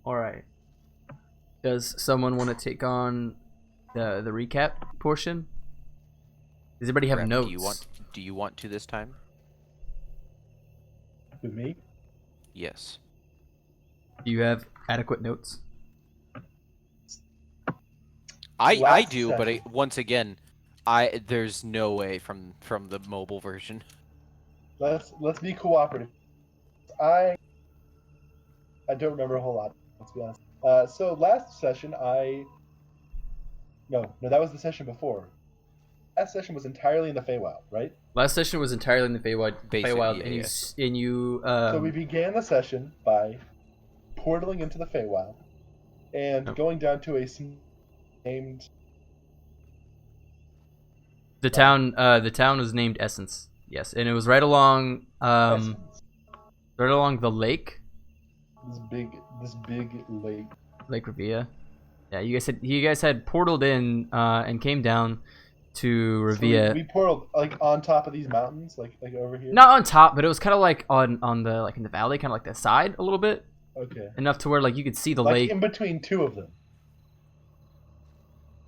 All right. Does someone want to take on the recap portion? Does anybody have Rep, notes? do you want to this time? With me? Yes. Do you have adequate notes? I do, but once again, there's no way from the mobile version. Let's be cooperative. I don't remember a whole lot. Let's be honest. So last session no, that was the session before. Last session was entirely in the Feywild, right? Last session was entirely in the Feywild, Basically, and you. So we began the session by portaling into the Feywild and going down to a named. The town was named Essence. Yes, and it was right along Essence. right along the lake. This big lake. Lake Revia. Yeah, you guys had portaled in and came down to Revia. So we portaled like on top of these mountains, like over here. Not on top, but it was kind of like on the like in the valley, kind of like the side a little bit. Okay. Enough to where like you could see the like lake in between two of them.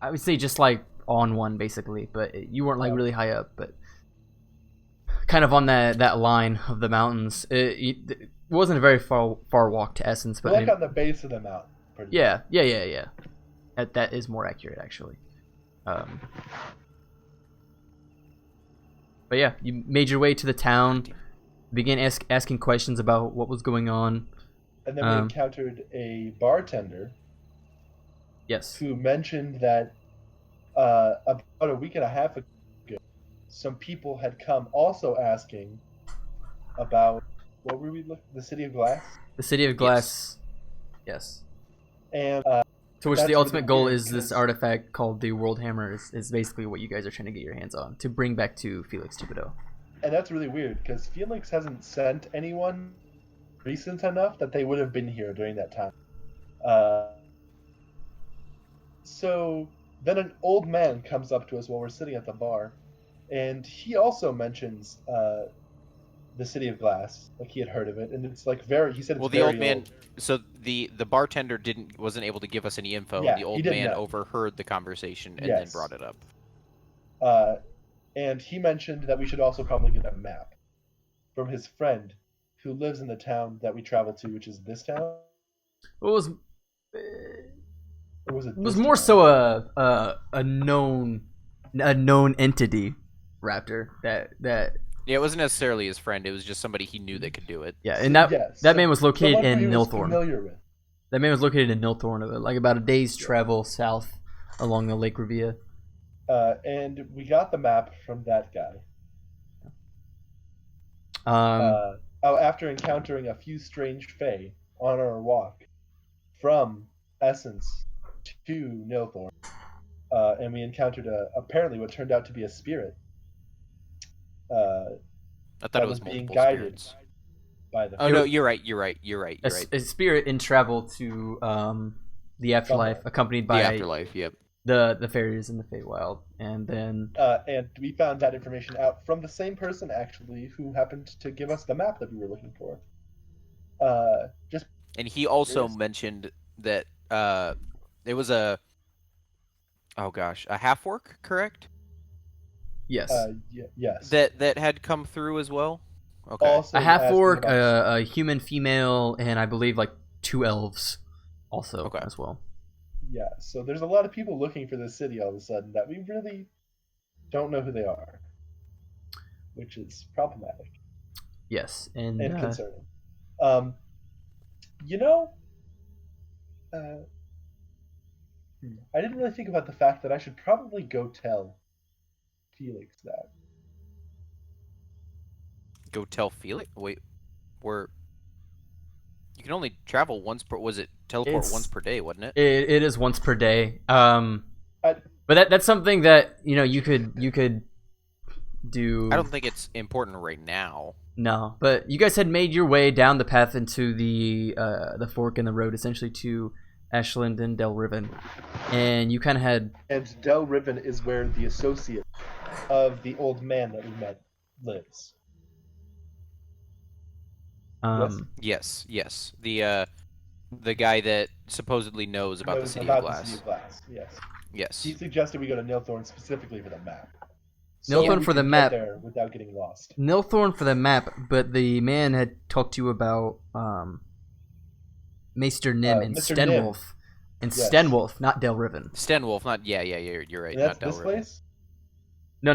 I would say just like on one basically, but you weren't like really high up, but kind of on that line of the mountains. It wasn't a very far walk to Essence, but like on the base of the mountain. Yeah. That is more accurate actually. But yeah, you made your way to the town, began asking questions about what was going on. And then we encountered a bartender. Yes. Who mentioned that about a week and a half ago, some people had come also asking about what were we looking? The City of Glass. The City of Glass. Yes. And to which the ultimate goal is this artifact called the Worldhammer is basically what you guys are trying to get your hands on to bring back to Felix Thibodeau. And that's really weird because Felix hasn't sent anyone recent enough that they would have been here during that time. So then an old man comes up to us while we're sitting at the bar, and he also mentions the City of Glass, like he had heard of it, and it's like very. He said it's very the old man. Old. So the bartender wasn't able to give us any info. Yeah, and the old man overheard the conversation and then brought it up. And he mentioned that we should also probably get a map from his friend who lives in the town that we traveled to, which is this town. What was? Or was it? It was more so a known entity, Raptor. That. Yeah, it wasn't necessarily his friend. It was just somebody he knew that could do it. Yeah, and that man was located in Nilthorn. That man was located in Nilthorn, like about a day's travel south along the Lake Revia. And we got the map from that guy. After encountering a few strange Fey on our walk from Essence to Nilthorn, and we encountered apparently what turned out to be a spirit. I thought it was being multiple guided spirits. by the. Oh no, you're right. A spirit in travel to the afterlife, accompanied by the afterlife. Yep. The fairies in the Feywild, and then and we found that information out from the same person actually who happened to give us the map that we were looking for. And he also mentioned that it was a half orc, correct? Yes. Yes. That had come through as well. Okay. Also a half orc, a human female, and I believe like 2 elves, also as well. Yeah. So there's a lot of people looking for this city all of a sudden that we really don't know who they are, which is problematic. Yes, and concerning. I didn't really think about the fact that I should probably go tell Felix that. Go tell Felix? Wait, you can only travel once per. Was it teleport once per day? Wasn't it? It is once per day. But that's something that you could do. I don't think it's important right now. No, but you guys had made your way down the path into the fork in the road, essentially to Ashland and Dellriven, and you kind of had. And Dellriven is where the associate of the old man that we met lives. Yes. The The guy that supposedly knows about the Knows City of about the Glass. City of Glass. Yes. Yes. He suggested we go to Nilthorn specifically for the map. Nilthorn we for the can map. Get there without getting lost. Nilthorn for the map, but the man had talked to you about Maester Nim and Mr. Nim. Stenwolf. And Yes. Stenwolf, not Dellriven. Stenwolf, not you're right. And that's not this Dellriven. place? No.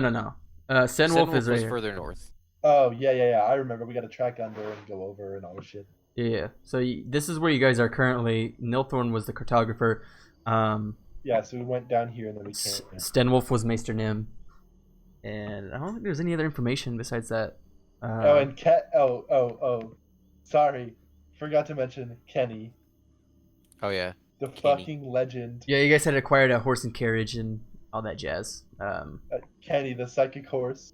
Stenwolf is right was here. further north. Oh, yeah. I remember. We got to track under and go over and all this shit. Yeah. So this is where you guys are currently. Nilthorn was the cartographer. Yeah, so we went down here and then we came. Stenwolf was Maester Nim. And I don't think there's any other information besides that. And sorry. Forgot to mention Kenny, Oh yeah. the Kenny. fucking legend. Yeah, you guys had acquired a horse and carriage and all that jazz. Kenny, the psychic horse.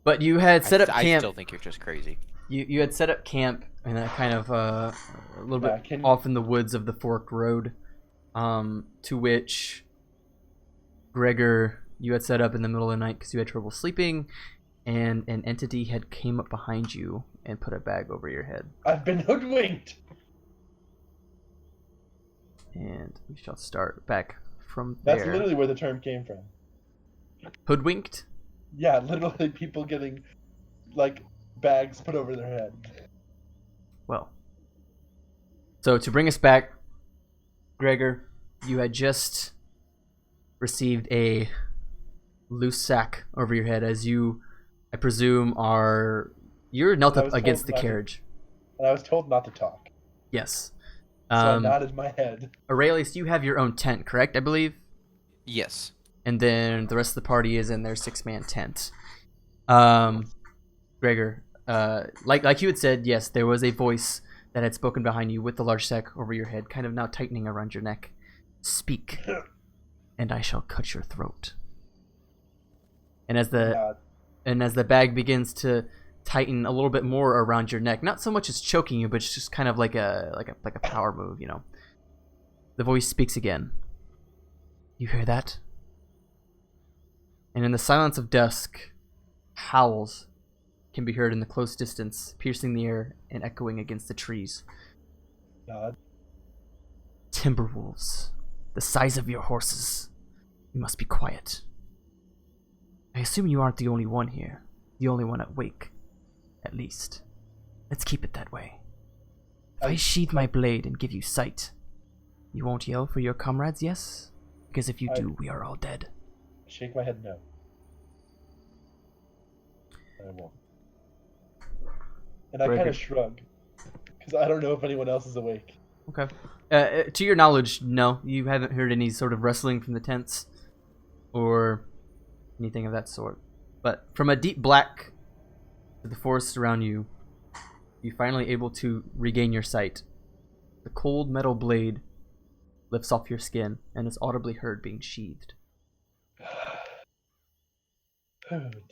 But you had set up I camp. still think you're just crazy. You had set up camp in a kind of a little bit Kenny- off in the woods of the forked road, to which Gregor, you had set up in the middle of the night because you had trouble sleeping, and an entity had came up behind you and put a bag over your head. I've been hoodwinked. And we shall start back from there. That's literally where the term came from. Hoodwinked? Yeah, literally people getting like bags put over their head. Well. So to bring us back, Gregor, you had just received a loose sack over your head as you, I presume, you're knelt up against the carriage. And I was told not to talk. Yes. So I nodded my head. Aurelius, you have your own tent, correct, I believe? Yes. And then the rest of the party is in their 6-man tent. Gregor, like you had said, yes, there was a voice that had spoken behind you with the large sack over your head, kind of now tightening around your neck. Speak, and I shall cut your throat. And as the bag begins to tighten a little bit more around your neck, not so much as choking you, but it's just kind of like a power move, you know. The voice speaks again. You hear that? And in the silence of dusk, howls can be heard in the close distance, piercing the air and echoing against the trees. Nod. Timberwolves, the size of your horses. You must be quiet. I assume you aren't the only one here. The only one awake. At least. Let's keep it that way. If I sheathe my blade and give you sight, you won't yell for your comrades, yes? Because if you do, we are all dead. Shake my head no. I won't. And I kind of shrug. Because I don't know if anyone else is awake. Okay. To your knowledge, no. You haven't heard any sort of rustling from the tents. Or anything of that sort. But from a deep black to the forest around you, you're finally able to regain your sight. The cold metal blade lifts off your skin and is audibly heard being sheathed.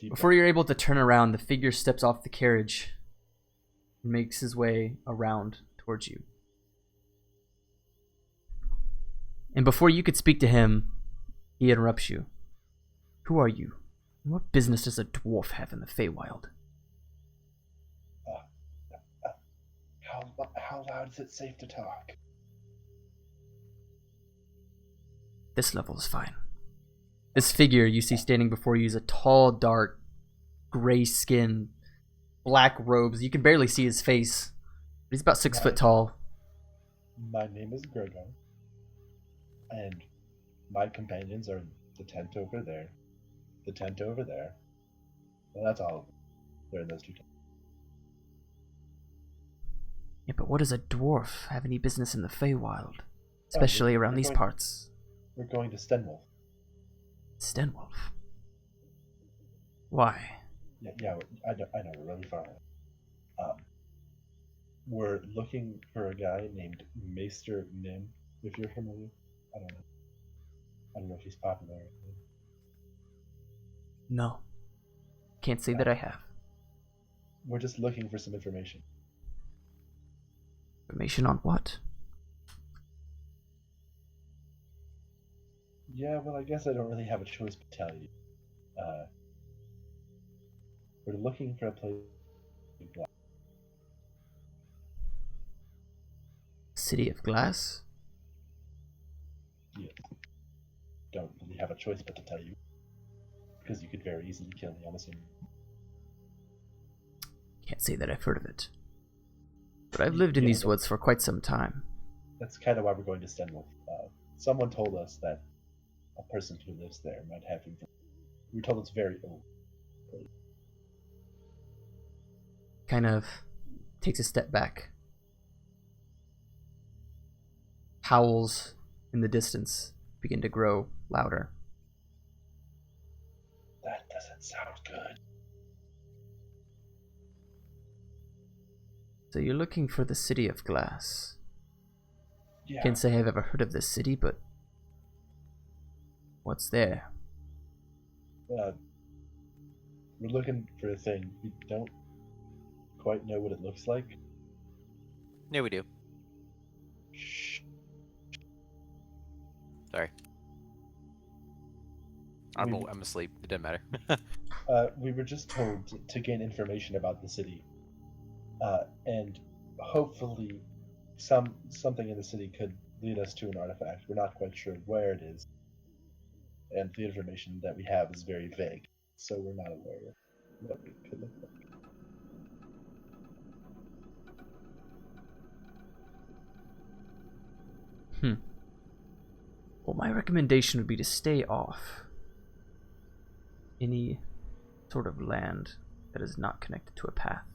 Before you're able to turn around, the figure steps off the carriage and makes his way around towards you. And before you could speak to him, he interrupts you. Who are you? And what business does a dwarf have in the Feywild? How loud is it safe to talk? This level is fine. This figure you see standing before you is a tall, dark, gray skin, black robes. You can barely see his face. But he's about 6 foot tall. My name is Gregor. And my companions are in the tent over there. The tent over there. Well, that's all. They're in those two tents. Yeah, but what does a dwarf have any business in the Feywild? Especially around these parts. We're going to Stenwolf. Stenwolf? Why? Yeah, I know, we're really far away. We're looking for a guy named Maester Nim, if you're familiar. I don't know if he's popular. No. Can't say that I have. We're just looking for some information. Information on what? Yeah, well, I guess I don't really have a choice but tell you. We're looking for a place. city of glass? Yes. Don't really have a choice but to tell you. Because you could very easily kill me, I'm assuming. Can't say that I've heard of it. But I've lived in these woods for quite some time. That's kind of why we're going to Stenwolf. Someone told us that a person who lives there might have him. We were told it's very old. Kind of takes a step back. Howls in the distance begin to grow louder. That doesn't sound good. So you're looking for the city of glass. Yeah. Can't say I've ever heard of this city, but what's there? We're looking for a thing. We don't quite know what it looks like. Yeah, we do. Shh. Sorry. I'm asleep. It doesn't matter. We were just told to gain information about the city, and hopefully, something in the city could lead us to an artifact. We're not quite sure where it is, and the information that we have is very vague, so we're not aware of what it could look like. Well, my recommendation would be to stay off any sort of land that is not connected to a path.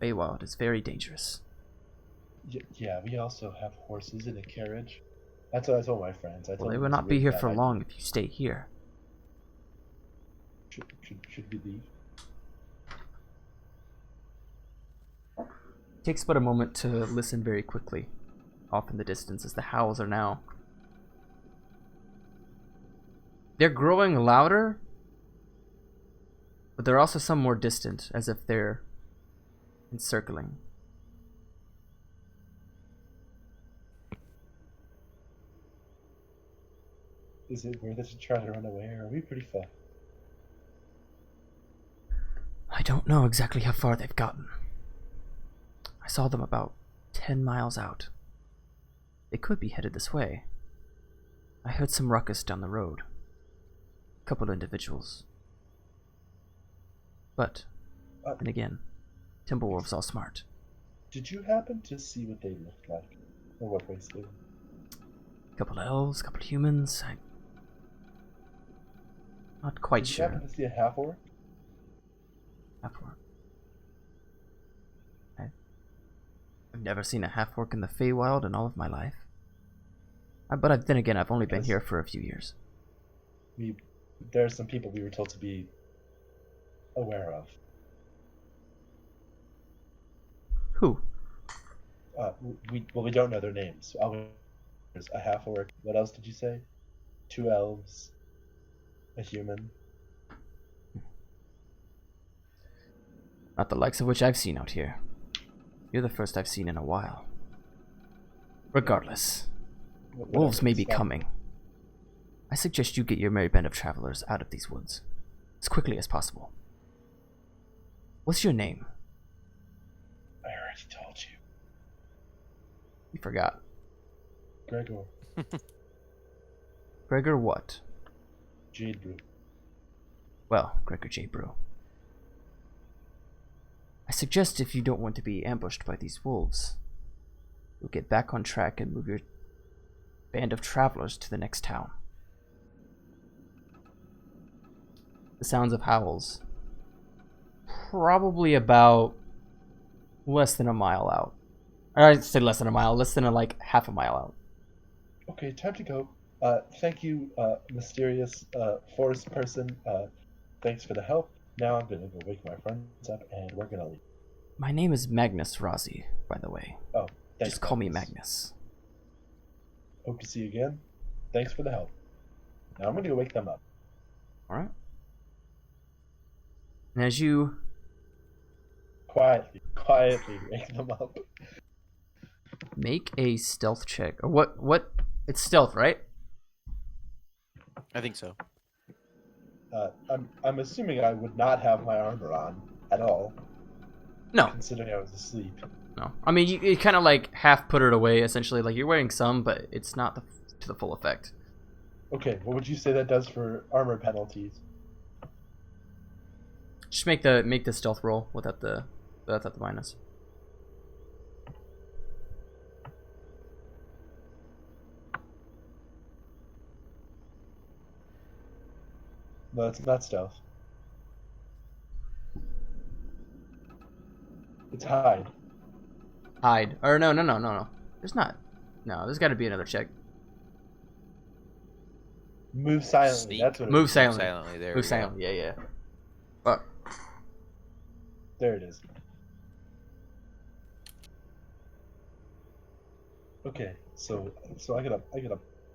Feywild is very dangerous. Yeah, we also have horses in a carriage. That's what I told my friends. Well, they will not be here for long if you stay here. Should we leave? Takes but a moment to listen very quickly. Off in the distance as the howls are now. They're growing louder, but they're also some more distant, as if they're encircling. Is it worth it to try to run away, or are we pretty far? I don't know exactly how far they've gotten. I saw them about 10 miles out. They could be headed this way. I heard some ruckus down the road. A couple individuals. But, and again, Timberwolves all smart. Did you happen to see what they looked like? Or what race they were? A couple elves, a couple humans. I'm not quite Did sure. you happen to see a half-orc? Half-orc. I've never seen a half-orc in the Feywild in all of my life. But then again, I've only been here for a few years. There are some people we were told to be aware of. Who? We don't know their names. There's a half-orc. What else did you say? 2 elves. A human. Not the likes of which I've seen out here. You're the first I've seen in a while. Regardless, wolves may be coming. I suggest you get your merry band of travelers out of these woods as quickly as possible. What's your name? I already told you. You forgot. Gregor. Gregor what? Jade Brew. Well, Gregor J. Brew. I suggest if you don't want to be ambushed by these wolves, you'll get back on track and move your band of travelers to the next town. The sounds of howls. Probably about less than a mile out. Or I'd say less than a mile, less than like half a mile out. Okay, time to go. Thank you, mysterious forest person. Thanks for the help. Now I'm gonna go wake my friends up, and we're gonna leave. My name is Magnus Rossi, by the way. Oh, thanks. Just call me Magnus. Hope to see you again. Thanks for the help. Now I'm gonna go wake them up. Alright. And as you quietly wake them up. make a stealth check, or what? It's stealth, right? I think so. I'm assuming I would not have my armor on at all. No. Considering I was asleep. No. I mean, you kind of like half put it away, essentially. Like, you're wearing some, but it's not to the full effect. Okay, what would you say that does for armor penalties? Just make the stealth roll without the minus. No, it's not stealth. It's hide. Hide. Or no. There's not. No, there's got to be another check. Move silently. Sneak. That's what it Move is. silently. Silently, there Move we go. silently. Yeah. Fuck. There it is. Okay, so I got a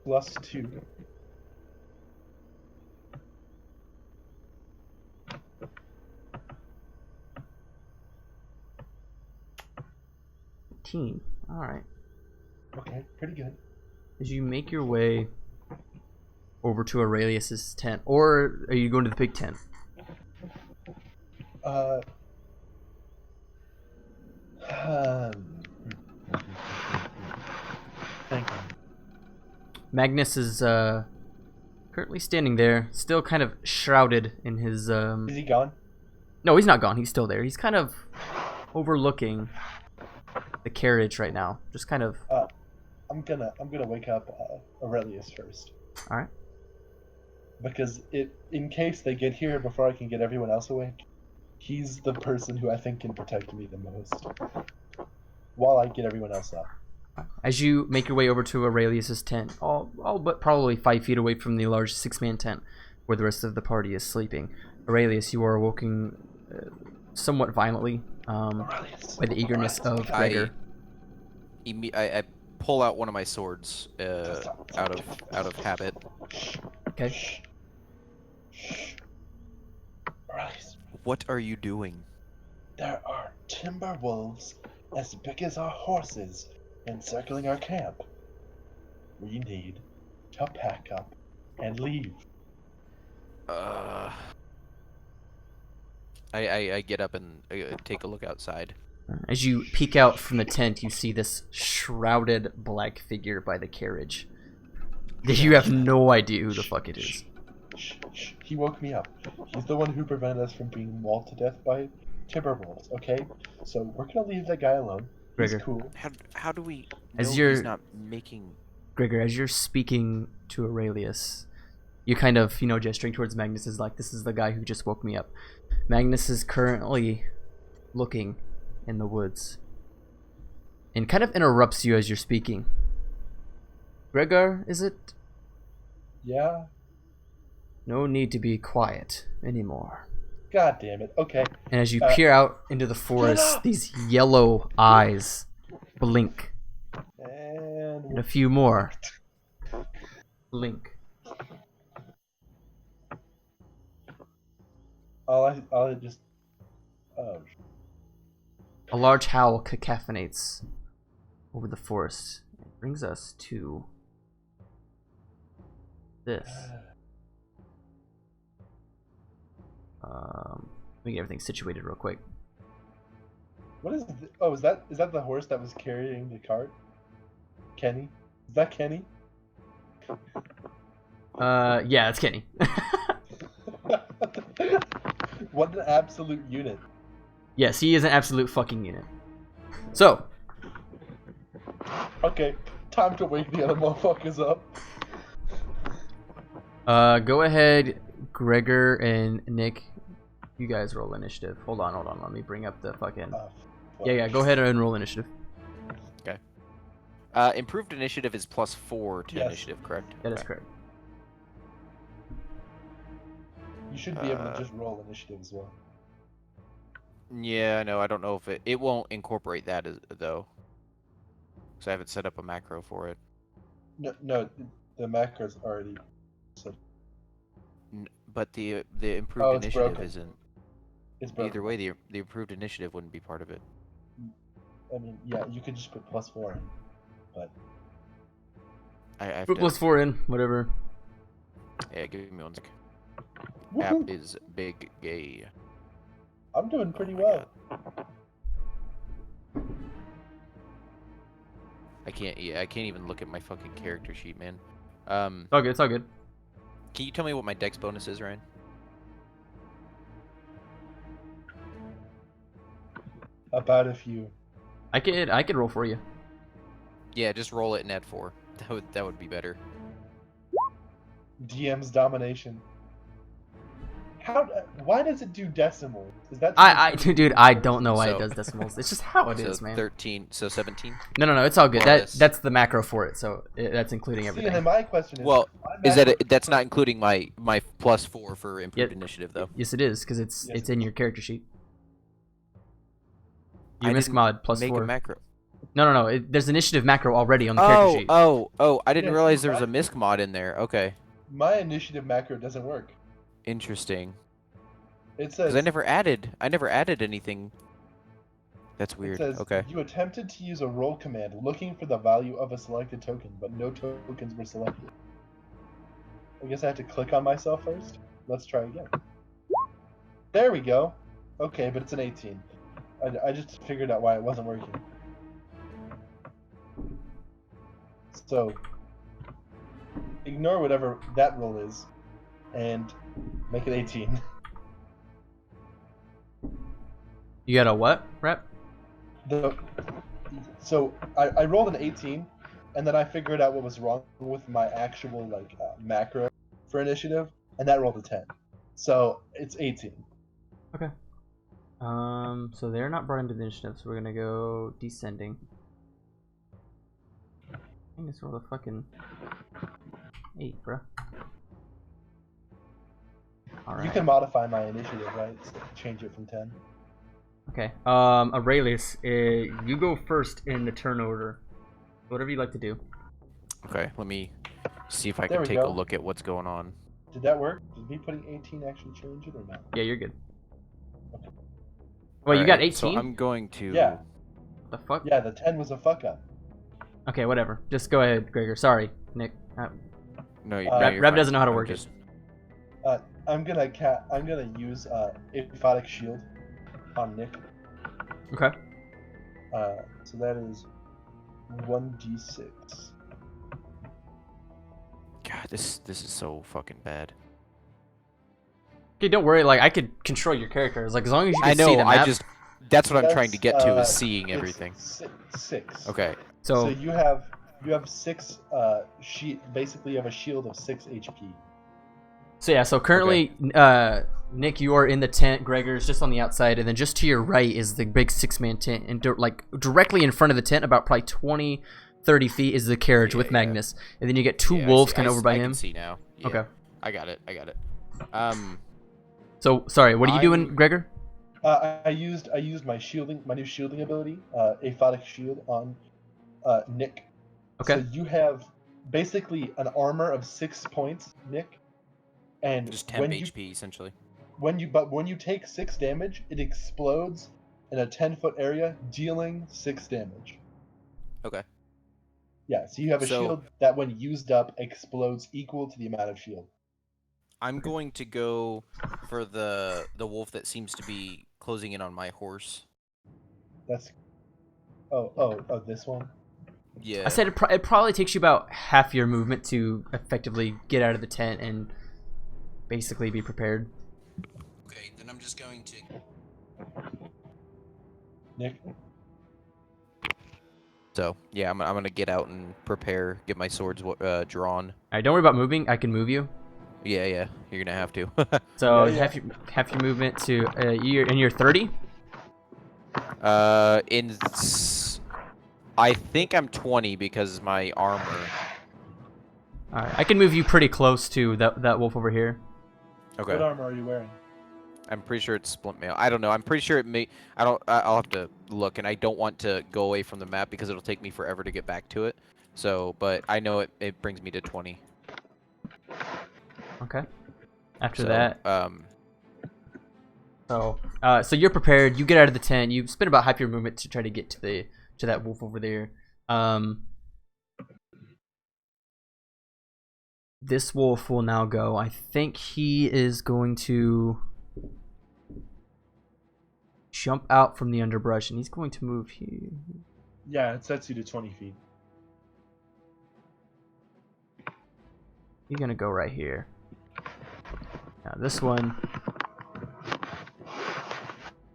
+2. Team. All right. Okay, pretty good. As you make your way over to Aurelius's tent, or are you going to the big tent? Thank you. Magnus is currently standing there, still kind of shrouded in his. Is he gone? No, he's not gone. He's still there. He's kind of overlooking the carriage right now. Just kind of. I'm gonna wake up Aurelius first. All right. Because in case they get here before I can get everyone else awake, he's the person who I think can protect me the most. While I get everyone else up. As you make your way over to Aurelius's tent, all but probably 5 feet away from the large 6-man tent where the rest of the party is sleeping, Aurelius, you are awoken somewhat violently by the eagerness of Gregor. I pull out one of my swords out of habit. Okay. Aurelius, What are you doing? there are timber wolves as big as our horses encircling our camp. We need to pack up and leave. I get up and take a look outside. As you peek out from the tent, you see this shrouded black figure by the carriage. You have no idea who the fuck it is. Shh. He woke me up. He's the one who prevented us from being mauled to death by timber wolves, okay? So we're gonna leave that guy alone. He's Gregor. cool. How do we know As you're- he's not making? Gregor, as you're speaking to Aurelius, you kind of, gesturing towards Magnus is like, this is the guy who just woke me up. Magnus is currently looking in the woods and kind of interrupts you as you're speaking. Gregor, is it? Yeah? No need to be quiet anymore. God damn it. Okay. And as you peer out into the forest, these yellow eyes blink. And a few more blink. I'll just... Oh. A large howl cacophonates over the forest. It brings us to this. Let me get everything situated real quick. What is... Oh, is that the horse that was carrying the cart? Kenny? Is that Kenny? Yeah, it's Kenny. What an absolute unit. Yes, he is an absolute fucking unit. So, Okay, time to wake the other motherfuckers up. go ahead, Gregor and Nick. You guys roll initiative. Hold on. Let me bring up the fucking... Yeah, go ahead and roll initiative. Okay. Improved initiative is +4 to Yes. initiative, correct? That is Okay. correct. You should be able to just roll initiative as well. Yeah, no, I don't know if it won't incorporate that though, because I haven't set up a macro for it. No, the macro's already set. But the improved it's initiative broken. isn't. It's broken. Either way, the improved initiative wouldn't be part of it. I mean, yeah, you could just put +4 in, but... I have Put to. +4 in, whatever. Yeah, give me one sec. Woohoo! App is big gay. I'm doing pretty my well. can't. Yeah, I can't even look at my fucking character sheet, man. It's all good. It's all good. Can you tell me what my dex bonus is, Ryan? About a few. I could roll for you. Yeah, just roll it and add 4. That would be better. DM's domination. Why does it do decimals? Is that Dude, I don't know why it So- does decimals. It's just how it is, man. 13. So 17. No, it's all good. More or less. That's the macro for it, so that's including See, everything. and then my question is, Well, my is that macro- that's not including my +4 for improved Yeah. initiative though? Yes, it is, because it's Yes. in your character sheet. Your I misc didn't mod plus make 4. a macro. No. There's initiative macro already on the character sheet. Oh! I didn't Yeah, realize there was a right. misc mod in there. Okay, my initiative macro doesn't work. interesting. It says Because I never added anything. That's weird. It says Okay. you attempted to use a roll command looking for the value of a selected token, but no tokens were selected. I guess I have to click on myself first. Let's try again. There we go. Okay, but it's an 18. I just figured out why it wasn't working. So, ignore whatever that roll is, and make it 18. You got a what, Rep? So I rolled an 18, and then I figured out what was wrong with my actual macro for initiative, and that rolled a 10. So it's 18. Okay. So they're not brought into the initiative, so we're gonna go descending. I think this rolled a fucking 8, bro. All right. You can modify my initiative, right? So change it from 10. Okay. Aurelius, you go first in the turn order. Whatever you like to do. Okay. Let me see if I There can we take a go. look at what's going on. Did that work? Did me putting 18 actually change it or not? Yeah, you're good. Wait, you got Alright, 18? So I'm going to. Yeah. The fuck? Yeah, the 10 was a fuck up. Okay, whatever. Just go ahead, Gregor. Sorry, Nick. No, Rab- you're Rab fine. doesn't know how to I'm work just... I'm gonna use Aphotic Shield on Nick. Okay. So that is 1d6. God, this is so fucking bad. Okay, don't worry. Like I could control your characters. Like as long as you can I know. see the map. That's what I'm trying to get to is That's, seeing it's everything. Six. Okay. So So you have 6 basically you have a shield of 6 HP. yeah. So currently, Nick, you are in the tent. Gregor's just on the outside, and then just to your right is the big 6-man tent, and directly in front of the tent, about probably 20, 30 feet, is the carriage with Yeah. Magnus, and then you get 2 Yeah, wolves I kind of over by I him. can see now. Yeah, Okay. I got it. So sorry, what are you doing, Gregor? I used my new shielding ability, Aphotic Shield on Nick. Okay. So you have basically an armor of 6 points, Nick, and Just 10 HP essentially. when you take 6 damage, it explodes in a 10-foot area, dealing 6 damage. Okay. Yeah, so you have a So- shield that, when used up, explodes equal to the amount of shield. I'm going to go for the wolf that seems to be closing in on my horse. That's oh this one. Yeah. I said it probably takes you about half your movement to effectively get out of the tent and basically be prepared. Okay, then I'm just going to. Nick. So yeah, I'm gonna get out and prepare, get my swords drawn. All right, don't worry about moving. I can move you. Yeah, you're gonna have to. So Yeah. half your movement to you're 30. I think I'm 20 because my armor. All right, I can move you pretty close to that wolf over here. Okay. What armor are you wearing? I'm pretty sure it's splint mail. I don't know. I'm pretty sure it may. I'll have to look, and I don't want to go away from the map because it'll take me forever to get back to it. So, but I know it brings me to 20. Okay. After So, that, um, so you're prepared. You get out of the tent. You spend about half your movement to try to get to that wolf over there. This wolf will now go. I think he is going to jump out from the underbrush, and he's going to move here. Yeah, it sets you to 20 feet. He's gonna go right here. Now this one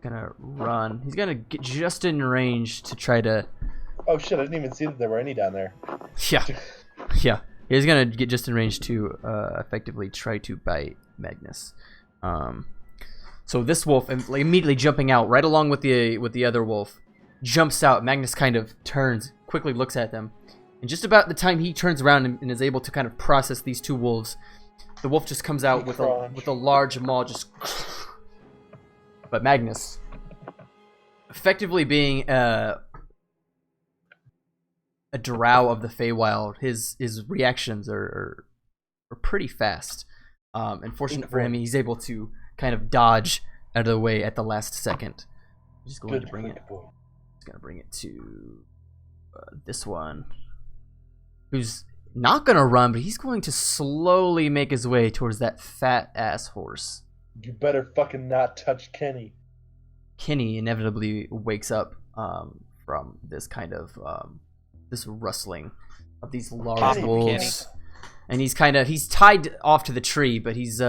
gonna run. He's gonna get just in range to try to. Oh shit! I didn't even see that there were any down there. Yeah, yeah. He's gonna get just in range to effectively try to bite Magnus. So this wolf, immediately jumping out right along with the other wolf, jumps out. Magnus kind of turns, quickly looks at them, and just about the time he turns around and is able to kind of process these two wolves, the wolf just comes out with a large maw, just. But Magnus, effectively being a drow of the Feywild, his reactions are pretty fast. And fortunate for him, he's able to kind of dodge out of the way at the last second. I'm just going to bring it. Just gonna bring it to this one, who's not gonna run, but he's going to slowly make his way towards that fat ass horse. You better fucking not touch Kenny. Kenny inevitably wakes up from this kind of this rustling of these large wolves, and he's tied off to the tree, but he's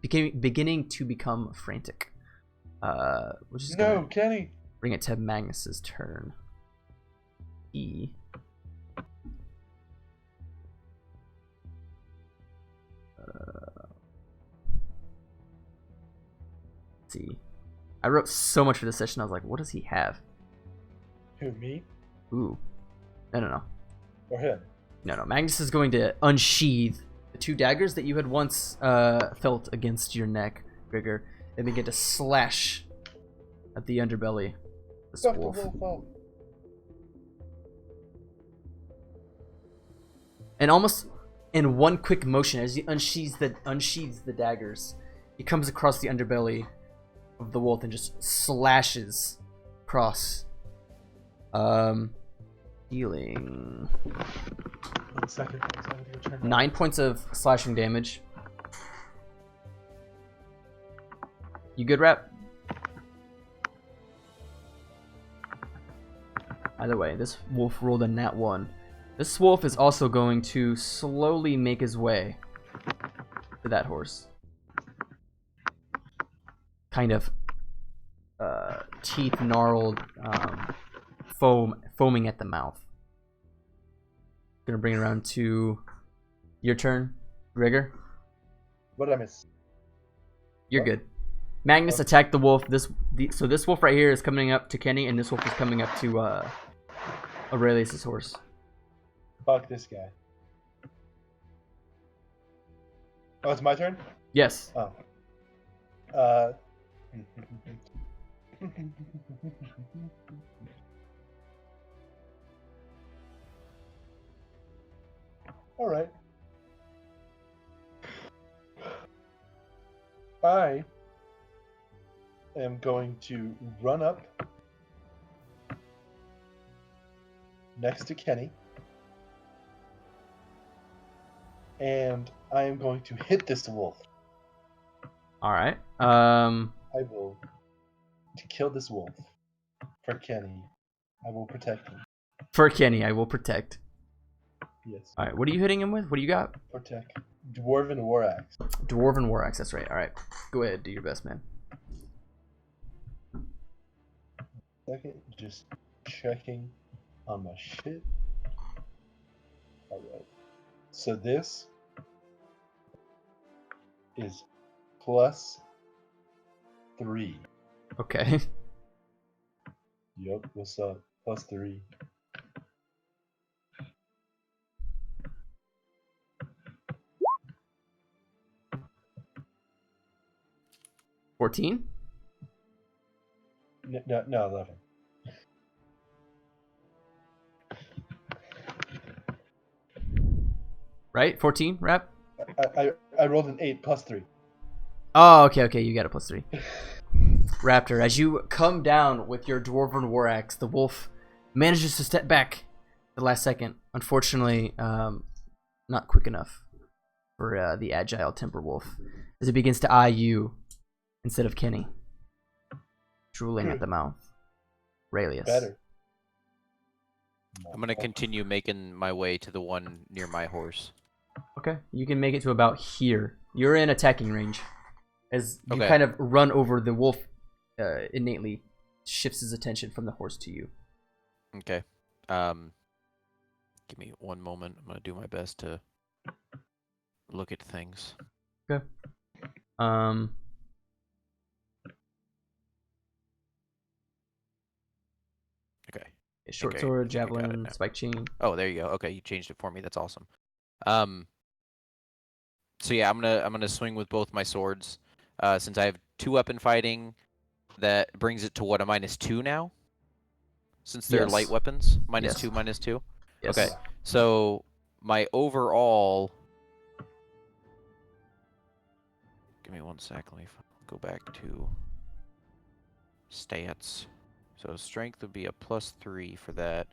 beginning to become frantic. Which is Kenny. Bring it to Magnus's turn. Let's see. I wrote so much for this session. I was like, what does he have? Who, me? Ooh. No. Or him? No. Magnus is going to unsheath the two daggers that you had once felt against your neck, Gregor, and begin to slash at the underbelly of this wolf. And almost in one quick motion, as he unsheathes the daggers, he comes across the underbelly of the wolf and just slashes across. Healing. 1 second. 9 points of slashing damage. You good, Rap? Either way, this wolf rolled a nat 1. This wolf is also going to slowly make his way to that horse. Kind of teeth gnarled, foaming at the mouth. Gonna bring it around to your turn, Gregor. What did I miss? You're good. Magnus attacked the wolf. So this wolf right here is coming up to Kenny, and this wolf is coming up to Aurelius' horse. Fuck this guy. Oh, it's my turn? Yes. Oh. All right. I am going to run up next to Kenny, and I am going to hit this wolf. All right. I will kill this wolf for Kenny. I will protect him. For Kenny, I will protect. Yes. All right. What are you hitting him with? What do you got? Protect. Dwarven War Axe. Dwarven War Axe. That's right. All right. Go ahead. Do your best, man. Second, just checking on my shit. All right. So this is +3. Okay. Yup. What's up? +3. $14? No, 11. Right? 14, Rap? I rolled an 8 +3. Oh, okay. You got a +3. Raptor, as you come down with your Dwarven War Axe, the wolf manages to step back at the last second. Unfortunately, not quick enough for the agile Temper Wolf, as it begins to eye you instead of Kenny, drooling at the mouth. Aurelius. Better. I'm gonna continue making my way to the one near my horse. Okay, you can make it to about here. You're in attacking range. As you Okay. kind of run over, the wolf innately shifts his attention from the horse to you. Okay. Give me one moment. I'm gonna do my best to look at things. Okay. Um. Okay. Short Okay, sword, I think I got it javelin, now. spike chain. Oh, there you go. Okay, you changed it for me. That's awesome. So yeah, I'm gonna swing with both my swords. Since I have 2-weapon fighting, that brings it to what, a -2 now? Since they're light Yes. weapons, Yes. -2, -2. Yes. Okay, so my overall. Give me one sec. Let me go back to stats. So strength would be a +3 for that.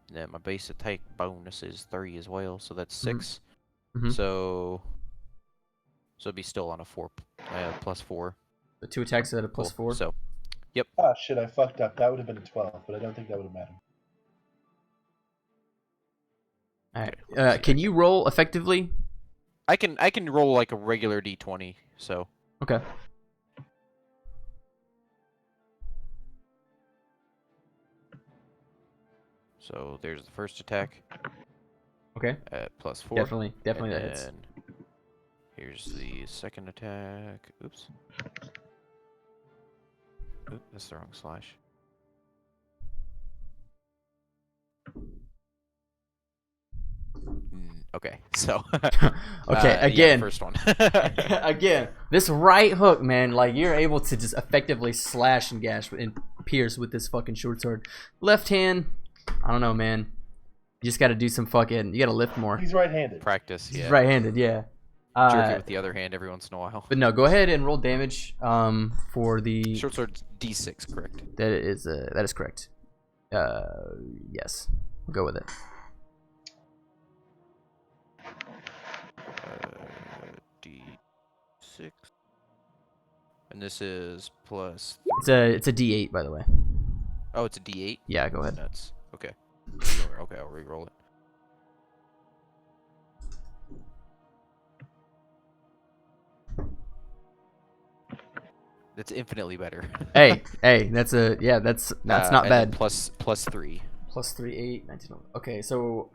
And then my base attack bonus is 3 as well, so that's 6. Mhm. So it'd be still on a 4, +4. The 2 attacks at a Cool. +4. So Ah, shit, I fucked up. That would have been a 12, but I don't think that would have mattered. All right. Okay, let's see. Can you roll effectively? I can roll like a regular d20. So Okay. there's the first attack Okay. at +4. Definitely that And hits. then here's the second attack. Oops. Oop, that's the wrong slash. Okay, so Okay, yeah, again. first one. Again, this right hook, man, like you're able to just effectively slash and gash and pierce with this fucking short sword. Left hand, I don't know, man. You just got to do some fucking. You got to lift more. He's right-handed. Practice, He's yeah. right-handed, yeah. Jerk it with the other hand every once in a while. But no, go ahead and roll damage. For the Short sword's D6, correct? that is correct. Yes, we'll go with it. D6. And this is plus. It's a D8, by the way. Oh, it's a D8. Yeah, go ahead. Nuts. Okay. Okay, I'll re-roll it. That's infinitely better. hey, that's not and bad. then +3. +3, 8, 19. Okay, so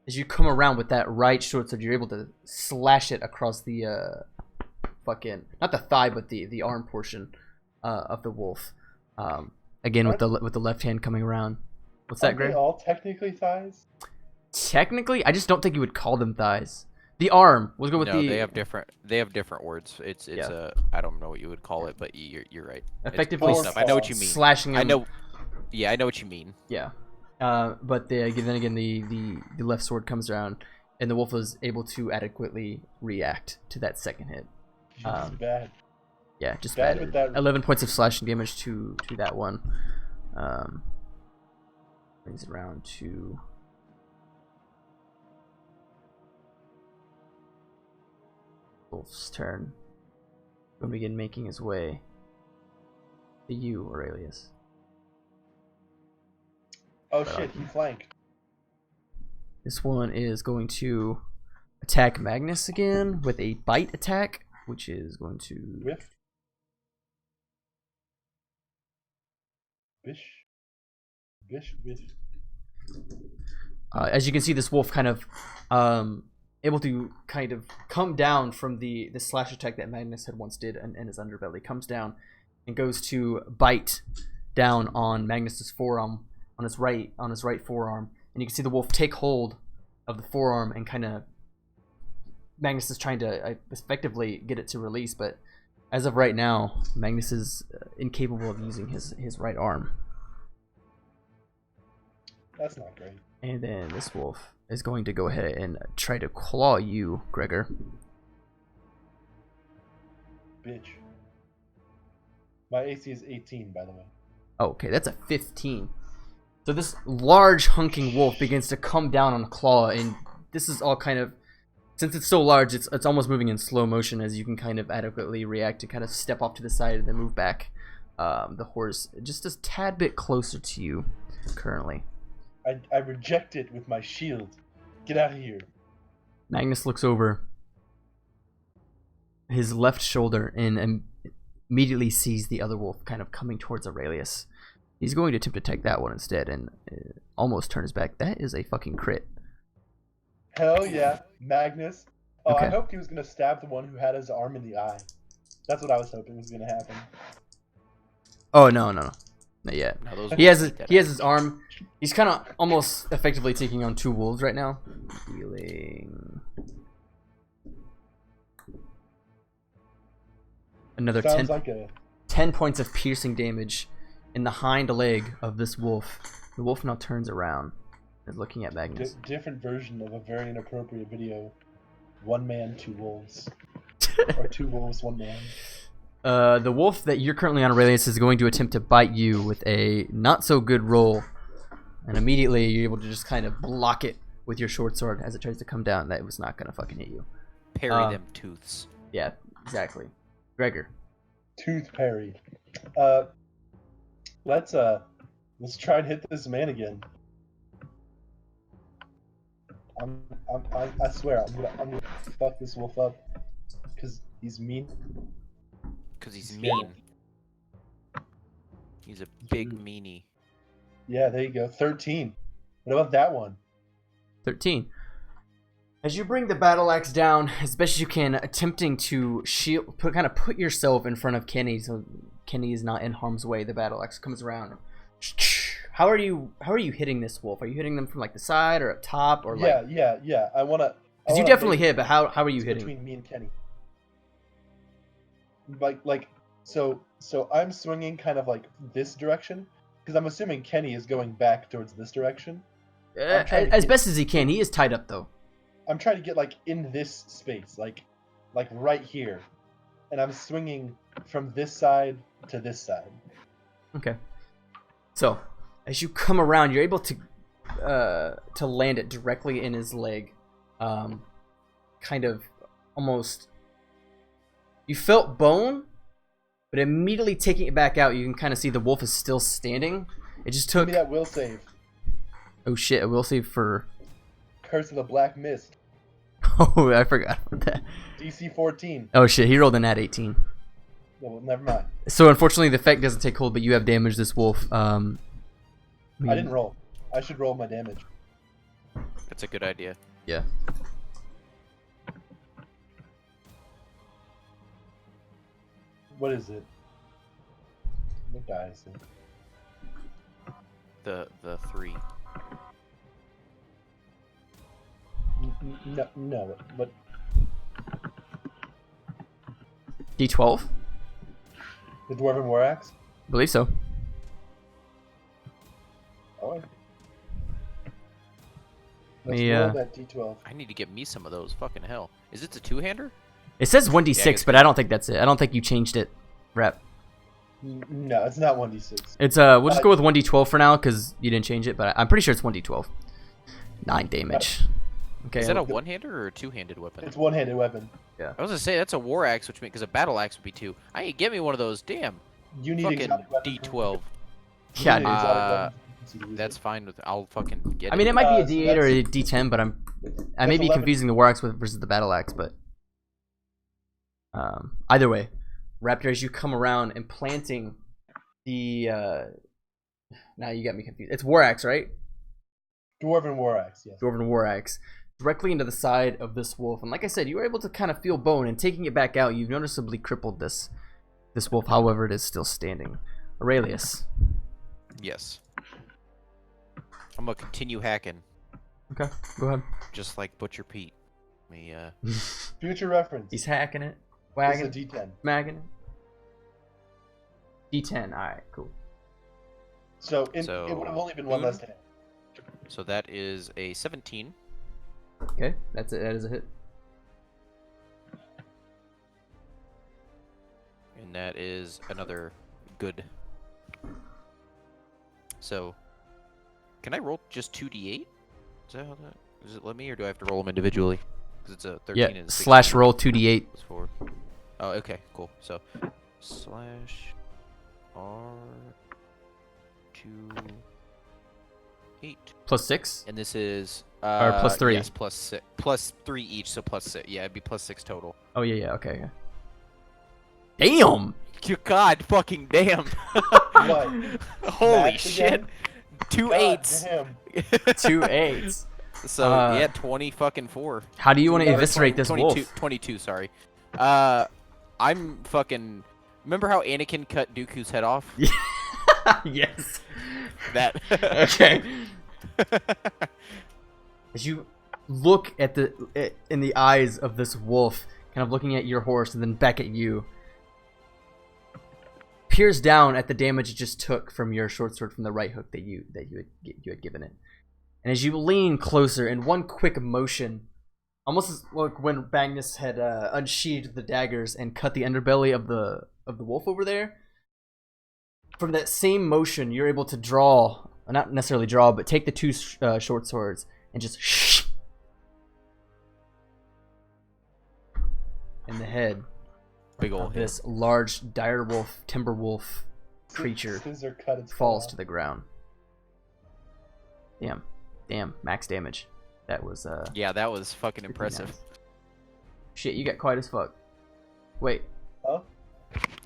as you come around with that right short sword, you're able to slash it across the fucking, not the thigh, but the arm portion of the wolf. Again with the left hand coming around. What's that, Aren't they Greg? all technically thighs? Technically, I just don't think you would call them thighs. The arm. We'll go with No, the. they have different words. It's Yeah. I don't know what you would call it, but you're right. Effectively It's close enough. I know what you mean. slashing them. I know. Yeah, I know what you mean. Yeah. But then again, the left sword comes around, and the wolf is able to adequately react to that second hit. It's bad. Yeah, just Bad bad. with that. 11 points of slashing damage to that one. Brings it around to wolf's turn. He'll begin making his way to you, Aurelius. Oh shit, he flanked. This one is going to attack Magnus again with a bite attack, which is going to Whiff. Bish. Bish, bish. as you can see, this wolf kind of able to kind of come down from the slash attack that Magnus had once did in his underbelly, comes down and goes to bite down on Magnus's forearm, on his right forearm, and you can see the wolf take hold of the forearm and kind of Magnus is trying to effectively get it to release, but as of right now, Magnus is incapable of using his right arm. That's not great. And then this wolf is going to go ahead and try to claw you, Gregor. Bitch. My AC is 18, by the way. Oh, okay, that's a 15. So this large hunking wolf begins to come down on a claw, and this is all kind of, since it's so large, it's almost moving in slow motion as you can kind of adequately react to kind of step off to the side and then move back. The horse just a tad bit closer to you currently. I reject it with my shield. Get out of here. Magnus looks over his left shoulder and immediately sees the other wolf kind of coming towards Aurelius. He's going to attempt to take that one instead and almost turns back. That is a fucking crit. Hell yeah, Magnus. Oh, Okay. I hoped he was gonna stab the one who had his arm in the eye. That's what I was hoping was gonna happen. Oh, no. Not yet. No, those He has wolves eat that his arm. He's kind of almost effectively taking on 2 wolves right now. Dealing another Sounds like a 10 points of piercing damage in the hind leg of this wolf. The wolf now turns around and is looking at Magnus. different version of a very inappropriate video. 1 man, 2 wolves. Or 2 wolves, 1 man. The wolf that you're currently on, Aurelius, is going to attempt to bite you with a not so good roll, and immediately you're able to just kind of block it with your short sword as it tries to come down. That was not gonna fucking hit you. Parry them tooths. Yeah, exactly. Gregor. Tooth parry. Let's try and hit this man again. I swear I'm gonna fuck this wolf up because he's mean. Because he's mean. He's a big meanie. Yeah, there you go. 13. What about that one? 13. As you bring the battle axe down as best as you can, attempting to shield, put yourself in front of Kenny so Kenny is not in harm's way. The battle axe comes around. How are you hitting this wolf? Are you hitting them from like the side or up top or like? Yeah. I wanna. Because you definitely hit, but how are you hitting? Between me and Kenny. So I'm swinging kind of like this direction because I'm assuming Kenny is going back towards this direction. As best as he can. He is tied up though. I'm trying to get like in this space, like right here, and I'm swinging from this side to this side. Okay. So as you come around, you're able to land it directly in his leg, kind of almost. You felt bone, but immediately taking it back out, you can kind of see the wolf is still standing. It just took. Give me that will save. Oh shit! A will save for. Curse of the Black Mist. Oh, I forgot about that. DC 14. Oh shit! He rolled a nat 18. Well, never mind. So unfortunately, the effect doesn't take hold, but you have damaged this wolf. I didn't roll. I should roll my damage. That's a good idea. Yeah. What is it? What die is it? The 3. No, but D12. the Dwarven War Axe? I believe so. Oh. Let's Me, roll that D12. I need to get me some of those. Fucking hell. Is it a 2-hander? It says 1d6, guess- but I don't think that's it. I don't think you changed it, Rep. No, it's not 1d6. It's we'll just go with 1d12 for now because you didn't change it, but I'm pretty sure it's 1d12. 9 damage. Okay. Is that a one-hander or a two-handed weapon? It's one-handed weapon. Yeah. I was gonna say that's a war axe, which means because a battle axe would be 2. I ain't get me one of those. Damn. You need Fucking exotic weapons. D12. Yeah. You need exotic weapons to use it. That's fine with. I'll fucking get it. I mean, it might be a So D8 or a that's- D10, but I may be 11. confusing the war axe versus the battle axe, but either way, Raptor, as you come around and planting the now you got me confused. It's war axe, right? Dwarven War Axe, yes. Dwarven war axe directly into the side of this wolf, and like I said, you were able to kind of feel bone, and taking it back out, you've noticeably crippled this wolf. However, it is still standing. Aurelius. Yes. I'm gonna continue hacking, Okay, go ahead. just like Butcher Pete. Me, Future reference. He's hacking it, It's wagging a D10. smacking it. D10. All right, cool. So, it So, would have only been one less to hit. so that is a 17. Okay, that's it. That is a hit. And that is another good. So, can I roll just 2d8? Is that how that? Does it let me, or do I have to roll them individually? Because it's a 13 Yeah. and a 16. Slash roll 2d8. Plus 4. Oh, okay, cool. So, slash R 2 8. Plus 6. And this is Or plus 3. Yes, plus 3 each, so plus 6. Yeah, it'd be plus 6 total. Oh yeah, okay. Damn! God fucking damn! What? Holy Max shit! again? 2 God 8s. damn. 2 8s. So yeah, 20 fucking 4. How do you want to Or eviscerate this 22, wolf? 22, sorry. I'm fucking. Remember how Anakin cut Dooku's head off? Yes. That. Okay. As you look at in the eyes of this wolf, kind of looking at your horse and then back at you, peers down at the damage it just took from your short sword from the right hook that you had given it. And as you lean closer in one quick motion, almost as like when Magnus had unsheathed the daggers and cut the underbelly of the wolf over there, from that same motion you're able to draw, not necessarily draw, but take the 2 short swords and just in the head Big of old hit. this large dire wolf, timber wolf creature Scissor cut its falls head to the ground. Damn, max damage. That was Yeah, that was fucking pretty impressive. nice. Shit, you got quiet as fuck. Wait, off.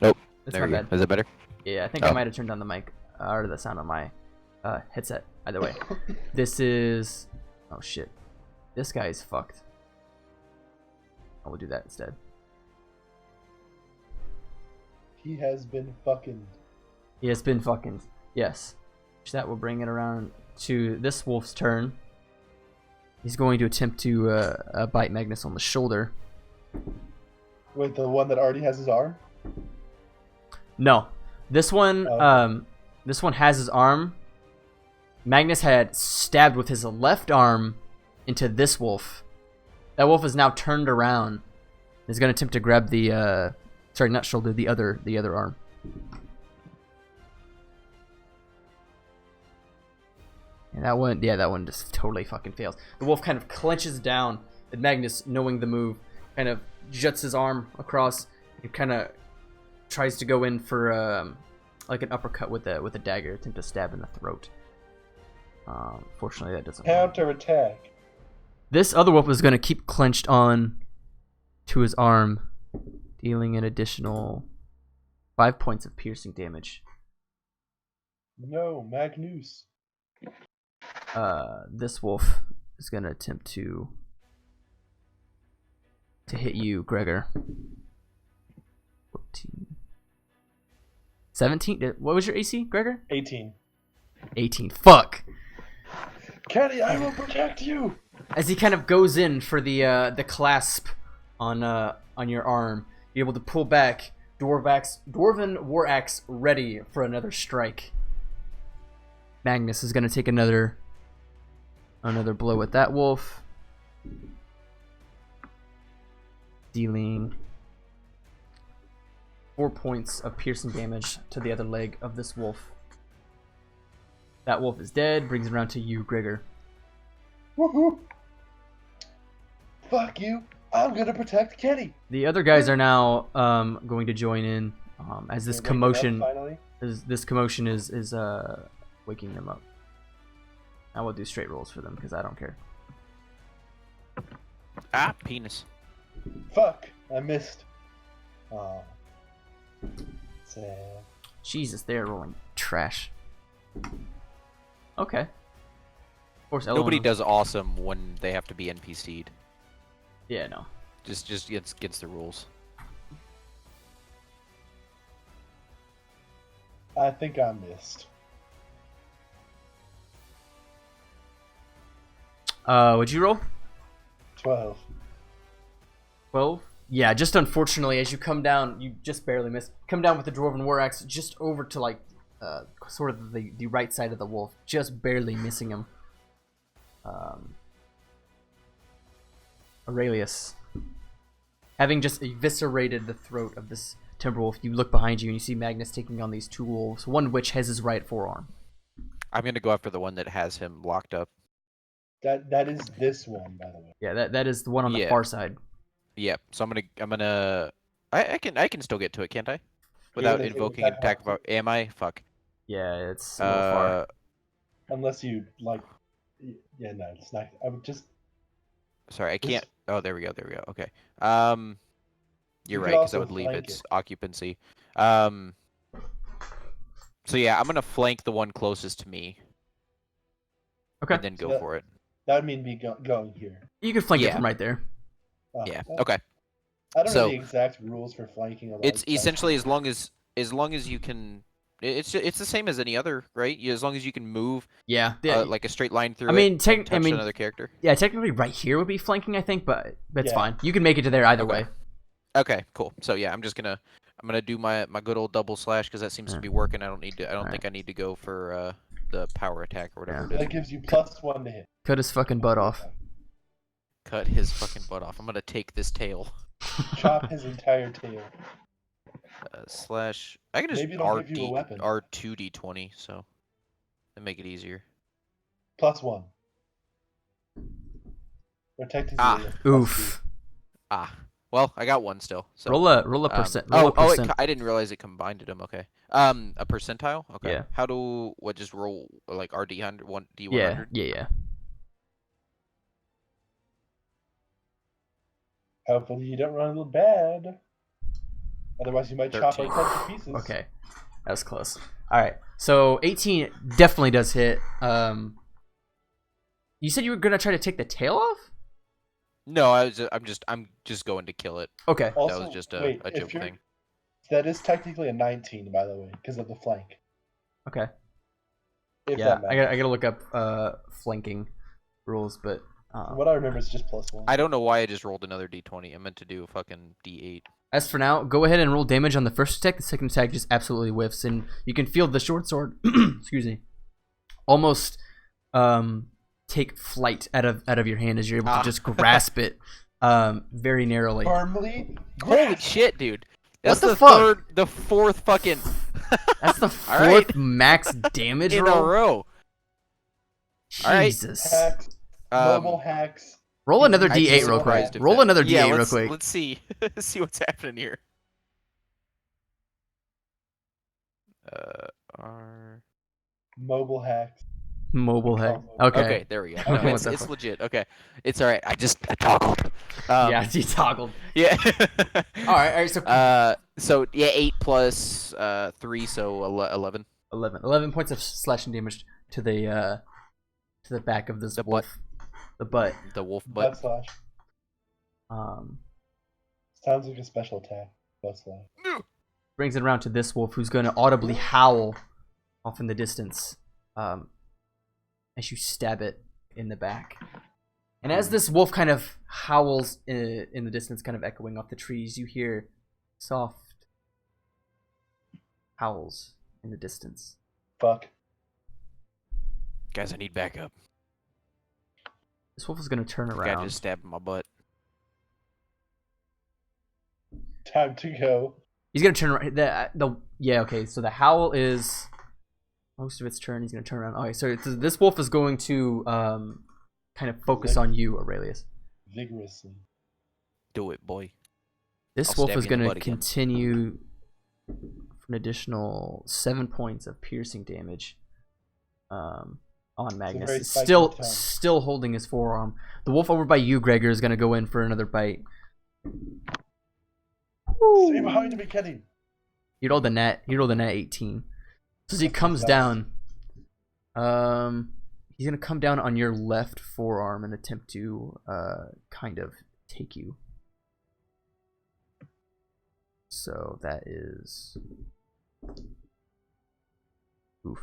Nope. that's There my we go. bad. Is it better? Yeah, I think I Oh. might have turned down the mic or the sound on my headset. Either way, this is. Oh shit, this guy is fucked. I will do that instead. He has been fucking. He has been fucking. Yes. So that will bring it around to this wolf's turn. He's going to attempt to bite Magnus on the shoulder. Wait, the one that already has his arm? No, this one. Oh. This one has his arm. Magnus had stabbed with his left arm into this wolf. That wolf is now turned around. He's going to attempt to grab the. Sorry, not shoulder. The other arm. And that one just totally fucking fails. The wolf kind of clenches down, and Magnus, knowing the move, kind of juts his arm across and kind of tries to go in for like an uppercut with a dagger, attempt to stab in the throat. Fortunately, that doesn't work. Counter attack. This other wolf is going to keep clenched on to his arm, dealing an additional 5 points of piercing damage. No, Magnus. This wolf is going to attempt to hit you, Gregor. 14. 17? What was your AC, Gregor? 18. 18. Fuck! Kenny, I will protect you! As he kind of goes in for the clasp on your arm, you're able to pull back. Dwarven war axe ready for another strike. Magnus is going to take another blow at that wolf, dealing 4 points of piercing damage to the other leg of this wolf. That wolf is dead. Brings it around to you, Gregor. Woohoo! Fuck you! I'm gonna protect Kenny! The other guys are now going to join in as this They're waking commotion. up, finally. This commotion is waking them up. I will do straight rolls for them because I don't care. Ah, penis. Fuck! I missed. Aw. Sad. Jesus, they're rolling trash. Okay. Of course, Nobody Ellen- does awesome when they have to be NPC'd. Yeah, no. Just gets the rules. I think I missed. Would you roll? 12. 12? Yeah, just unfortunately, as you come down, you just barely miss. Come down with the Dwarven War Axe just over to, like, sort of the right side of the wolf, just barely missing him. Aurelius, having just eviscerated the throat of this Timberwolf, you look behind you and you see Magnus taking on these 2 wolves, one of which has his right forearm. I'm gonna go after the one that has him locked up. That is this one, by the way. Yeah, that is the one on the Yeah. far side. Yep. So I can still get to it, can't I? Without they invoking can an attack attack of. Am I? Fuck. Yeah, it's a little far. Unless you, like, Yeah, no, it's not. I would just. Sorry, I can't. Oh, there we go. There we go. Okay. You're You right, could because I also would leave flank its it. occupancy. So yeah, I'm gonna flank the one closest to me, Okay. and then So go for it. That would mean me going here. You can flank it Yeah. from right there. Yeah. Well, Okay. I don't know So the exact rules for flanking. it's essentially as long as you can. It's the same as any other, right? As long as you can move Yeah. like a straight line through I mean, it and touch another character. Yeah, technically right here would be flanking, I think, but that's Yeah. fine. You can make it to there either way. Okay, cool. So yeah, I'm gonna do my good old double slash because that seems to be working. I don't think I need to go for the power attack or whatever it is. That gives you +1 to hit. Cut his fucking butt off. Cut his fucking butt off. I'm gonna take this tail. Chop his entire tail. Slash. I can just Maybe it'll give you a weapon. R2d20, so that make it easier. +1. Or technically. Ah. Oof. Ah. Well, I got one still. So Roll a percent. I didn't realize it combined them. Okay. A percentile. Okay. Yeah. How do just roll like RD100 D100? Yeah. Hopefully you don't run a little bad. Otherwise you might chop our 13. head to pieces. Okay. That was close. All right. So 18 definitely does hit. You said you were gonna try to take the tail off? No, I'm just going to kill it. Okay. Also, That was just a wait, joke thing. That is technically a 19, by the way, because of the flank. Okay. If Yeah, that matters. I gotta look up flanking rules, but From what I remember, it's just +1. I don't know why I just rolled another D20. I meant to do a fucking D8. as for now, go ahead and roll damage on the first attack. The second attack just absolutely whiffs, and you can feel the short sword. Excuse me. Almost take flight out of your hand as you're able to just grasp it very narrowly. Firmly? Holy shit, dude! That's the fuck? the fourth fucking. That's the fourth Alright. max damage in roll. a row. Alright. Jesus. Hacks. Mobile hacks. Roll another I'd be D8 real surprised quick. if Roll that- another yeah, D8 real let's- quick. Let's see. See what's happening here. R. Mobile hacks. Mobile hack. Oh, Okay. Okay, there we go. No, Okay, it's what the fuck? legit. Okay, it's all right. I toggled. Yeah, he toggled. Yeah. All right. So So yeah, 8 plus 3, so 11. 11 points of slashing damage to the back of this The wolf. The butt. The wolf Butt butt. slash. Sounds like a special attack. Butt slash. Brings it around to this wolf, who's going to audibly howl off in the distance as you stab it in the back. And as this wolf kind of howls in the distance, kind of echoing off the trees, you hear soft howls in the distance. Fuck. Guys, I need backup. This wolf is going to turn Guy around. just stabbed my butt. Time to go. He's going to turn around. Yeah, okay. So the howl is most of its turn. He's going to turn around. Okay, so this wolf is going to kind of focus on you, Aurelius. Vigorously. Do it, boy. This I'll wolf stab is you in going the to butt again. continue for an additional 7 points of piercing damage on very Magnus. spiky Still, tongue. still holding his forearm. The wolf over by you, Gregor, is going to go in for another bite. Stay behind me, Kenny. He rolled a net 18. So as he comes Nice. down, he's going to come down on your left forearm and attempt to kind of take you. So that is oof.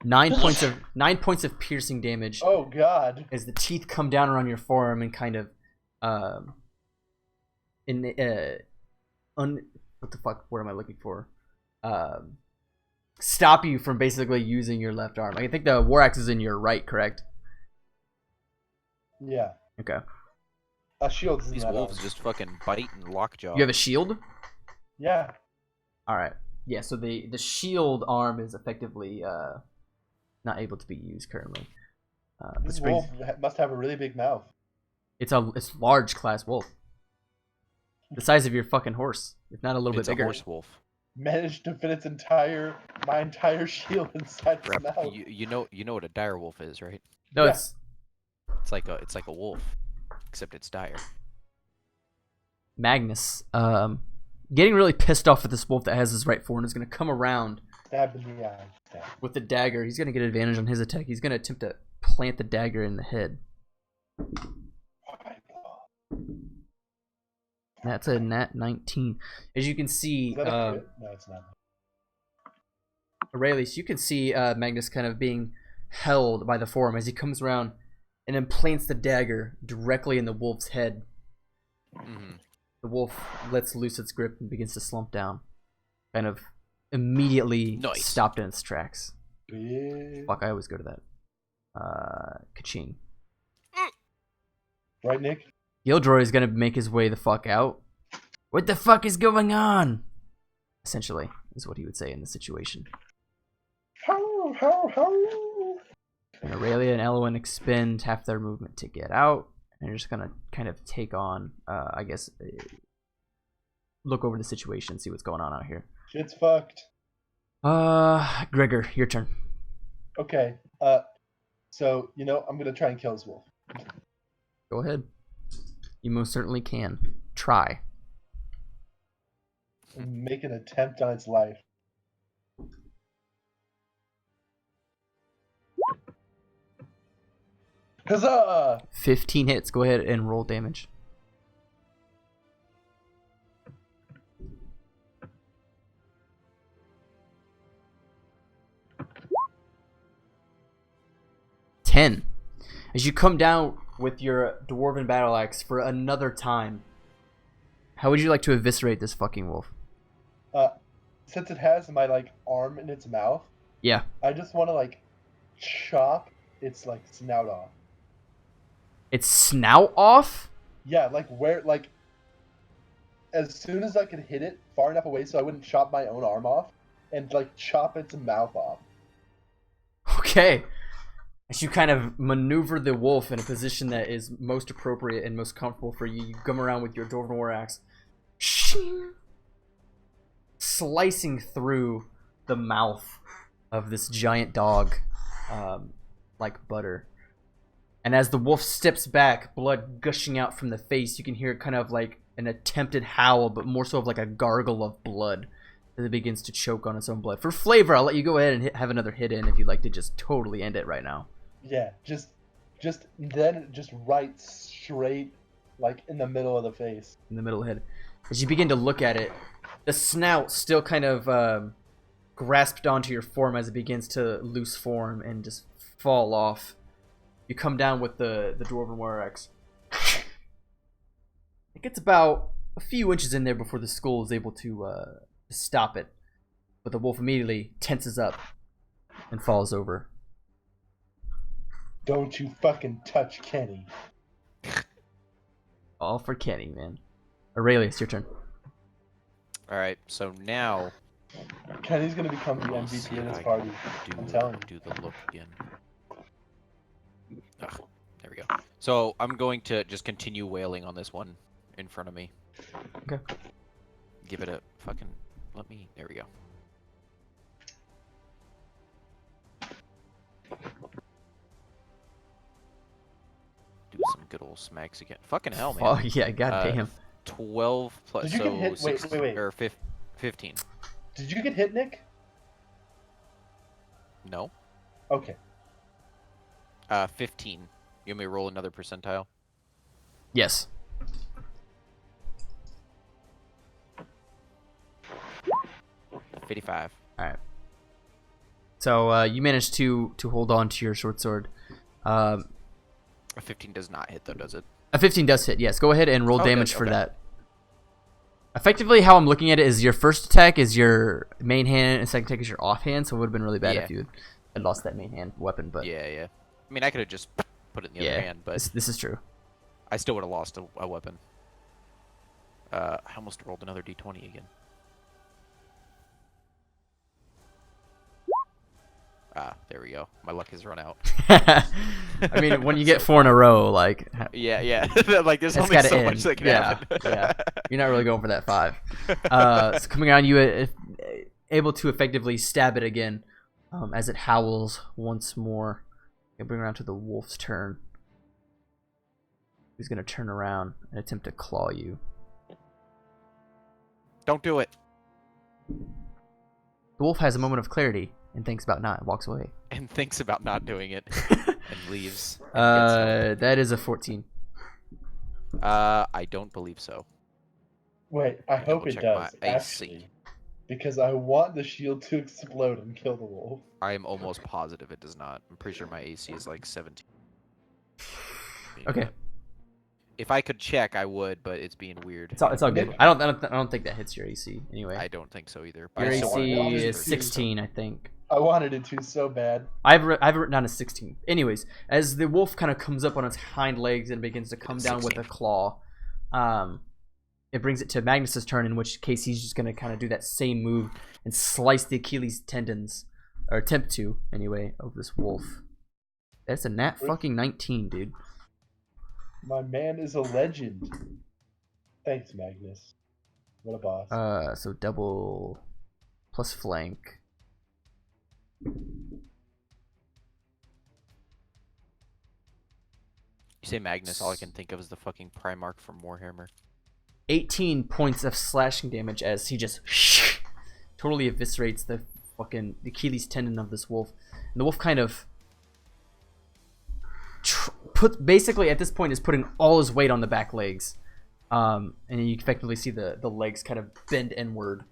9 points of piercing damage Oh god. as the teeth come down around your forearm and kind of what the fuck word am I looking for? Stop you from basically using your left arm. I think the war axe is in your right, correct? Yeah. Okay. A shield's in These that wolves arm. just fucking bite and lockjaw. You have a shield? Yeah. All right. Yeah, so the shield arm is effectively not able to be used currently. This Which brings, wolf must have a really big mouth. it's large class wolf. The size of your fucking horse, if not a little It's bit a bigger. horse wolf. Managed to fit my entire shield inside its Crap. mouth. You know what a dire wolf is, right? No, Yeah. it's It's like a wolf, except it's dire. Magnus, getting really pissed off at this wolf that has his right form, is going to come around Stab in the eye. Stab. with the dagger. He's going to get advantage on his attack. He's going to attempt to plant the dagger in the head. That's a nat 19. As you can see, Is that a crit? No, it's not. Aurelius, you can see Magnus kind of being held by the form as he comes around and implants the dagger directly in the wolf's head. Mm-hmm. The wolf lets loose its grip and begins to slump down. Kind of immediately stopped in its tracks. Yeah. Fuck, I always go to that. Ka-ching. Right, Nick? Gildroy is gonna make his way the fuck out. What the fuck is going on? Essentially, is what he would say in this situation. How, how. And Aurelia and Elwyn expend half their movement to get out. And they're just gonna kind of take on, I guess, look over the situation, see what's going on out here. Shit's fucked. Gregor, your turn. Okay. So, I'm gonna try and kill this wolf. Go ahead. You most certainly can. Try. And make an attempt on its life. Huzzah! 15 hits. Go ahead and roll damage. Ten. As you come down with your dwarven battle axe for another time, how would you like to eviscerate this fucking wolf? Since it has my arm in its mouth, Yeah. I just want to chop its snout off. Its snout off? Yeah, as soon as I could hit it far enough away so I wouldn't chop my own arm off, and chop its mouth off. Okay. As you kind of maneuver the wolf in a position that is most appropriate and most comfortable for you, you come around with your dwarven war axe, slicing through the mouth of this giant dog like butter. And as the wolf steps back, blood gushing out from the face, you can hear kind of like an attempted howl, but more so of like a gargle of blood as it begins to choke on its own blood. For flavor, I'll let you go ahead and have another hit in if you'd like to just totally end it right now. Yeah, just right straight, in the middle of the face. In the middle of the head. As you begin to look at it, the snout still kind of grasped onto your form as it begins to loose form and just fall off. You come down with the dwarven war axe. It gets about a few inches in there before the skull is able to stop it. But the wolf immediately tenses up and falls over. Don't you fucking touch Kenny. All for Kenny, man. Aurelius, your turn. Alright, so now... Kenny's gonna become the MVP of this party. I'm telling you. Do the look again. Ugh, there we go. So I'm going to just continue wailing on this one in front of me. Okay. Give it a fucking... There we go. Do some good old smacks again. Fucking hell, man. Oh, yeah, goddamn. 12 plus... Did you get hit? Wait, 16, wait. Or 15. Did you get hit, Nick? No. Okay. 15. You want me to roll another percentile? Yes. $55. Alright. So you managed to hold on to your short sword. A 15 does not hit though, does it? A 15 does hit, yes. Go ahead and roll damage good, for okay. that. Effectively, how I'm looking at it is your first attack is your main hand, and second attack is your offhand, so it would have been really bad if you had lost that main hand weapon. But Yeah. I mean, I could have just put it in the other hand, but this is true. I still would have lost a weapon. I almost rolled another d20 again. Ah, there we go. My luck has run out. I mean, when you get 4 in a row, like... Yeah. Like, there's It's only gotta so end. much that can happen. Yeah. You're not really going for that 5. So coming on, you able to effectively stab it again as it howls once more. And bring around to the wolf's turn. He's gonna turn around and attempt to claw you. Don't do it. The wolf has a moment of clarity and thinks about not and walks away. And thinks about not doing it and leaves. And That is a 14. I don't believe so. Wait, I hope it Double check does. my AC. Actually, because I want the shield to explode and kill the wolf. I am almost positive it does not. I'm pretty sure my AC is like 17. Okay. If I could check, I would, but it's being weird. It's all good. I don't think that hits your AC anyway. I don't think so either. But Your I still wanted AC to is use it. 16, I think. I wanted it to so bad. I've written down a 16. Anyways, as the wolf kind of comes up on its hind legs and begins to come down with a claw, it brings it to Magnus's turn, in which case he's just going to kind of do that same move and slice the Achilles tendons, or attempt to, anyway, of this wolf. That's a nat fucking 19, dude. My man is a legend. Thanks, Magnus. What a boss. So double plus flank. You say Magnus, all I can think of is the fucking Primarch from Warhammer. 18 points of slashing damage as he just totally eviscerates the fucking Achilles tendon of this wolf. And the wolf kind of basically at this point is putting all his weight on the back legs. And you effectively see the legs kind of bend inward.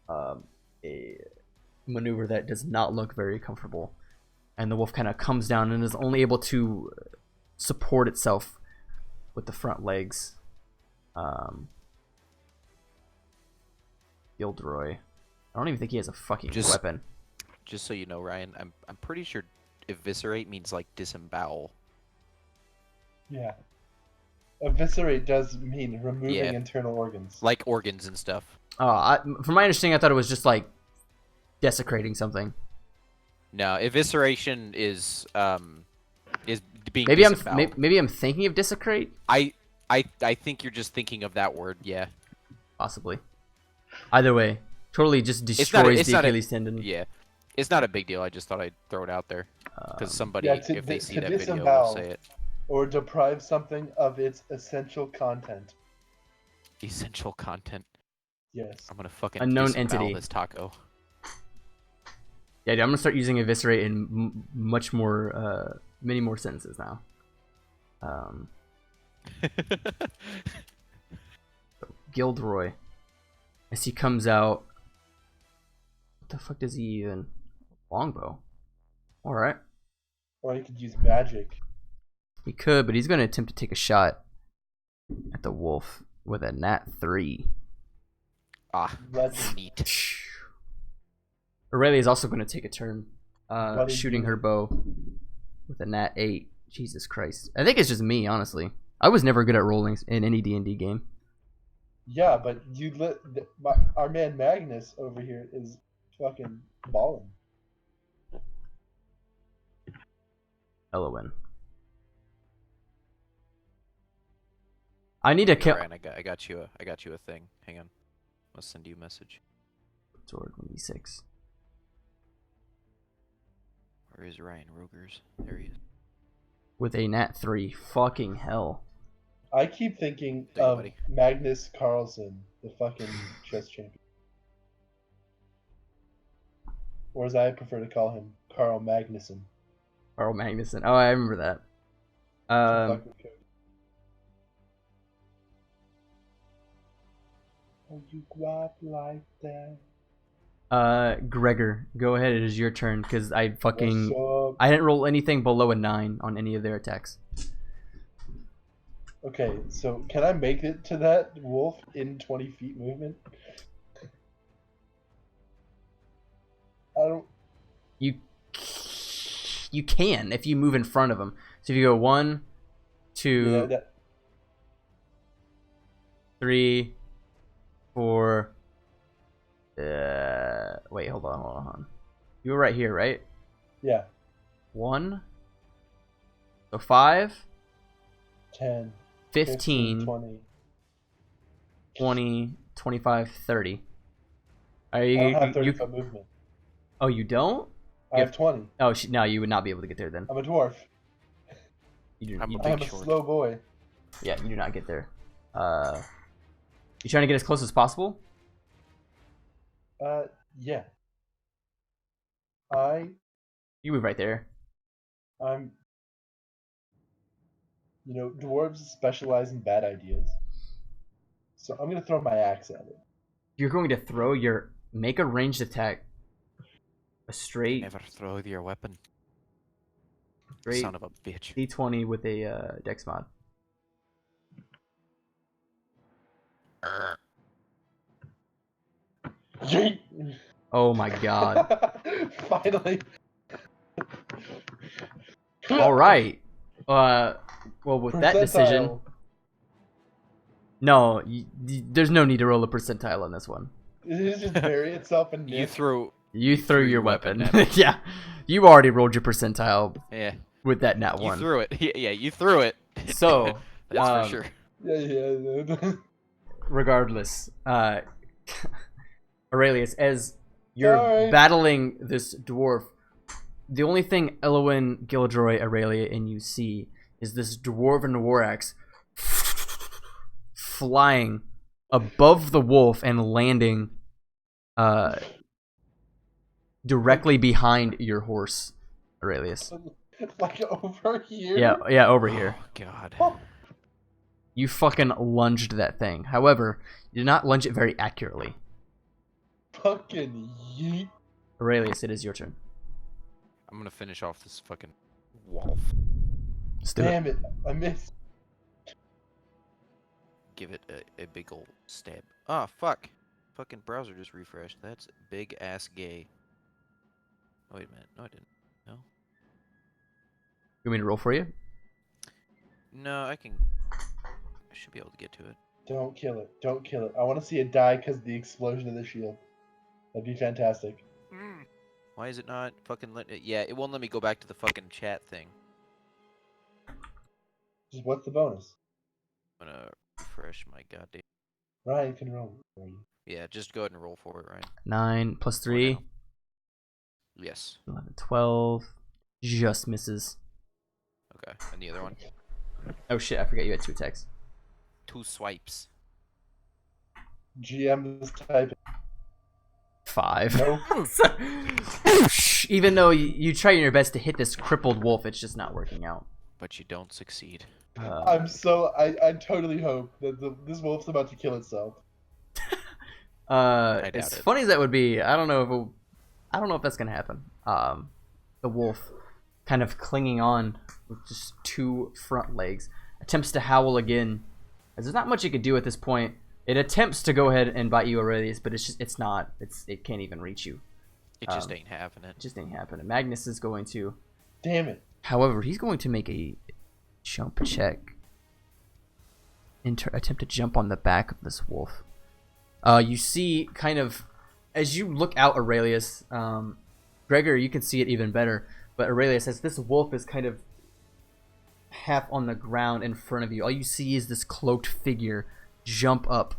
A maneuver that does not look very comfortable. And the wolf kind of comes down and is only able to support itself with the front legs. Gilderoy. I don't even think he has a fucking weapon. Just so you know, Ryan, I'm pretty sure eviscerate means like disembowel. Yeah. Eviscerate does mean removing internal organs. Like organs and stuff. From my understanding, I thought it was just like desecrating something. No, evisceration is being maybe disemboweled. maybe I'm thinking of desecrate. I think you're just thinking of that word. Yeah. Possibly. Either way, totally just destroys the Achilles tendon. Yeah, it's not a big deal. I just thought I'd throw it out there because somebody, if they see that video, disembowel will say it. Or deprive something of its essential content. Essential content. Yes. I'm gonna fucking unknown disembowel entity. this taco. Yeah, dude, I'm gonna start using eviscerate in much more, many more sentences now. Gilderoy, as he comes out, what the fuck does he even? Longbow. All right. Or you could use magic. He could, but he's gonna attempt to take a shot at the wolf with a nat 3. Ah, Legend. neat. Aurelia is also gonna take a turn, What did shooting you- her bow with a nat 8. Jesus Christ. I think it's just me, honestly. I was never good at rolling in any D&D game. Yeah, but our man Magnus over here is fucking balling. Elowen. I need to kill. Ryan, I got you a thing. Hang on, I'll send you a message. Sword 1d6. Where is Ryan Rogers? There he is. With a nat 3. Fucking hell. I keep thinking There you of buddy. Magnus Carlsen, the fucking chess champion. Or as I prefer to call him, Carl Magnuson. Carl Magnuson. Oh, I remember that. Fucking code. Oh, you guap like that. Gregor, go ahead. It is your turn, because I fucking... What's up? I didn't roll anything below a 9 on any of their attacks. Okay, so can I make it to that wolf in 20 feet movement? I don't... You can, if you move in front of him. So if you go 1, 2, Yeah, 3, 4... wait, hold on. You were right here, right? yeah. 1. So 5, 10, 15, 20. 20, 25, 30. Are I you, don't have 30 you, foot movement. oh, you don't? I have 20. Oh, no, you would not be able to get there then. I'm a dwarf. You do, I'm you a do- I'm big a short. slow boy. Yeah, you do not get there. You trying to get as close as possible? Yeah. You move right there. I'm. Dwarves specialize in bad ideas. So I'm gonna throw my axe at it. You're going to throw your make a ranged attack. A straight Never throw your weapon. Straight Son of a bitch. D20 with a dex mod. Yeet! Oh my god. Finally. All right. Well, with that decision, Percentile. no, there's no need to roll a percentile on this one. It just bury itself in You nip. threw. You threw your weapon. Nat. Yeah, you already rolled your percentile Yeah. with that nat You one. threw it. Yeah, you threw it. So, That's for sure. Yeah. regardless, Aurelius, as you're Sorry. battling this dwarf, the only thing Elowin, Gildroy, Aurelia, and you see is this dwarven war axe flying above the wolf and landing directly behind your horse, Aurelius. Like over here. Yeah, over here. Oh, God. Oh, You fucking lunged that thing. However, you did not lunge it very accurately. fucking yeet. Aurelius, it is your turn. I'm gonna finish off this fucking wolf. Let's do it. Damn it. I missed. Give it a big old stab. Ah, fuck. Fucking browser just refreshed. That's big ass gay. Oh, wait a minute. No, I didn't. No. You want me to roll for you? No, I should be able to get to it. Don't kill it. Don't kill it. I want to see it die because of the explosion of the shield. That'd be fantastic. Why is it not fucking let it? Yeah, it won't let me go back to the fucking chat thing. Just what's the bonus? I'm gonna refresh my goddamn. Ryan can roll for you. Yeah, just go ahead and roll for it, Ryan. 9 plus 3. no. Yes. 11, 12. Just misses. Okay. And the other one? Oh shit, I forgot you had 2 attacks. 2 swipes. GM is typing. 5. No. Even though you try your best to hit this crippled wolf, it's just not working out. But you don't succeed. I totally hope that this wolf's about to kill itself. I doubt as it. funny as that would be, I don't know if that's gonna happen. The wolf, kind of clinging on with just 2 front legs, attempts to howl again. As there's not much it could do at this point. It attempts to go ahead and bite you, Aurelius, but it can't even reach you. It just ain't having it. It just ain't happening. Magnus is going to, Damn it. however, he's going to make a jump check. Attempt to jump on the back of this wolf. You see, kind of, as you look out, Aurelius, Gregor, you can see it even better. But Aurelius, as this wolf is kind of half on the ground in front of you, all you see is this cloaked figure jump up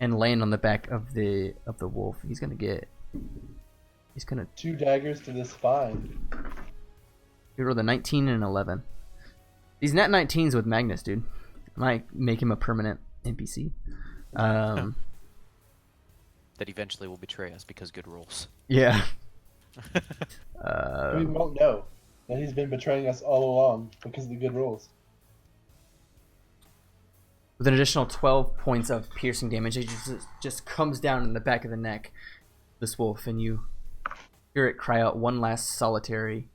and land on the back of the wolf. He's gonna 2 daggers to the spine. he rolled a 19 and an 11. These nat 19s with Magnus, dude. Might make him a permanent NPC. That eventually will betray us because good rolls. Yeah. We won't know that he's been betraying us all along because of the good rolls. With an additional 12 points of piercing damage, it just comes down in the back of the neck, this wolf, and you hear it cry out one last solitary,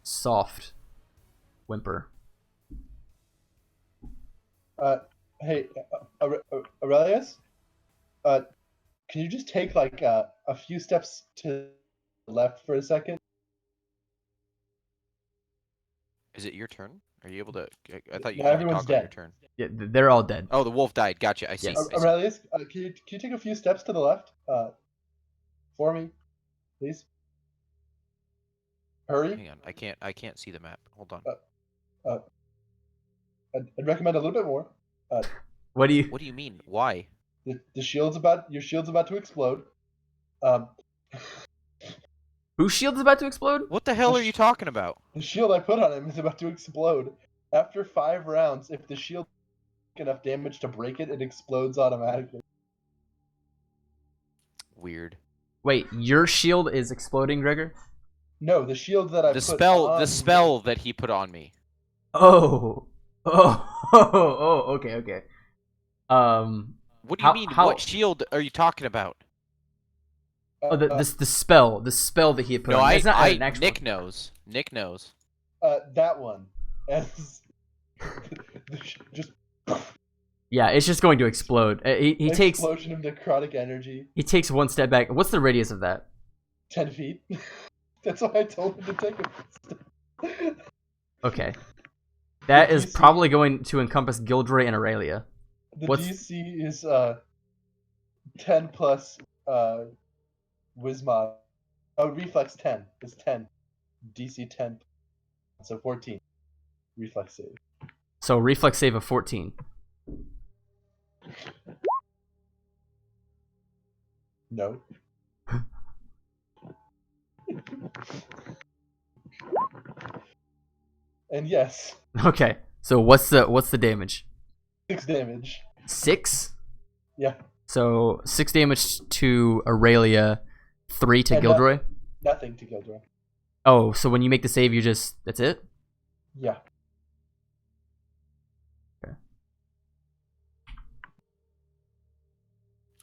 soft whimper. Hey, Aurelius? Can you just take like a few steps to the left for a second? Is it your turn? Are you able to? I thought you No, could everyone's talk on your dead. turn. Yeah, they're all dead. Oh, the wolf died. Gotcha. I see. Yes. I see. Aurelius, can you take a few steps to the left? For me, please. Hurry. Hang on. I can't see the map. Hold on. I'd recommend a little bit more. What do you? What do you mean? Why? Your shield's about to explode. Whose shield is about to explode? What the hell are you talking about? The shield I put on him is about to explode. After 5 rounds, if the shield takes enough damage to break it, it explodes automatically. Weird. Wait, your shield is exploding, Gregor? No, the shield that I The put spell, on the spell that he put on me. Oh. Oh, okay. What do you mean? How? What shield are you talking about? Oh, the spell that he had put No, on. It's not an actual. Nick knows. Nick knows. That one. Just Yeah, it's just going to explode. He takes explosion of necrotic energy. he takes one step back. What's the radius of that? 10 feet. That's why I told him to take it. Okay, that is DC probably going to encompass Gildray and Aurelia. The What's- DC is 10 plus Wisma. Oh, reflex 10 is 10. DC 10. So 14. Reflex save. So reflex save of 14. No. And yes, Okay, so what's the damage? 6 damage. 6. Yeah. So 6 damage to Aurelia, 3 to And Gildray. Nothing to Gildray. Oh, so when you make the save, you just that's it. Yeah.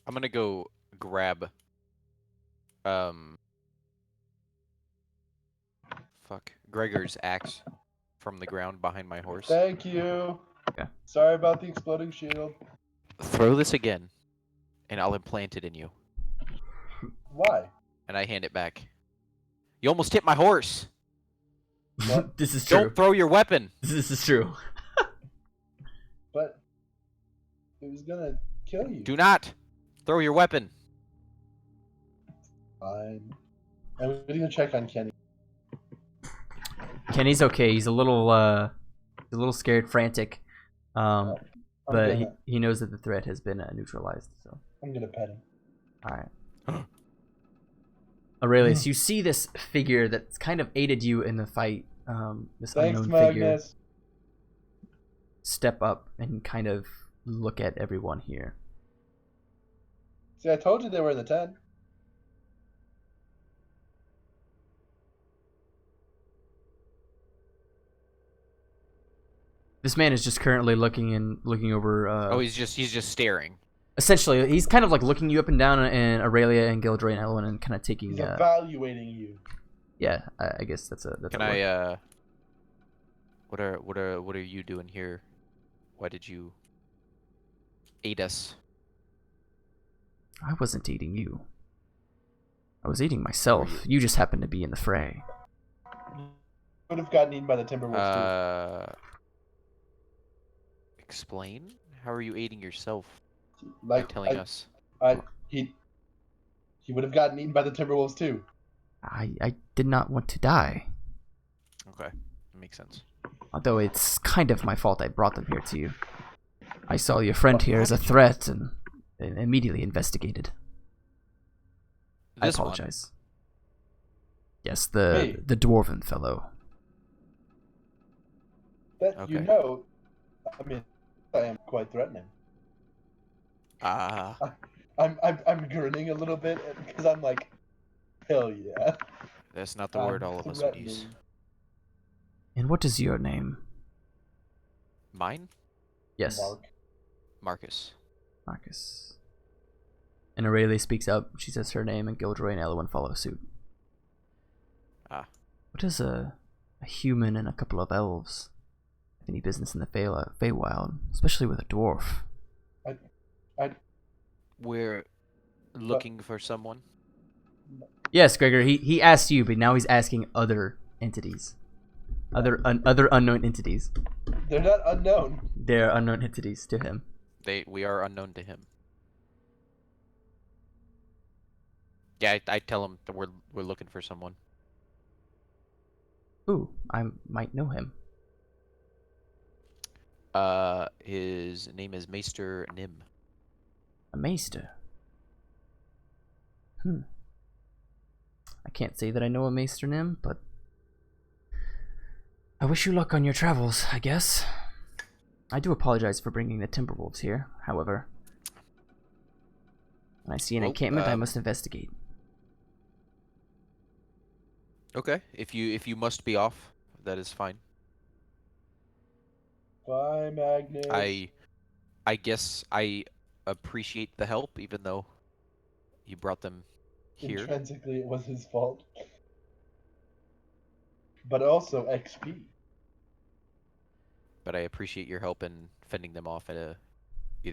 I'm gonna go grab. Gregor's axe from the ground behind my horse. Thank you. Okay. Sorry about the exploding shield. Throw this again, and I'll implant it in you. Why? And I hand it back. You almost hit my horse. What? This is true. Don't throw your weapon. This is true. But it was gonna kill you. Do not throw your weapon. Fine. I'm gonna check on Kenny. Kenny's okay. He's a little scared, frantic, I'm but gonna, he knows that the threat has been neutralized. So, I'm gonna pet him. all right. Aurelius, you see this figure that's kind of aided you in the fight. This Thanks, unknown figure Magnus. step up and kind of look at everyone here. See, I told you they were in the 10. This man is just currently looking over. Oh, he's just staring. Essentially, he's kind of like looking you up and down, and Aurelia and Gildray and Elwyn, and kind of taking. He's evaluating you. Yeah, I guess that's a. Can I? What are you doing here? Why did you aid us? I wasn't eating you. I was eating myself. You just happened to be in the fray. Would have gotten eaten by the Timberwolves Explain? How are you aiding yourself? too. By Like telling us. he would have gotten eaten by the Timberwolves too. I did not want to die. Okay, that makes sense. Although it's kind of my fault I brought them here to you. I saw your friend here as a threat and immediately investigated. I This apologize. Yes, Hey. the dwarven fellow. That you Okay. know, I mean, I am quite threatening. One. I'm grinning a little bit because I'm like, hell yeah. That's not the word all of us would use. Threatening. And what is your name? Mine? Yes, Mark. Marcus. Marcus. And Aurelia speaks up. She says her name, and Gildray and Elwyn follow suit. Ah. What does a human and a couple of elves have any business in the Feywild, especially with a dwarf? We're looking for someone. Yes, Gregor. He asked you, but now he's asking other entities, other unknown entities. They're not unknown. They're unknown entities to him. We are unknown to him. Yeah, I tell him that we're looking for someone. Ooh, I might know him. His name is Maester Nim. A maester. I can't say that I know a maester Nim, but I wish you luck on your travels, I guess. I do apologize for bringing the Timberwolves here, however. When I see an Well, encampment, I must investigate. Okay, if you must be off, that is fine. Bye, Magnus. I guess I appreciate the help, even though you brought them here. Intrinsically, it was his fault. But also XP. But I appreciate your help in fending them off either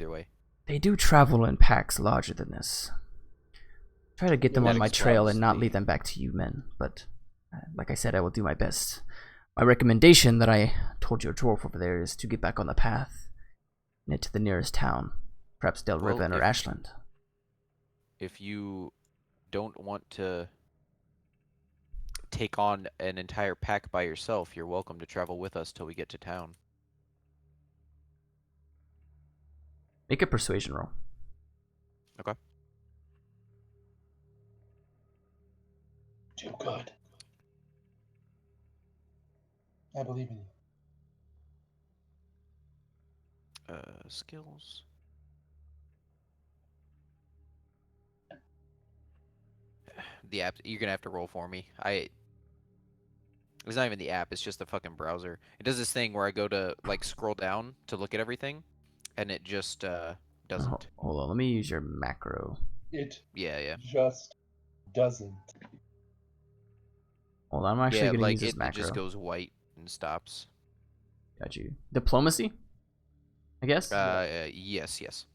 way. They do travel in packs larger than this. Try to get them on my trail and not lead them back to you men, but like I said, I will do my best. My recommendation that I told your dwarf over there is to get back on the path and head to the nearest town, perhaps Dellriven or Ashland. If you don't want to take on an entire pack by yourself, you're welcome to travel with us till we get to town. Make a persuasion roll. Okay. Too good. I believe in you. Skills. The app, you're gonna have to roll for me. It's not even the app, it's just the fucking browser. It does this thing where I go to like scroll down to look at everything, and it just doesn't. Hold on, let me use your macro. It Yeah. just doesn't. Hold on, I'm actually gonna use this it macro. just goes white and stops. Got you. Diplomacy, I guess? Yes.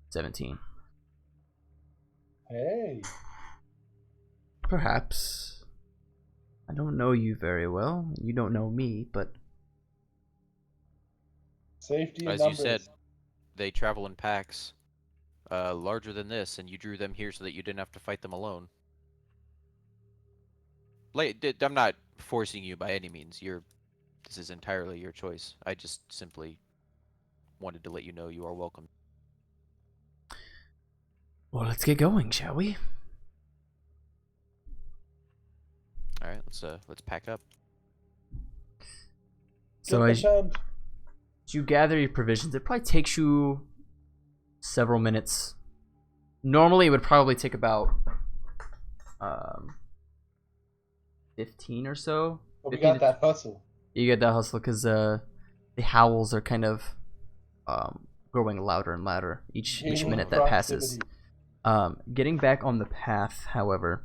17. Hey. Perhaps. I don't know you very well. You don't know me, but... Safety and As numbers. you said, they travel in packs larger than this, and you drew them here so that you didn't have to fight them alone. I'm not forcing you by any means. This is entirely your choice. I just simply wanted to let you know you are welcome. Well, let's get going, shall we? All right, let's pack up. So as you gather your provisions, it probably takes you several minutes. Normally, it would probably take about 15 or so. But we got that hustle. You get that hustle because the howls are kind of growing louder and louder each minute that passes. Getting back on the path, however,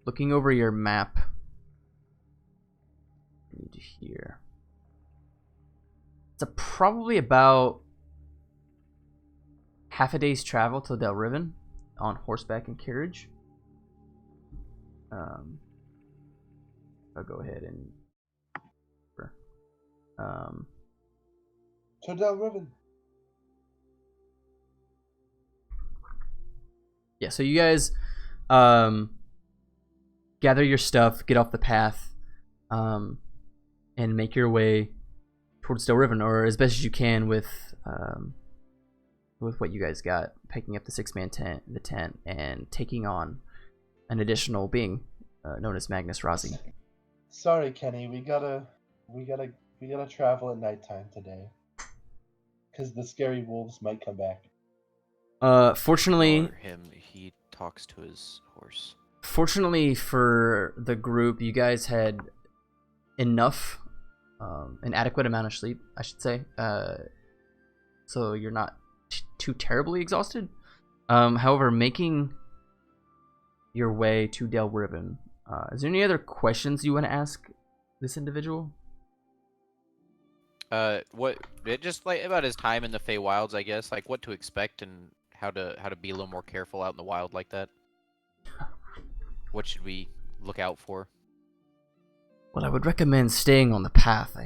looking over your map, here, it's probably about half a day's travel to Dellriven on horseback and carriage. I'll go ahead and to Dellriven. Yeah, so you guys gather your stuff, get off the path, and make your way towards Dellriven, or as best as you can with what you guys got, picking up the 6-man tent, and taking on an additional being known as Magnus Rossi. Sorry, Kenny, we gotta travel at nighttime today, because the scary wolves might come back. Fortunately, For him, he talks to his horse. Fortunately for the group, you guys had enough, an adequate amount of sleep, I should say. So you're not too terribly exhausted. However, making your way to Dellriven, is there any other questions you want to ask this individual? Just like about his time in the Feywilds, I guess, like what to expect and how to be a little more careful out in the wild like that. What should we look out for? Well, I would recommend staying on the path.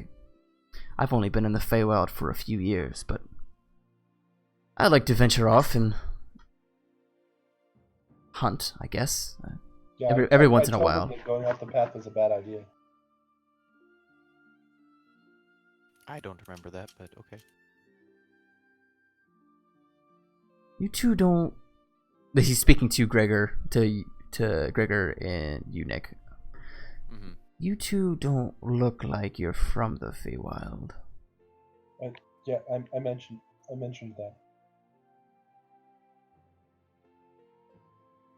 I've only been in the Feywild for a few years, but I'd like to venture off and hunt, I guess. Yeah, every once in a told while. him that going off the path was a bad idea. I don't remember that, but okay. You two don't. He's speaking to Gregor, to Gregor and you, Nick. Mm-hmm. You two don't look like you're from the Feywild. Yeah, I mentioned that.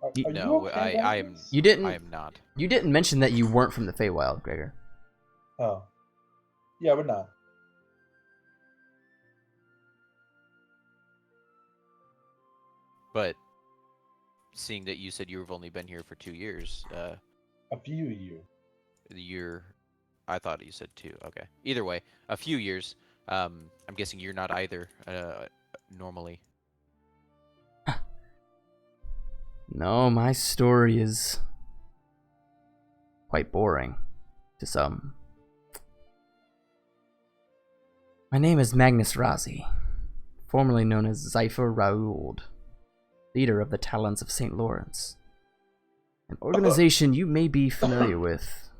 Are you No, okay, I am. Douglas? You didn't. I am not. You didn't mention that you weren't from the Feywild, Gregor. Oh. Yeah, we're not. But seeing that you said you've only been here for 2 years, A few years. I thought you said 2. Okay. Either way, a few years. I'm guessing you're not either. Normally. No, my story is quite boring to some. My name is Magnus Razi, formerly known as Zypher Raould, leader of the Talons of St. Lawrence, an organization you may be familiar with.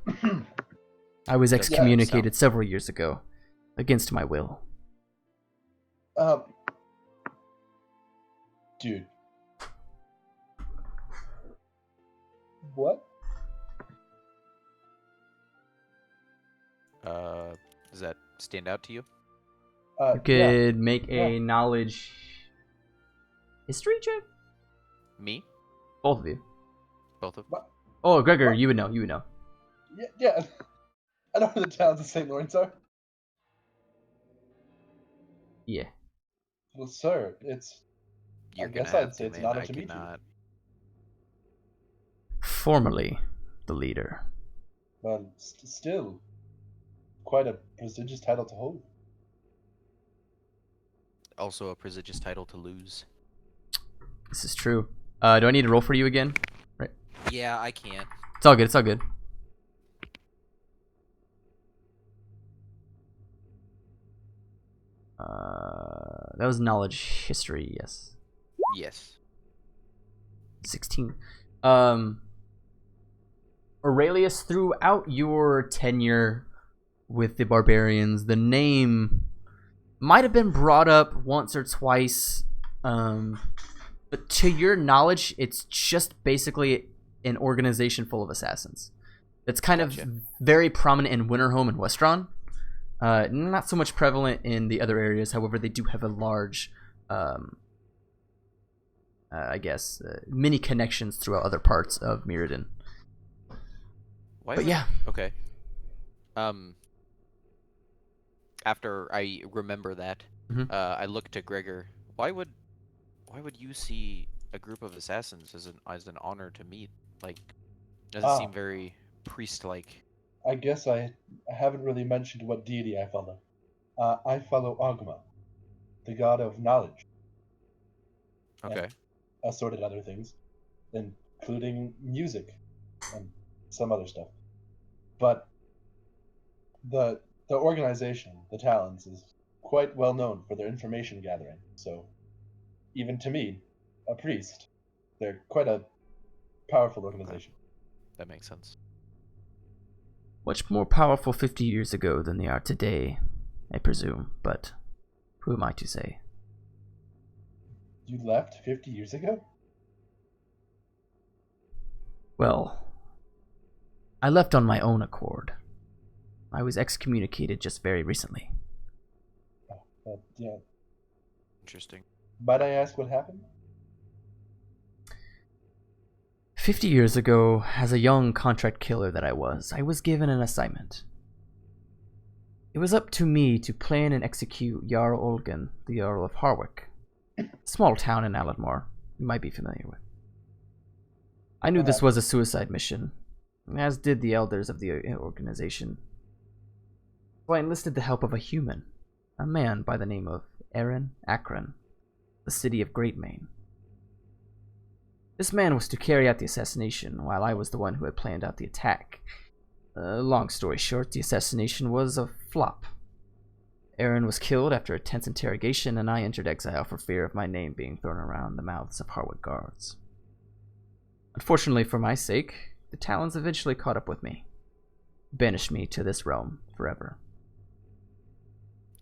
I was excommunicated several years ago, against my will. Dude. What? Does that stand out to you? You could make a knowledge history check? Me? Both of you. Both of. What? Oh, Gregor, What? you would know. You would know. Yeah. I know where the towns of St. Lawrence are. Yeah. Well, sir, it's... You're I gonna guess have I'd say to, it's an man. honor I to meet you. cannot. Formerly the leader. Well, still, quite a prestigious title to hold. Also a prestigious title to lose. This is true. Do I need to roll for you again? Right. Yeah, I can't. It's all good. It's all good. That was knowledge history. Yes. Yes. 16. Aurelius, throughout your tenure with the barbarians, the name might have been brought up once or twice, but to your knowledge, it's just basically an organization full of assassins. It's kind of very prominent in Winterhome and Westron. Not so much prevalent in the other areas. However, they do have a large, many connections throughout other parts of Mirrodin. Why But would- yeah. Okay. After I remember that, Mhm. I look to Gregor. Why would you see a group of assassins as an honor to meet? Like, doesn't seem very priest-like. I guess I haven't really mentioned what deity I follow. I follow Agma, the god of knowledge. Okay. And assorted other things, including music and some other stuff. But the organization, the Talons, is quite well known for their information gathering. So even to me, a priest, they're quite a powerful organization. That makes sense. Much more powerful 50 years ago than they are today, I presume, but who am I to say? You left 50 years ago? Well, I left on my own accord. I was excommunicated just very recently. Yeah. Interesting. Might I ask what happened? 50 years ago, as a young contract killer that I was given an assignment. It was up to me to plan and execute Jarl Olgan, the Earl of Harwick, a small town in Aladmore you might be familiar with. I knew this was a suicide mission, as did the elders of the organization. So I enlisted the help of a human, a man by the name of Aaron Akron, the city of Greatmane. This man was to carry out the assassination, while I was the one who had planned out the attack. Long story short, the assassination was a flop. Aaron was killed after a tense interrogation, and I entered exile for fear of my name being thrown around the mouths of Harwick guards. Unfortunately for my sake, the Talons eventually caught up with me, banished me to this realm forever.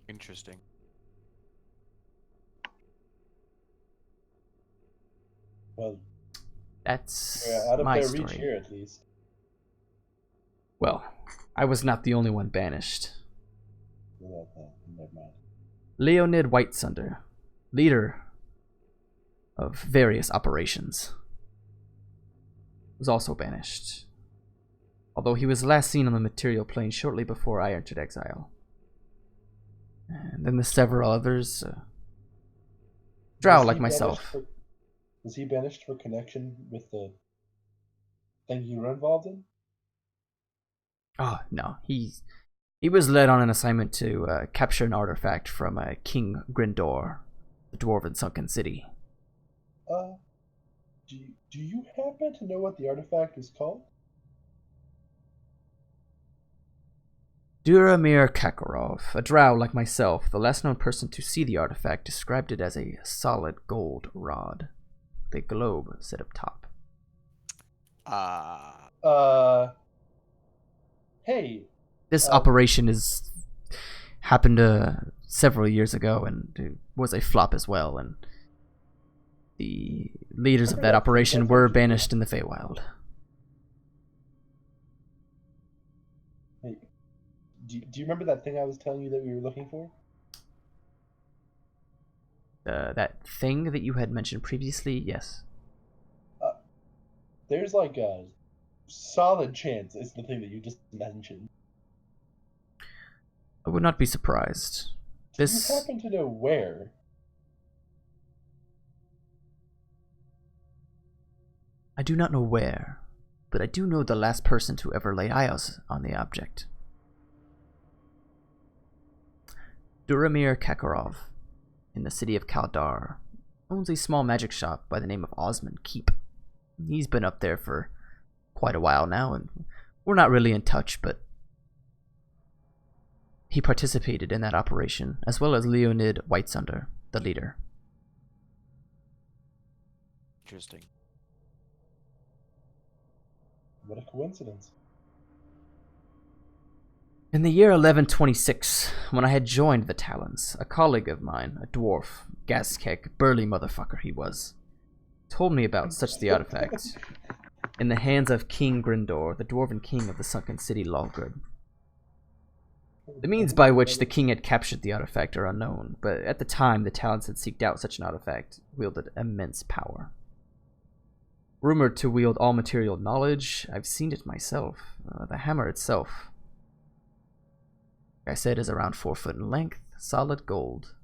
Interesting. Well, That's you're out of my their story. reach here, at least. Well, I was not the only one banished. Never mind. Leonid Whitesunder, leader of various operations, was also banished. Although he was last seen on the material plane shortly before I entered exile. And then the several others, drow like myself. Was he banished for connection with the thing you were involved in? Oh, no. He was led on an assignment to capture an artifact from King Gregor, the dwarven sunken city. Do you happen to know what the artifact is called? Duramir Kakarov, a drow like myself, the last known person to see the artifact, described it as a solid gold rod. The globe set up top. Hey. This operation happened several years ago, and it was a flop as well, and the leaders of that operation were banished in the Feywild. Hey, do you remember that thing I was telling you that we were looking for? That thing that you had mentioned previously, yes. There's like a solid chance it's the thing that you just mentioned. I would not be surprised. Do you happen to know where? I do not know where, but I do know the last person to ever lay eyes on the object. Duramir Kakarov, in the city of Kaldar, owns a small magic shop by the name of Osmond Keep. He's been up there for quite a while now, and we're not really in touch, but he participated in that operation, as well as Leonid Whitesunder, the leader. Interesting. What a coincidence. In the year 1126, when I had joined the Talons, a colleague of mine, a dwarf, Gaskek, burly motherfucker he was, told me about such the artifact in the hands of King Gregor, the dwarven king of the sunken city Lolgrid. The means by which the king had captured the artifact are unknown, but at the time the Talons had seeked out such an artifact wielded immense power. Rumored to wield all material knowledge, I've seen it myself. The hammer itself, like I said, is around 4 foot in length, solid gold.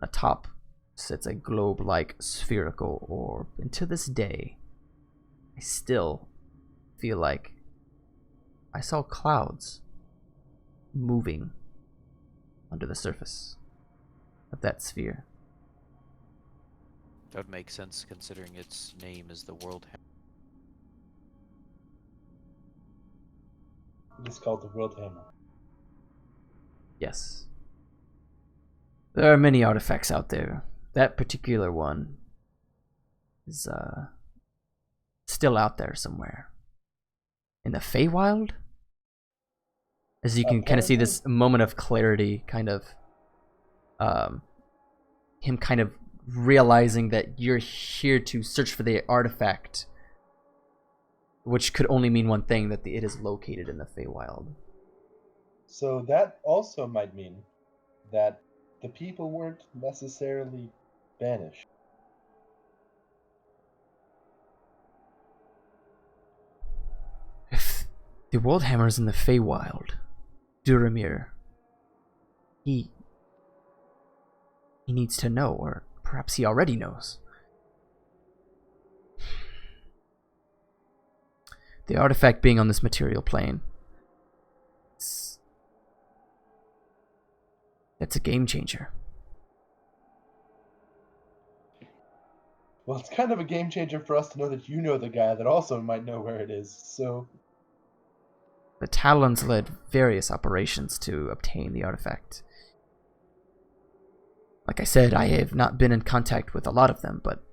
Atop sits a globe-like spherical orb, and to this day, I still feel like I saw clouds moving under the surface of that sphere. That would make sense considering its name is the Worldhammer. It is called the Worldhammer. Yes. There are many artifacts out there. That particular one is still out there somewhere. In the Feywild? As you can kind of see this moment of clarity, kind of him kind of realizing that you're here to search for the artifact, which could only mean one thing, that it is located in the Feywild. So that also might mean that the people weren't necessarily banished. If the Worldhammer is in the Feywild, Duramir, he needs to know, or perhaps he already knows. The artifact being on this material plane, it's a game changer. Well, it's kind of a game changer for us to know that you know the guy that also might know where it is, so... The Talons led various operations to obtain the artifact. Like I said, I have not been in contact with a lot of them, but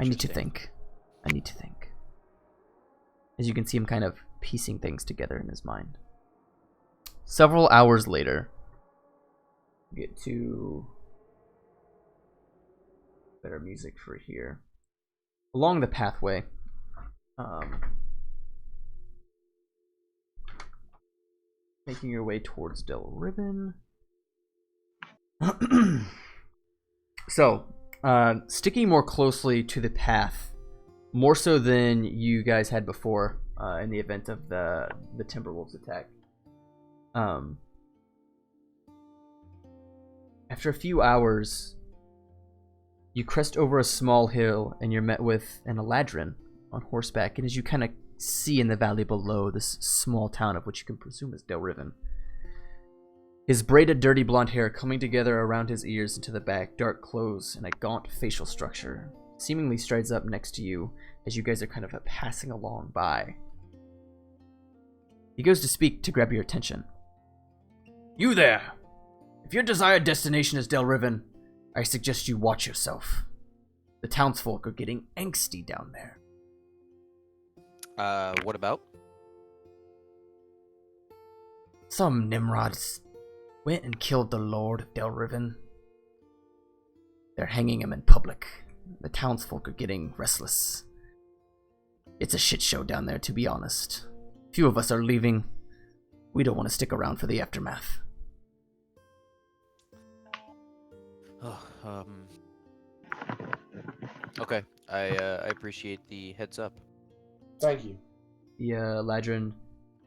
I need to think. As you can see him kind of piecing things together in his mind. Several hours later, get to better music for here. Along the pathway, making your way towards Dellriven. So, sticking more closely to the path, more so than you guys had before, in the event of the Timberwolves attack. After a few hours, you crest over a small hill and you're met with an Addajio on horseback. And as you kind of see in the valley below, this small town of which you can presume is Dellriven, his braided, dirty blonde hair coming together around his ears and to the back, dark clothes, and a gaunt facial structure, seemingly strides up next to you as you guys are kind of passing along by. He goes to speak to grab your attention. You there! If your desired destination is Dellriven, I suggest you watch yourself. The townsfolk are getting angsty down there. What about? Some Nimrods went and killed the Lord of Dellriven. They're hanging him in public. The townsfolk are getting restless. It's a shit show down there, to be honest. Few of us are leaving. We don't want to stick around for the aftermath. Okay, I appreciate the heads up. Thank you. The Addajio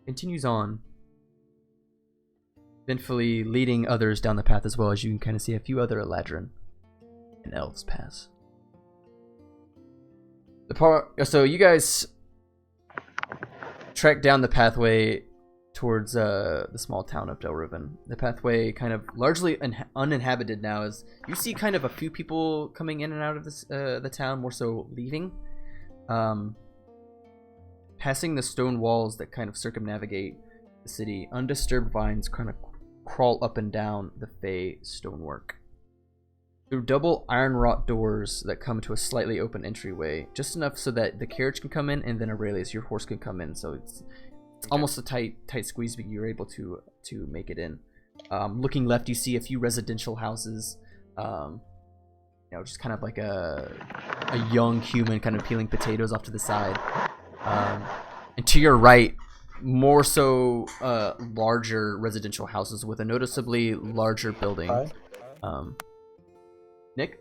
continues on, eventually leading others down the path as well, as you can kind of see a few other Addajio and elves pass. So you guys trek down the pathway towards the small town of Dellriven. The pathway kind of largely uninhabited now, as you see kind of a few people coming in and out of this the town, more so leaving. Passing the stone walls that kind of circumnavigate the city, undisturbed vines kind of crawl up and down the Fey stonework. Through double iron wrought doors that come to a slightly open entryway, just enough so that the carriage can come in and then Aurelius, your horse, can come in. So it's almost a tight squeeze, but you're able to make it in. Looking left, you see a few residential houses. Just kind of like a young human kind of peeling potatoes off to the side. And to your right, more so larger residential houses with a noticeably larger building. Hi. Nick?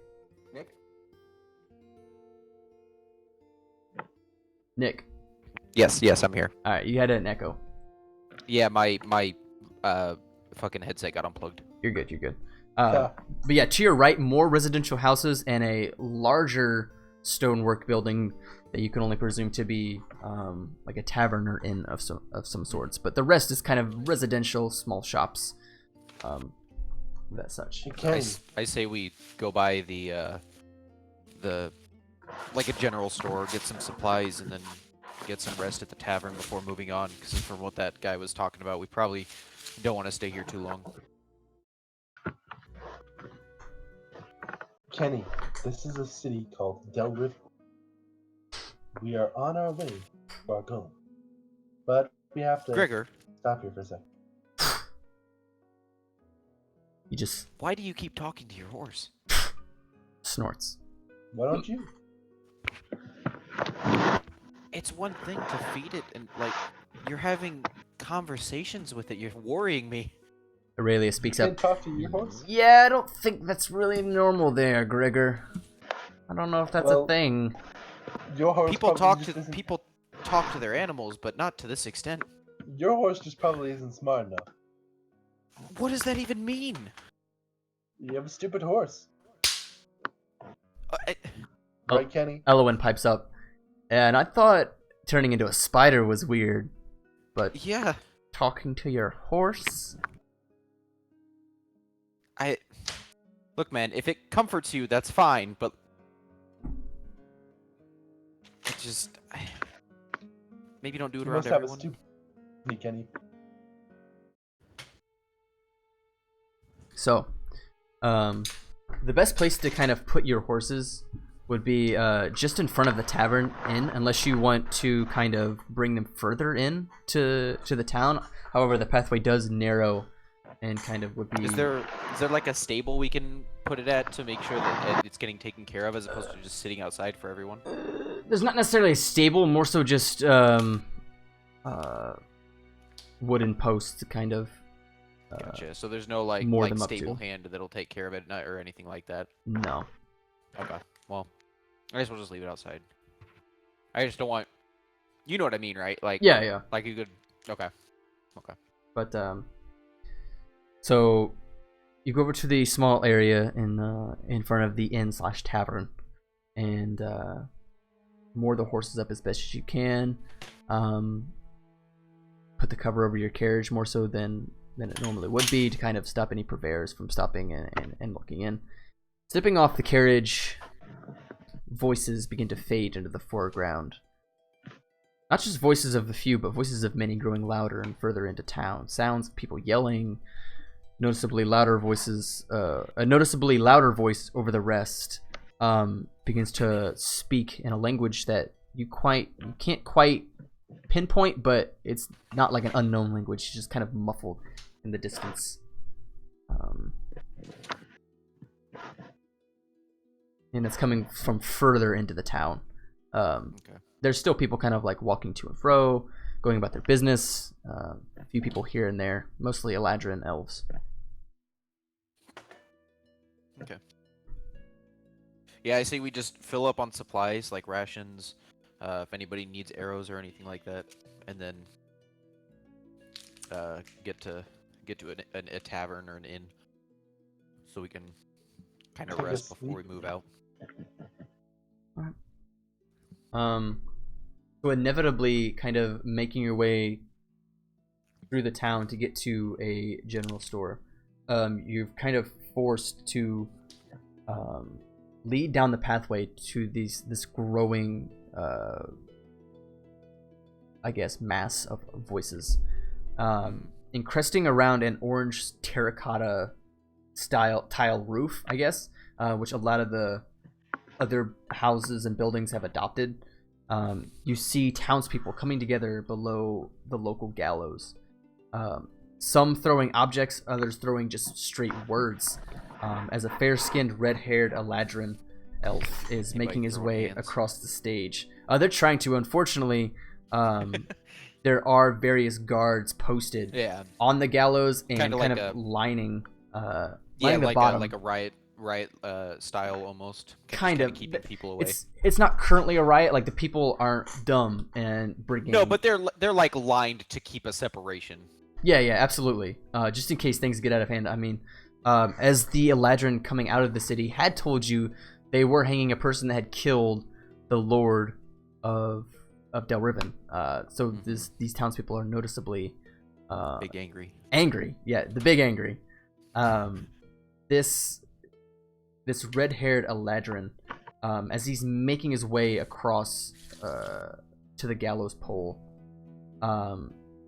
Nick? Yes, I'm here. Alright, you had an echo. Yeah, my fucking headset got unplugged. You're good. But yeah, to your right, more residential houses and a larger stonework building that you can only presume to be like a tavern or inn of some sorts. But the rest is kind of residential, small shops, that such. I say we go by the like a general store, get some supplies, and then get some rest at the tavern before moving on. Because from what that guy was talking about, we probably don't want to stay here too long. Kenny, this is a city called Dellriven. We are on our way to our goal, but we have to Gregor, stop here for a second. He just why do you keep talking to your horse? snorts. Why don't you? It's one thing to feed it, and like you're having conversations with it. You're worrying me. Aurelius speaks You up. can talk to your horse? Yeah, I don't think that's really normal there, Gregor. I don't know if that's a thing. Your horse People probably talk just isn't- people talk to their animals, but not to this extent. Your horse just probably isn't smart enough. What does that even mean? You have a stupid horse. I- Right, Kenny? Elowen pipes up. And I thought turning into a spider was weird, but yeah, talking to your horse? look, man. If it comforts you, that's fine. But it just maybe don't do it You around must have a everyone. stupid me, Kenny. So, the best place to kind of put your horses would be just in front of the tavern inn, unless you want to kind of bring them further in to the town. However, the pathway does narrow and kind of would be. Is there like a stable we can put it at to make sure that it's getting taken care of as opposed to just sitting outside for everyone? There's not necessarily a stable, more so just wooden posts, kind of. Gotcha. So there's no like stable hand that'll take care of it or anything like that. No. Okay. Well, I guess we'll just leave it outside. I just don't want. You know what I mean, right? Like. Yeah. Like you could. Okay. But so you go over to the small area in front of the inn/tavern, and moor the horses up as best as you can. Put the cover over your carriage more so than it normally would be to kind of stop any purveyors from stopping and looking in. Stepping off the carriage, voices begin to fade into the foreground. Not just voices of a few, but voices of many growing louder and further into town. Sounds of people yelling, noticeably louder voices. A noticeably louder voice over the rest begins to speak in a language that you can't quite pinpoint, but it's not like an unknown language. It's just kind of muffled in the distance. And it's coming from further into the town. Okay. There's still people kind of like walking to and fro, going about their business. A few people here and there, mostly Eladrin elves. Okay. Yeah, I say we just fill up on supplies like rations, if anybody needs arrows or anything like that, and then get to a tavern or an inn, so we can kind of rest before we move out. So inevitably kind of making your way through the town to get to a general store, you're kind of forced to lead down the pathway to this growing I guess mass of voices, encrusting around an orange terracotta style tile roof, I guess, which a lot of the other houses and buildings have adopted. You see townspeople coming together below the local gallows. Some throwing objects, others throwing just straight words. As a fair-skinned, red-haired Eladrin elf is making his way across the stage. They're trying to. Unfortunately, there are various guards posted on the gallows and kind of lining the bottom. Like a riot style almost. Kind of keeping people away. It's not currently a riot. Like the people aren't dumb and bringing. No, but they're like lined to keep a separation. Yeah, absolutely. Just in case things get out of hand. I mean, as the Eladrin coming out of the city had told you, they were hanging a person that had killed the Lord of Dellriven. So these townspeople are noticeably big angry. Angry, yeah, the big angry. This red-haired Eladrin, as he's making his way across to the gallows pole,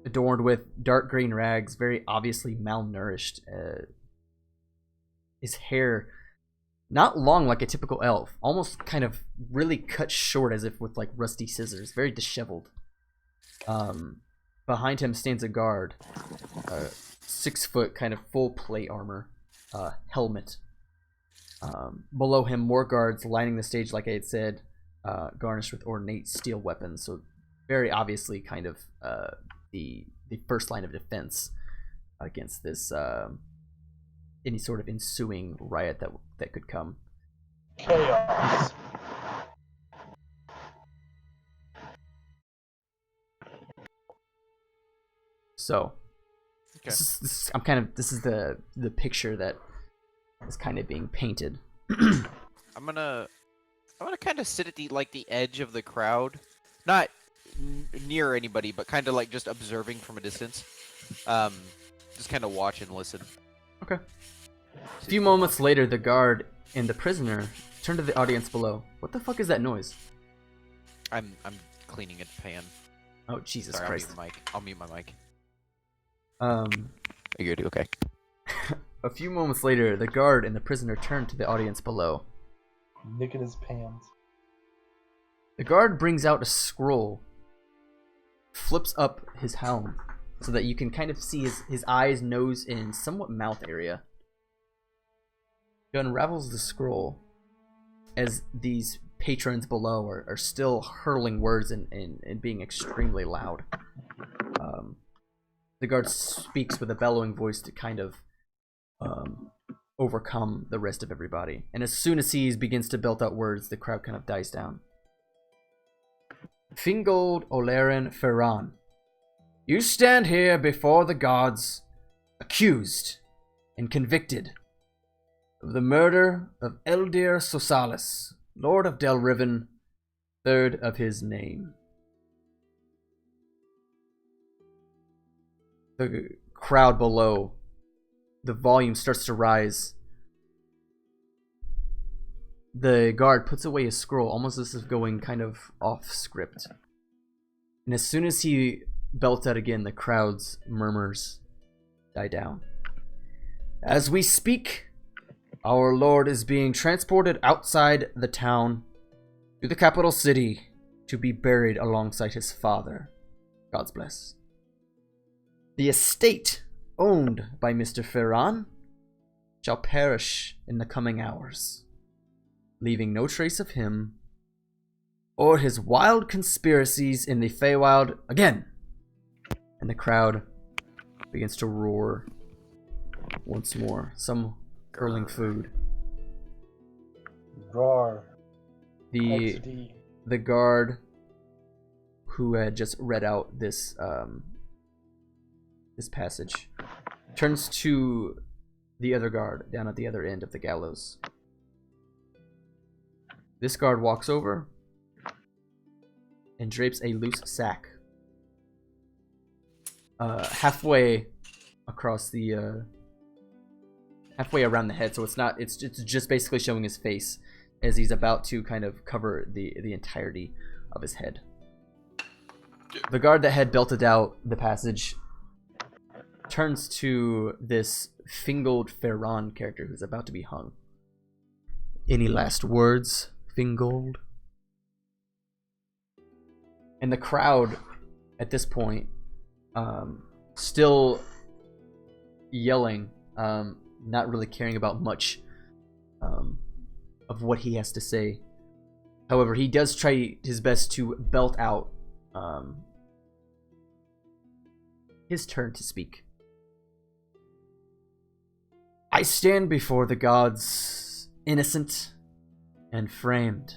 adorned with dark green rags, very obviously malnourished. His hair, not long like a typical elf, almost kind of really cut short as if with like rusty scissors, very disheveled. Behind him stands a guard, 6 foot, kind of full plate armor, helmet. Below him, more guards lining the stage, like I had said, garnished with ornate steel weapons. So very obviously kind of the first line of defense against this any sort of ensuing riot that could come. Chaos. So Okay. this is the picture that is kind of being painted. I'm gonna kind of sit at the edge of the crowd, not near anybody, but kind of like just observing from a distance. Just kind of watch and listen. Okay. A few moments later, the guard and the prisoner turn to the audience below. What the fuck is that noise? I'm cleaning a pan. Oh, Jesus Sorry, Christ. I'll mute my mic. Are you good? Okay. A few moments later, the guard and the prisoner turn to the audience below. Nicking his pants. The guard brings out a scroll, flips up his helm, so that you can kind of see his eyes, nose, and somewhat mouth area. He unravels the scroll as these patrons below are still hurling words and being extremely loud. The guard speaks with a bellowing voice to kind of overcome the rest of everybody. And as soon as he begins to belt out words, the crowd kind of dies down. Fingold Oleren Ferran, you stand here before the gods, accused and convicted of the murder of Eldir Sosalis, Lord of Dellriven, third of his name. The crowd below, the volume starts to rise. The guard puts away his scroll, almost as if going kind of off script. And as soon as he belts out again, the crowd's murmurs die down. As we speak, our Lord is being transported outside the town to the capital city to be buried alongside his father. God's bless. The estate owned by Mr. Ferran shall perish in the coming hours, leaving no trace of him or his wild conspiracies in the Feywild again. And the crowd begins to roar once more, some hurling food. Roar. The guard who had just read out this this passage turns to the other guard down at the other end of the gallows. This guard walks over and drapes a loose sack halfway across the halfway around the head, so it's just basically showing his face as he's about to kind of cover the entirety of his head. The guard that had belted out the passage turns to this Fingold Ferran character who's about to be hung. Any last words, Fingold? And the crowd at this point, still yelling, not really caring about much of what he has to say. However, he does try his best to belt out his turn to speak. I stand before the gods, innocent and framed.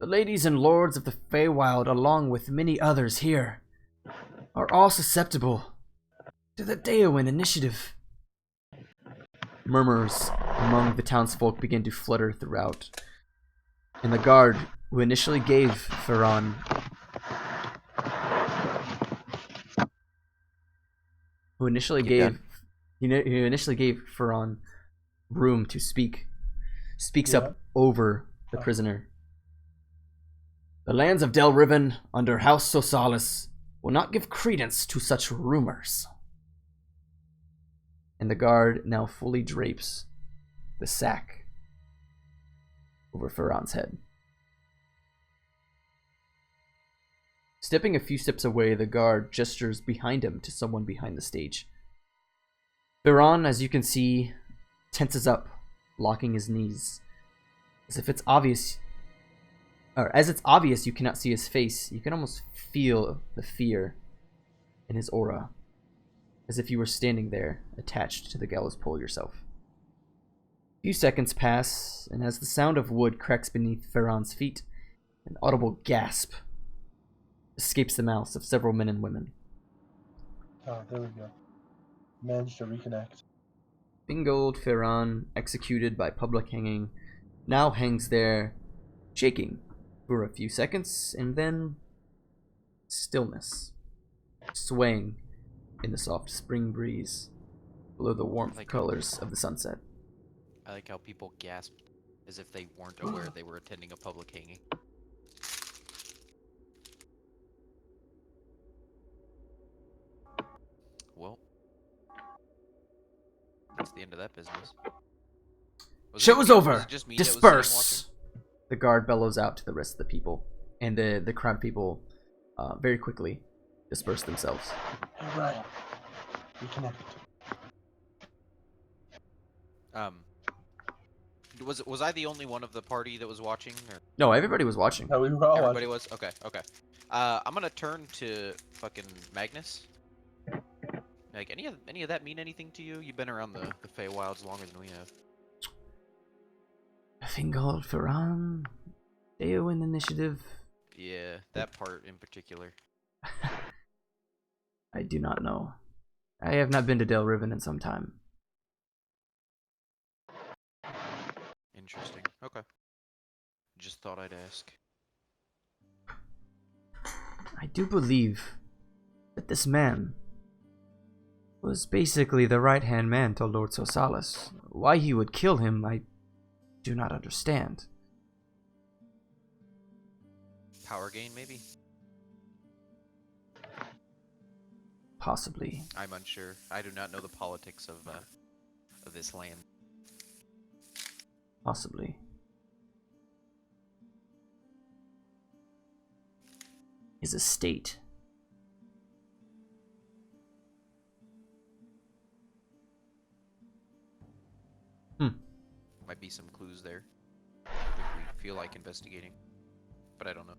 The ladies and lords of the Feywild, along with many others here, are all susceptible to the Daewin initiative. Murmurs among the townsfolk begin to flutter throughout, and the guard who initially gave Ferran who initially gave Ferran room to speak speaks up over the prisoner. The lands of Dellriven under House Sosalis will not give credence to such rumors. And the guard now fully drapes the sack over Ferran's head. Stepping a few steps away, the guard gestures behind him to someone behind the stage. Ferran, as you can see, tenses up, locking his knees. As it's obvious you cannot see his face, you can almost feel the fear in his aura, as if you were standing there, attached to the gallows pole yourself. A few seconds pass, and as the sound of wood cracks beneath Ferran's feet, an audible gasp escapes the mouths of several men and women. Oh, there we go. Managed to reconnect. Fingold Ferran, executed by public hanging, now hangs there, shaking for a few seconds, and then stillness, swaying in the soft spring breeze below the warmth colors of the sunset. I like how people gasped as if they weren't aware they were attending a public hanging. Well, that's the end of that business. Show's over! Was it just me that was sitting Disperse! The guard bellows out to the rest of the people, and the crowd people very quickly disperse themselves. Hey, Ryan. Reconnect. Was I the only one of the party that was watching? Or No, everybody was watching. No, we were all everybody watching. was? Okay. I'm gonna turn to fucking Magnus. Like, any of that mean anything to you? You've been around the Feywilds longer than we have. Fingol, Ferran, Deo in initiative. Yeah, that part in particular. I do not know. I have not been to Dellriven in some time. Interesting. Okay. Just thought I'd ask. I do believe that this man was basically the right-hand man to Lord Sosalis. Why he would kill him, I do not understand. Power gain, maybe? Possibly. I'm unsure. I do not know the politics of this land. Possibly. His estate. Might be some clues there. If we feel like investigating. But I don't know.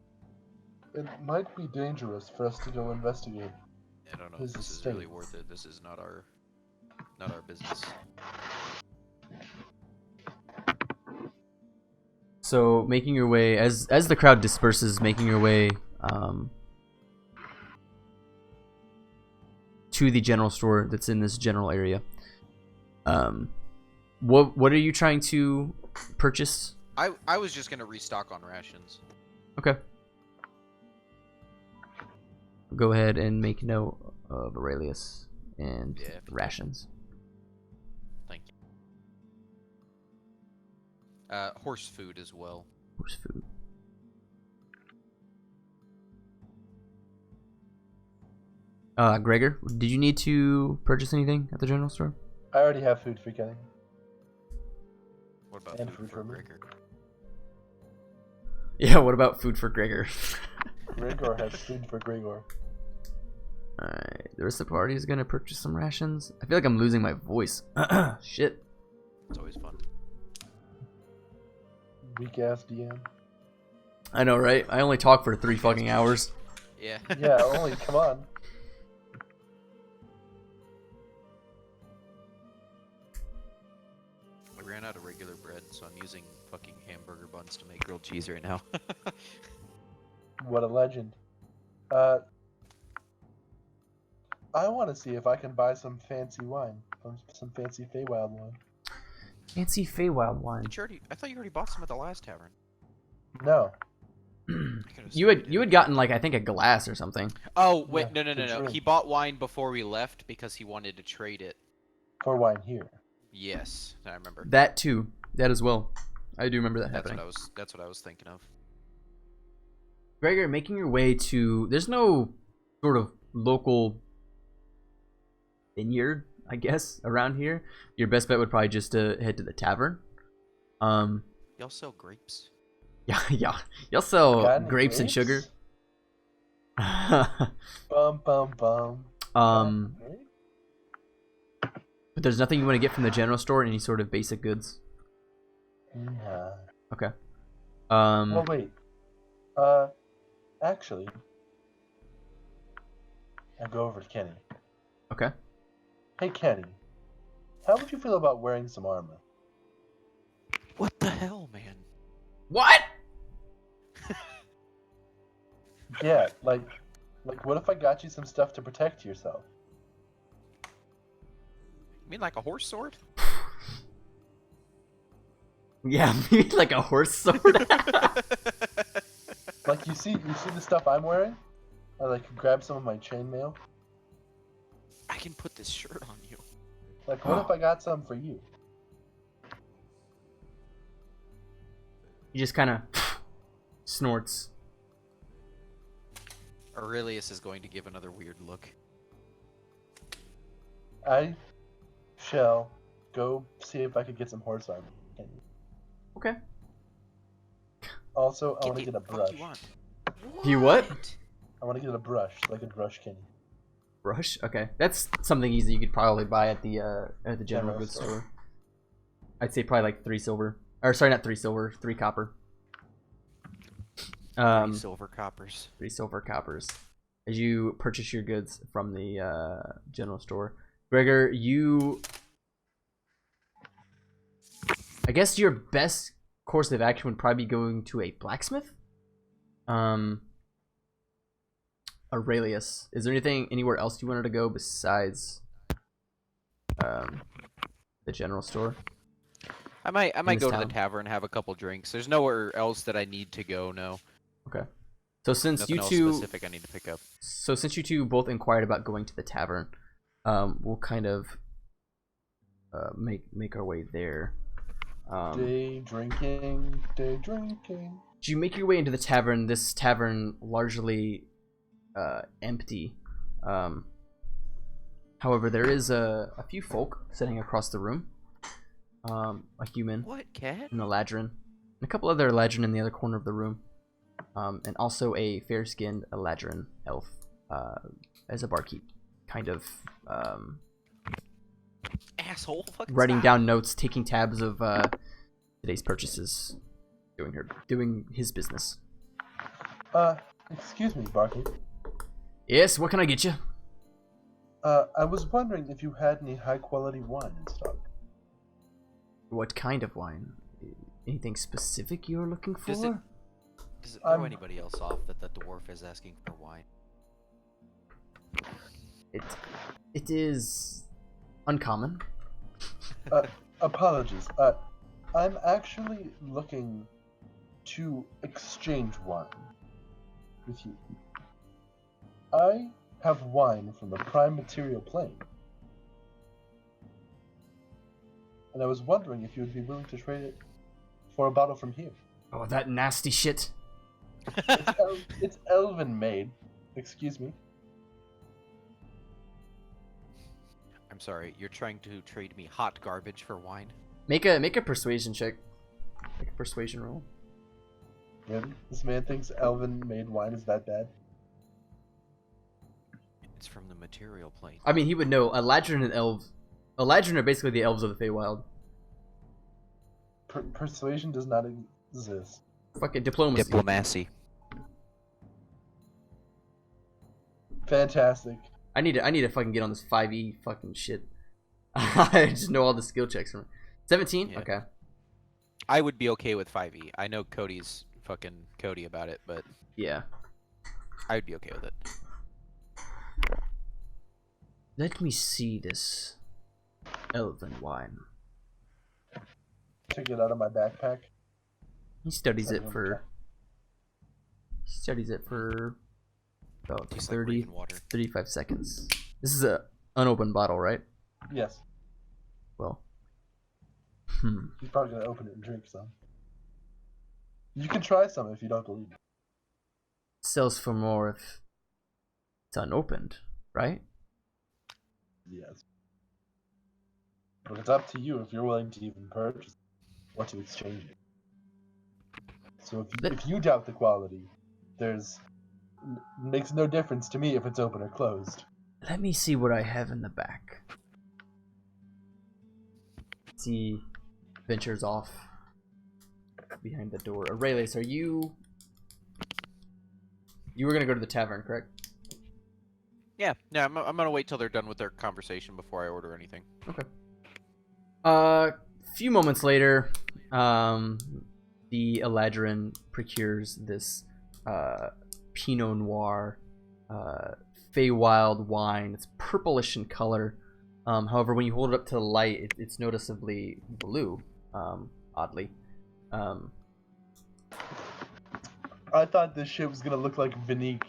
It might be dangerous for us to go investigate. I don't know His if this is estate. really worth it. This is not our business. So, making your way, as the crowd disperses, making your way to the general store that's in this general area. What are you trying to purchase? I was just gonna restock on rations. Okay. Go ahead and make note of Aurelius and Yeah, if you rations. Thank you. Horse food as well. Horse food. Gregor, did you need to purchase anything at the general store? I already have food for Kenny. What about And food food for for me. Gregor? Yeah, what about food for Gregor? Gregor has food for Gregor. Alright, the rest of the party is gonna purchase some rations. I feel like I'm losing my voice. Shit. It's always fun. Weak ass DM. I know, right? I only talk for 3 fucking hours. Yeah. Yeah, only, come on. I ran out of regular bread, so I'm using fucking hamburger buns to make grilled cheese right now. What a legend. I want to see if I can buy some fancy wine. Some fancy Feywild wine. Fancy Feywild wine. I thought you already bought some at the last tavern. No. You had gotten like I think a glass or something. Oh wait, Yeah, no. to drink. He bought wine before we left because he wanted to trade it. For wine here. Yes, I remember. That too. That as well. I do remember that happening. That's what I was thinking of. Gregor, making your way to there's no sort of local vineyard, I guess, around here. Your best bet would probably just head to the tavern. Y'all sell grapes? Yeah. Y'all sell Got any grapes and sugar. Bum bum bum. But there's nothing you want to get from the general store, any sort of basic goods. Nah. Okay. Oh wait. Actually, I go over to Kenny. Okay. Hey Kenny, how would you feel about wearing some armor? What the hell, man? What? Yeah, like what if I got you some stuff to protect yourself? You mean like a horse sword? Yeah, maybe like a horse sword. Like you see the stuff I'm wearing? I like grab some of my chainmail. I can put this shirt on you. Like what if I got some for you? He just kind of snorts. Aurelius is going to give another weird look. I shall go see if I could get some horse armor. Kenny. Okay. Also, I want to Get get a the fuck brush. you want? You what? I I want to get a brush, like a brush candy. Brush? Okay. That's something easy you could probably buy at the general General goods store. store. I'd say probably like 3 silver. Or sorry, not 3 silver, 3 copper. 3 silver coppers. 3 silver coppers. As you purchase your goods from the general store. Gregor, I guess your best course of action would probably be going to a blacksmith. Aurelius. Is there anything anywhere else you wanted to go besides the general store? I might go to the town? tavern, have a couple drinks. There's nowhere else that I need to go. No. Okay. So since Nothing you else two specific I need to pick up. So since you two both inquired about going to the tavern, we'll kind of make our way there. Day drinking, day drinking. As you make your way into the tavern, this tavern largely empty. However, there is a few folk sitting across the room. A human, What, cat? an Eladrin, and a couple other Eladrin in the other corner of the room. And also a fair-skinned Eladrin elf as a barkeep, kind of Asshole. Fucking writing stop. down notes, taking tabs of today's purchases, doing his business. Excuse me, barkeep. Yes, what can I get you? I was wondering if you had any high-quality wine in stock. What kind of wine? Anything specific you're looking for? Does it throw anybody else off that the dwarf is asking for wine? It is uncommon. Apologies. I'm actually looking to exchange wine with you. I have wine from the prime material plane. And I was wondering if you would be willing to trade it for a bottle from here. Oh, that nasty shit. It's elven made. Excuse me. I'm sorry, you're trying to trade me hot garbage for wine? Make a persuasion check. Make a persuasion roll. Really? This man thinks elven made wine is that bad? It's from the material plane. I mean, he would know. Eladrin and elves. Eladrin are basically the elves of the Feywild. Persuasion does not exist. Fucking diplomacy. Diplomacy. Fantastic. I need to fucking get on this 5e fucking shit. I just know all the skill checks from it. 17? Yeah. Okay. I would be okay with 5e. I know Cody's fucking Cody about it, but Yeah. I would be okay with it. Let me see this elven wine. Take it out of my backpack. He studies it for about Tastes like 30, Raven water. 35 seconds. This is a unopened bottle, right? Yes. Well. He's probably gonna open it and drink some. You can try some if you don't believe me. Sells for more if it's unopened, right? Yes. But it's up to you if you're willing to even purchase or to exchange it. So if you doubt the quality, makes no difference to me if it's open or closed. Let me see what I have in the back. He ventures off behind the door. Aurelius, are you were gonna go to the tavern, correct? Yeah, I'm gonna wait till they're done with their conversation before I order anything. Okay. Few moments later, the Eladrin procures this Pinot Noir Feywild wine. It's purplish in color. However, when you hold it up to the light, it's noticeably blue. Oddly. I thought this shit was gonna look like Vinique.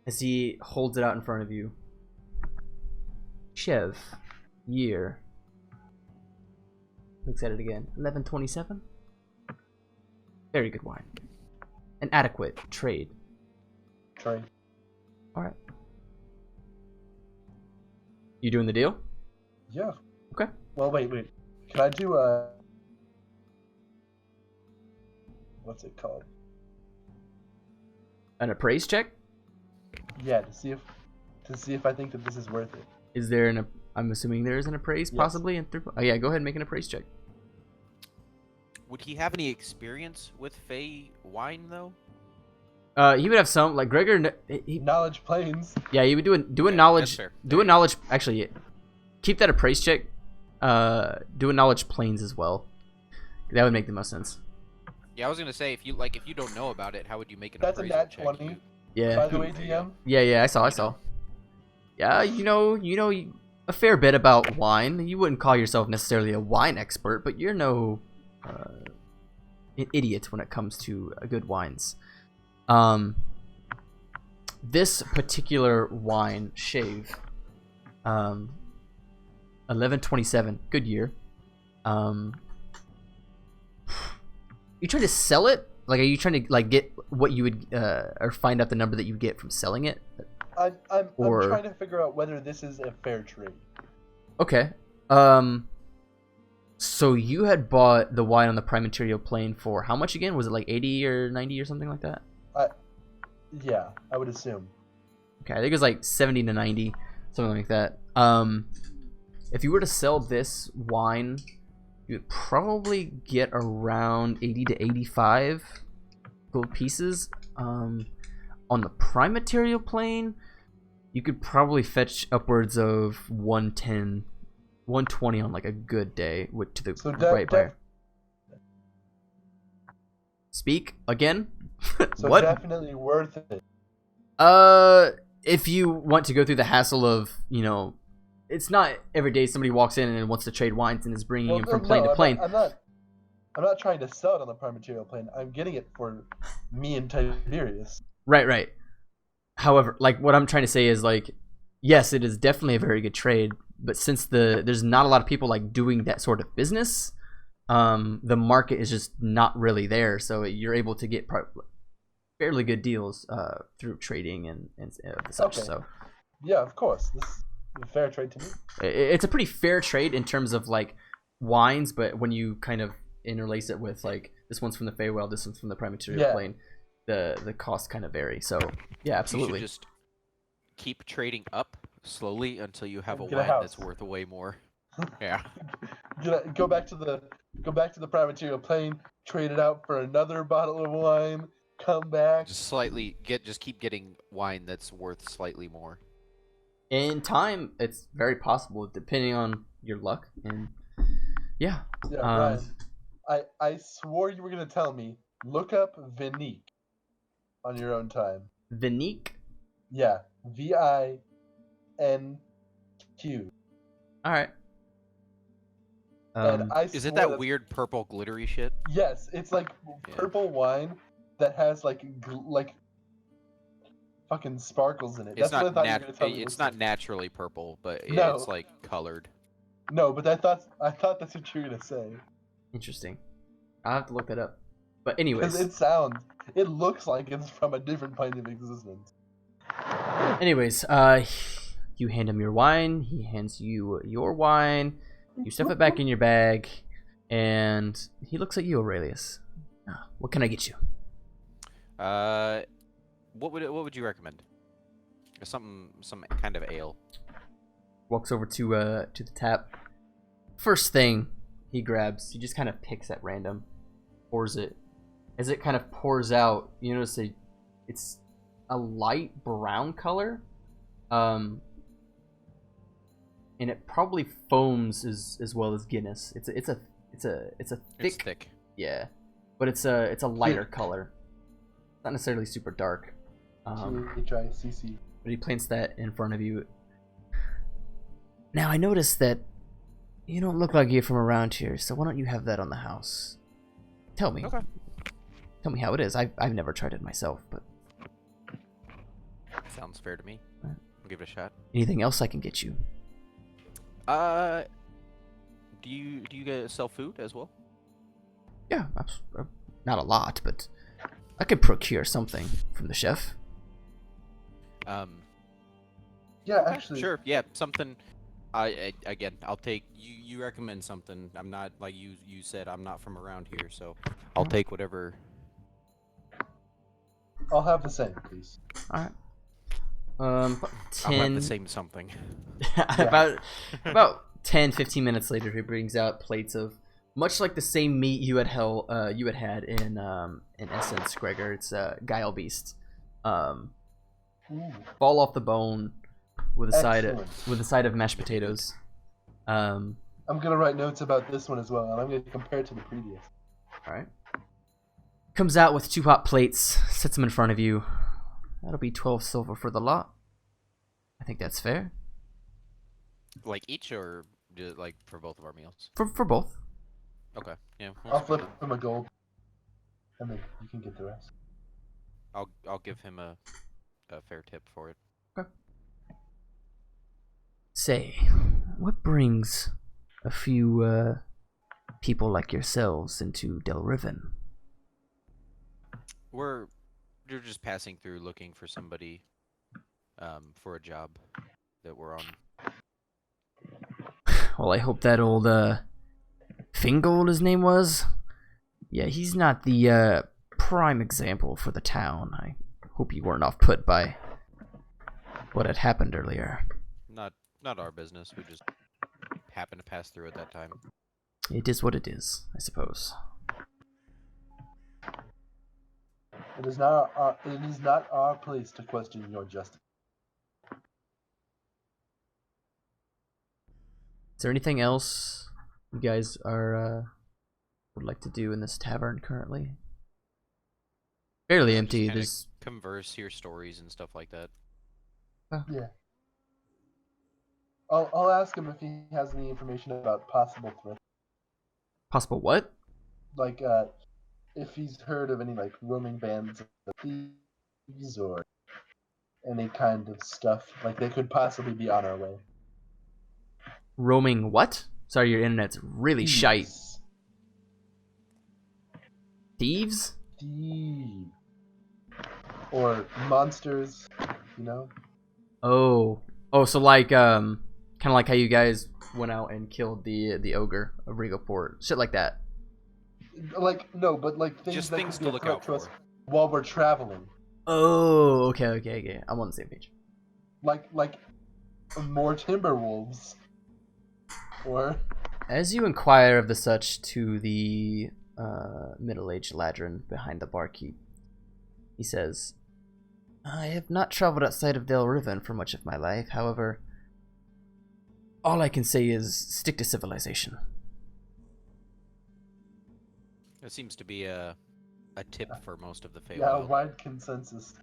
As he holds it out in front of you. Chev. Year. Looks at it again. 1127. Very good wine. An adequate trade. Trade. Alright. You doing the deal? Yeah. Okay. Well, wait. Can I do what's it called? An appraise check? Yeah, to see if I think that this is worth it. Is there an? I'm assuming there is an appraise, Yes. possibly. Oh yeah, go ahead and make an appraise check. Would he have any experience with Fey wine though? He would have some, like Gregor. Knowledge planes. Yeah, he would do a Yeah, knowledge. that's fair. Do a knowledge. Actually, keep that appraise check. Do a knowledge planes as well. That would make the most sense. Yeah, I was gonna say if you don't know about it, how would you make an That's a appraisal nat check? 20. Yeah. By the way, There you go. DM. Yeah, I saw. Yeah, you know a fair bit about wine. You wouldn't call yourself necessarily a wine expert, but you're no an idiot when it comes to good wines. This particular wine, Shave, 1127, good year. You trying to sell it? Like, are you trying to like get what you would or find out the number that you get from selling it? I'm Or- trying to figure out whether this is a fair trade. Okay. So you had bought the wine on the prime material plane for how much again? Was it like 80 or 90 or something like that? Yeah, I would assume. Okay, I think it was like 70 to 90, something like that. If you were to sell this wine, you'd probably get around 80 to 85 gold pieces. On the prime material plane, you could probably fetch upwards of 110, 120 on like a good day to the So right buyer. Speak again. So What? definitely worth it. If you want to go through the hassle of, it's not every day somebody walks in and wants to trade wines and is bringing him from plane to plane. I'm not trying to sell it on the prime material plane. I'm getting it for me and Tiberius. Right. However, like what I'm trying to say is like, yes, it is definitely a very good trade, but since there's not a lot of people like doing that sort of business, the market is just not really there. So you're able to get fairly good deals through trading and such. Okay. So Yeah, of course. This is a fair trade to me. it's a pretty fair trade in terms of like wines, but when you kind of interlace it with like this one's from the Feywild, this one's from the prime material plane, the costs kind of vary. So yeah, absolutely. You should just keep trading up slowly until you have a Get a wine house. that's worth way more. Yeah. Go back to the prime material plane, trade it out for another bottle of wine, come back. Just keep getting wine that's worth slightly more. In time, it's very possible, depending on your luck. And yeah, Yeah, Ryan, I swore you were gonna tell me. Look up Vinique on your own time. Vinique. Yeah, VINQ. All right. And I Is it swore that that's- weird purple glittery shit? Yes, it's like purple wine that has like fucking sparkles in it. It's That's what I thought you were gonna tell me. it's not naturally purple, but No. it's like colored. No, but I thought that's what you were gonna say. Interesting. I'll have to look that up. But Because anyways, it looks like it's from a different plane of existence. you hand him your wine. He hands you your wine. You stuff it back in your bag, and he looks at you, Aurelius. What can I get you? What would you recommend? Some kind of ale. Walks over to the tap. First thing he grabs, he just kind of picks at random, pours it. As it kind of pours out, you notice it's a light brown color, and it probably foams as well as Guinness. It's a thick, It's thick. yeah, but it's a lighter color, not necessarily super dark. HICC. But he plants that in front of you. Now I noticed that you don't look like you're from around here, so why don't you have that on the house? Tell me. Okay. Tell me how it is. I've never tried it myself, but Sounds fair to me. Alright. I'll give it a shot. anything else I can get you? Do you guys sell food as well? Yeah, not a lot, but I could procure something from the chef. Yeah, Okay, actually. sure. Yeah, something. Again, I'll take. You recommend something. I'm not like you said. I'm not from around here, so I'll take whatever. I'll have the same, please. All right. About I'll have 10 the same something. about 10, 15 minutes later, he brings out plates of much like the same meat you had had in Essence, Gregor. It's guile beast. Fall off the bone with a side of mashed potatoes. I'm gonna write notes about this one as well, and I'm gonna compare it to the previous. All right. Comes out with 2 hot plates, sets them in front of you. That'll be 12 silver for the lot. I think that's fair. Like each, or like for both of our meals? For both. Okay. Yeah. I'll flip him a gold, and then you can get the rest. I'll give him a fair tip for it. Okay. Say, what brings a few people like yourselves into Dellriven? We're just passing through looking for somebody for a job that we're on. Well, I hope that old Fingold, his name was. Yeah, he's not the prime example for the town. I hope you weren't off put by what had happened earlier. Not our business. We just happened to pass through at that time. It is what it is, I suppose. It is not our place to question your justice. Is there anything else you guys would like to do in this tavern currently? Fairly empty. There's converse, hear stories and stuff like that. Yeah. I'll ask him if he has any information about possible threats. Possible what? Like, if he's heard of any, like, roaming bands of thieves or any kind of stuff. Like, they could possibly be on our way. Roaming what? Sorry, your internet's really shite. Thieves? Thieves. Or monsters, you know? Oh, so like, kind of like how you guys went out and killed the ogre of Regoport. Shit like that. Like, no, but like things Just that things could to be a look threat out to us for. while we're traveling. Oh, okay. I'm on the same page. Like more timber wolves. Or as you inquire of the such to the middle-aged ladron behind the barkeep, he says, I have not traveled outside of Dellriven for much of my life. However, all I can say is stick to civilization. It seems to be a tip for most of the Feywild. yeah, a wide consensus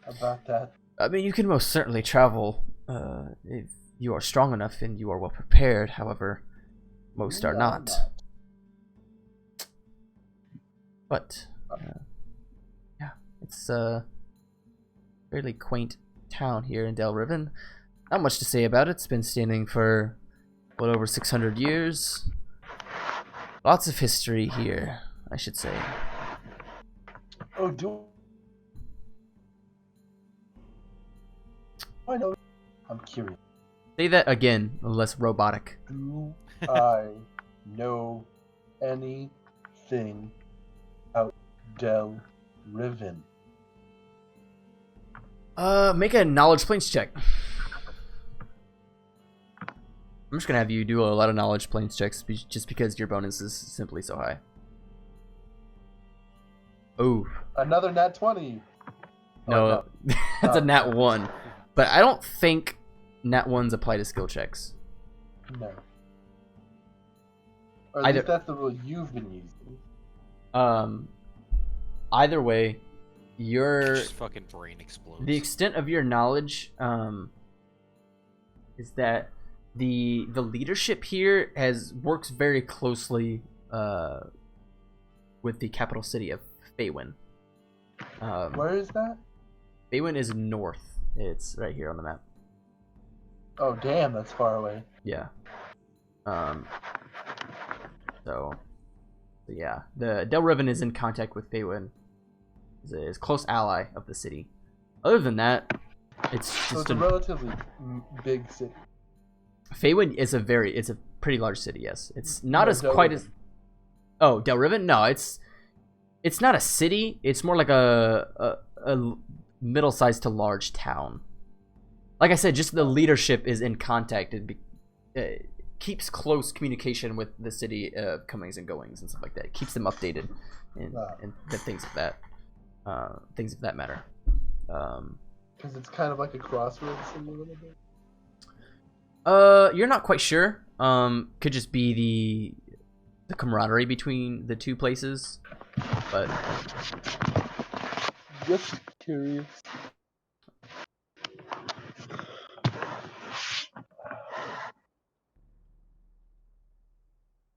about that. I mean, you can most certainly travel if you are strong enough and you are well prepared. However, most are not. But yeah, it's a fairly quaint town here in Dellriven. Not much to say about it. It's been standing for over 600 years. Lots of history here, I should say. Oh, do I know? I'm curious. Say that again, less robotic. Do I know anything about Dellriven? Make a knowledge planes check. I'm just gonna have you do a lot of knowledge planes checks just because your bonus is simply so high. Oh. Another nat 20. No, that's a nat 1. But I don't think nat 1s apply to skill checks. No. Or at least that's the rule you've been using. Either way, your Just fucking brain explodes. the extent of your knowledge is that the leadership here works very closely with the capital city of Feywild. Where is that? Feywild is north. It's right here on the map. Oh, damn, that's far away. Yeah. So yeah, the Dellriven is in contact with Feywild. Is a close ally of the city. Other than that, it's just so it's a relatively big city. Feywild is a pretty large city. Yes, it's not No, as Dellriven. quite as. Oh, Dellriven? No, it's not a city. It's more like a middle-sized to large town. like I said, just the leadership is in contact and keeps close communication with the city comings and goings and stuff like that. It keeps them updated and things of that matter. Because it's kind of like a crossroads thing a little bit. You're not quite sure. Could just be the camaraderie between the two places, but Just curious.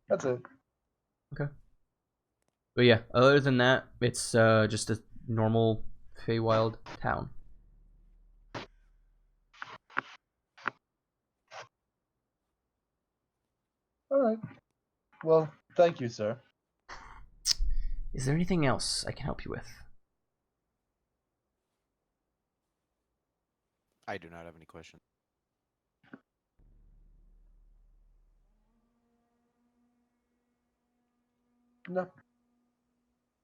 That's it. okay. But yeah, other than that, it's just a normal Feywild town. All right. Well, thank you, sir. Is there anything else I can help you with? I do not have any questions. No.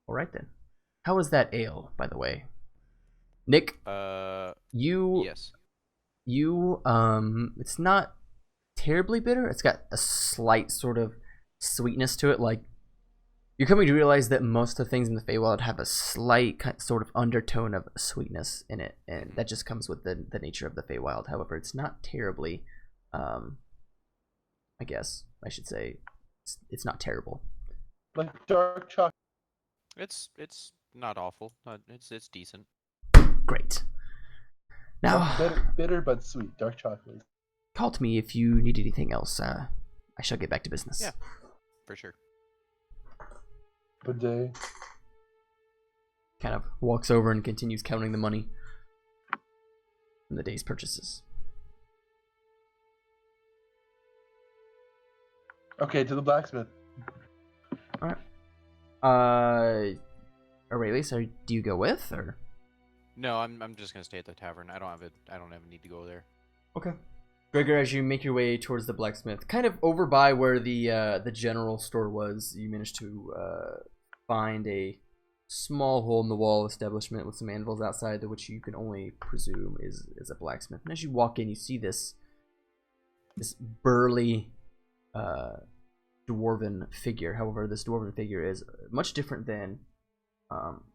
All right then. How is that ale, by the way? Nick, you Yes. it's not terribly bitter. It's got a slight sort of sweetness to it. Like, you're coming to realize that most of the things in the Feywild have a slight sort of undertone of sweetness in it, and that just comes with the nature of the Feywild. However, it's not terribly, I guess I should say, it's not terrible. Like dark chocolate. It's not awful. It's decent. Great. Now, Bitter but sweet. Dark chocolate. call to me if you need anything else. I shall get back to business. Yeah, for sure. Good day. Kind of walks over and continues counting the money from the day's purchases. Okay, to the blacksmith. All right. Aurelius, do you go with or? No, I'm just gonna stay at the tavern. I don't have a need to go there. Okay. Gregor, as you make your way towards the blacksmith, kind of over by where the general store was, you manage to find a small hole in the wall establishment with some anvils outside, to which you can only presume is a blacksmith. And as you walk in, you see this burly dwarven figure. However, this dwarven figure is much different than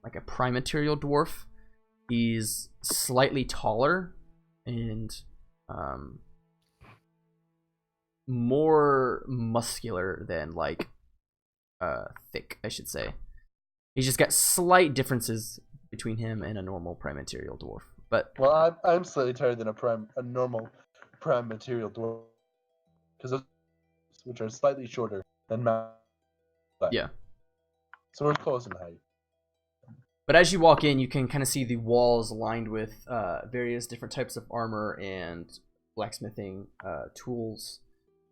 like a prime material dwarf. He's slightly taller and more muscular than like thick, I should say. He's just got slight differences between him and a normal prime material dwarf. But well, I'm slightly taller than a normal prime material dwarf, because those which are slightly shorter than mine. yeah. So we're close in height. But as you walk in, you can kind of see the walls lined with various different types of armor and blacksmithing tools.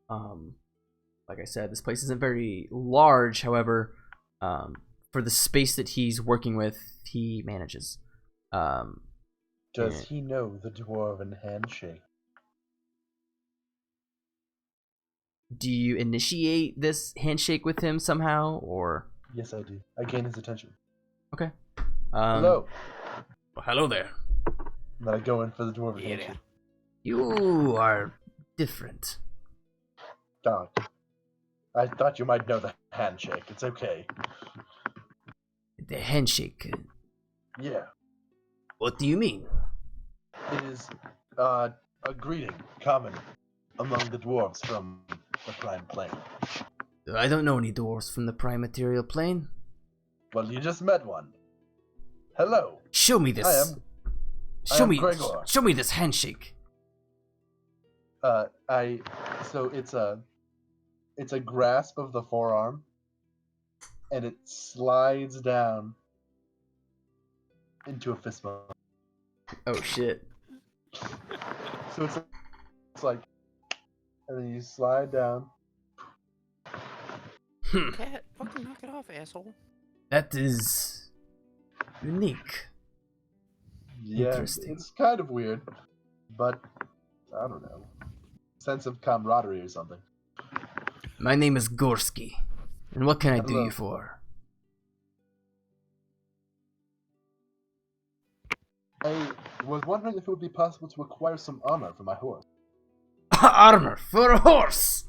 Like I said, this place isn't very large. However, for the space that he's working with, he manages. Does he know the dwarven handshake? Do you initiate this handshake with him somehow, or? Yes, I do. I gain his attention. Okay. Hello. Well, hello there. And then I go in for the dwarven handshake. You are different. Dog. I thought you might know the handshake. It's okay. The handshake. Yeah. What do you mean? It is a greeting common among the dwarves from the Prime Plane. I don't know any dwarves from the prime material plane. Well, you just met one. Hello. Show me this. I am Gregor. Show me this handshake. So it's a grasp of the forearm, and it slides down into a fist bump. Oh shit. So it's like, and then you slide down. Cat, fucking knock it off, asshole. That is unique. Yeah, Interesting. it's kind of weird, but I don't know, sense of camaraderie or something. My name is Gorski, and what can I do Hello. you for? I was wondering if it would be possible to acquire some armor for my horse. Armor for a horse!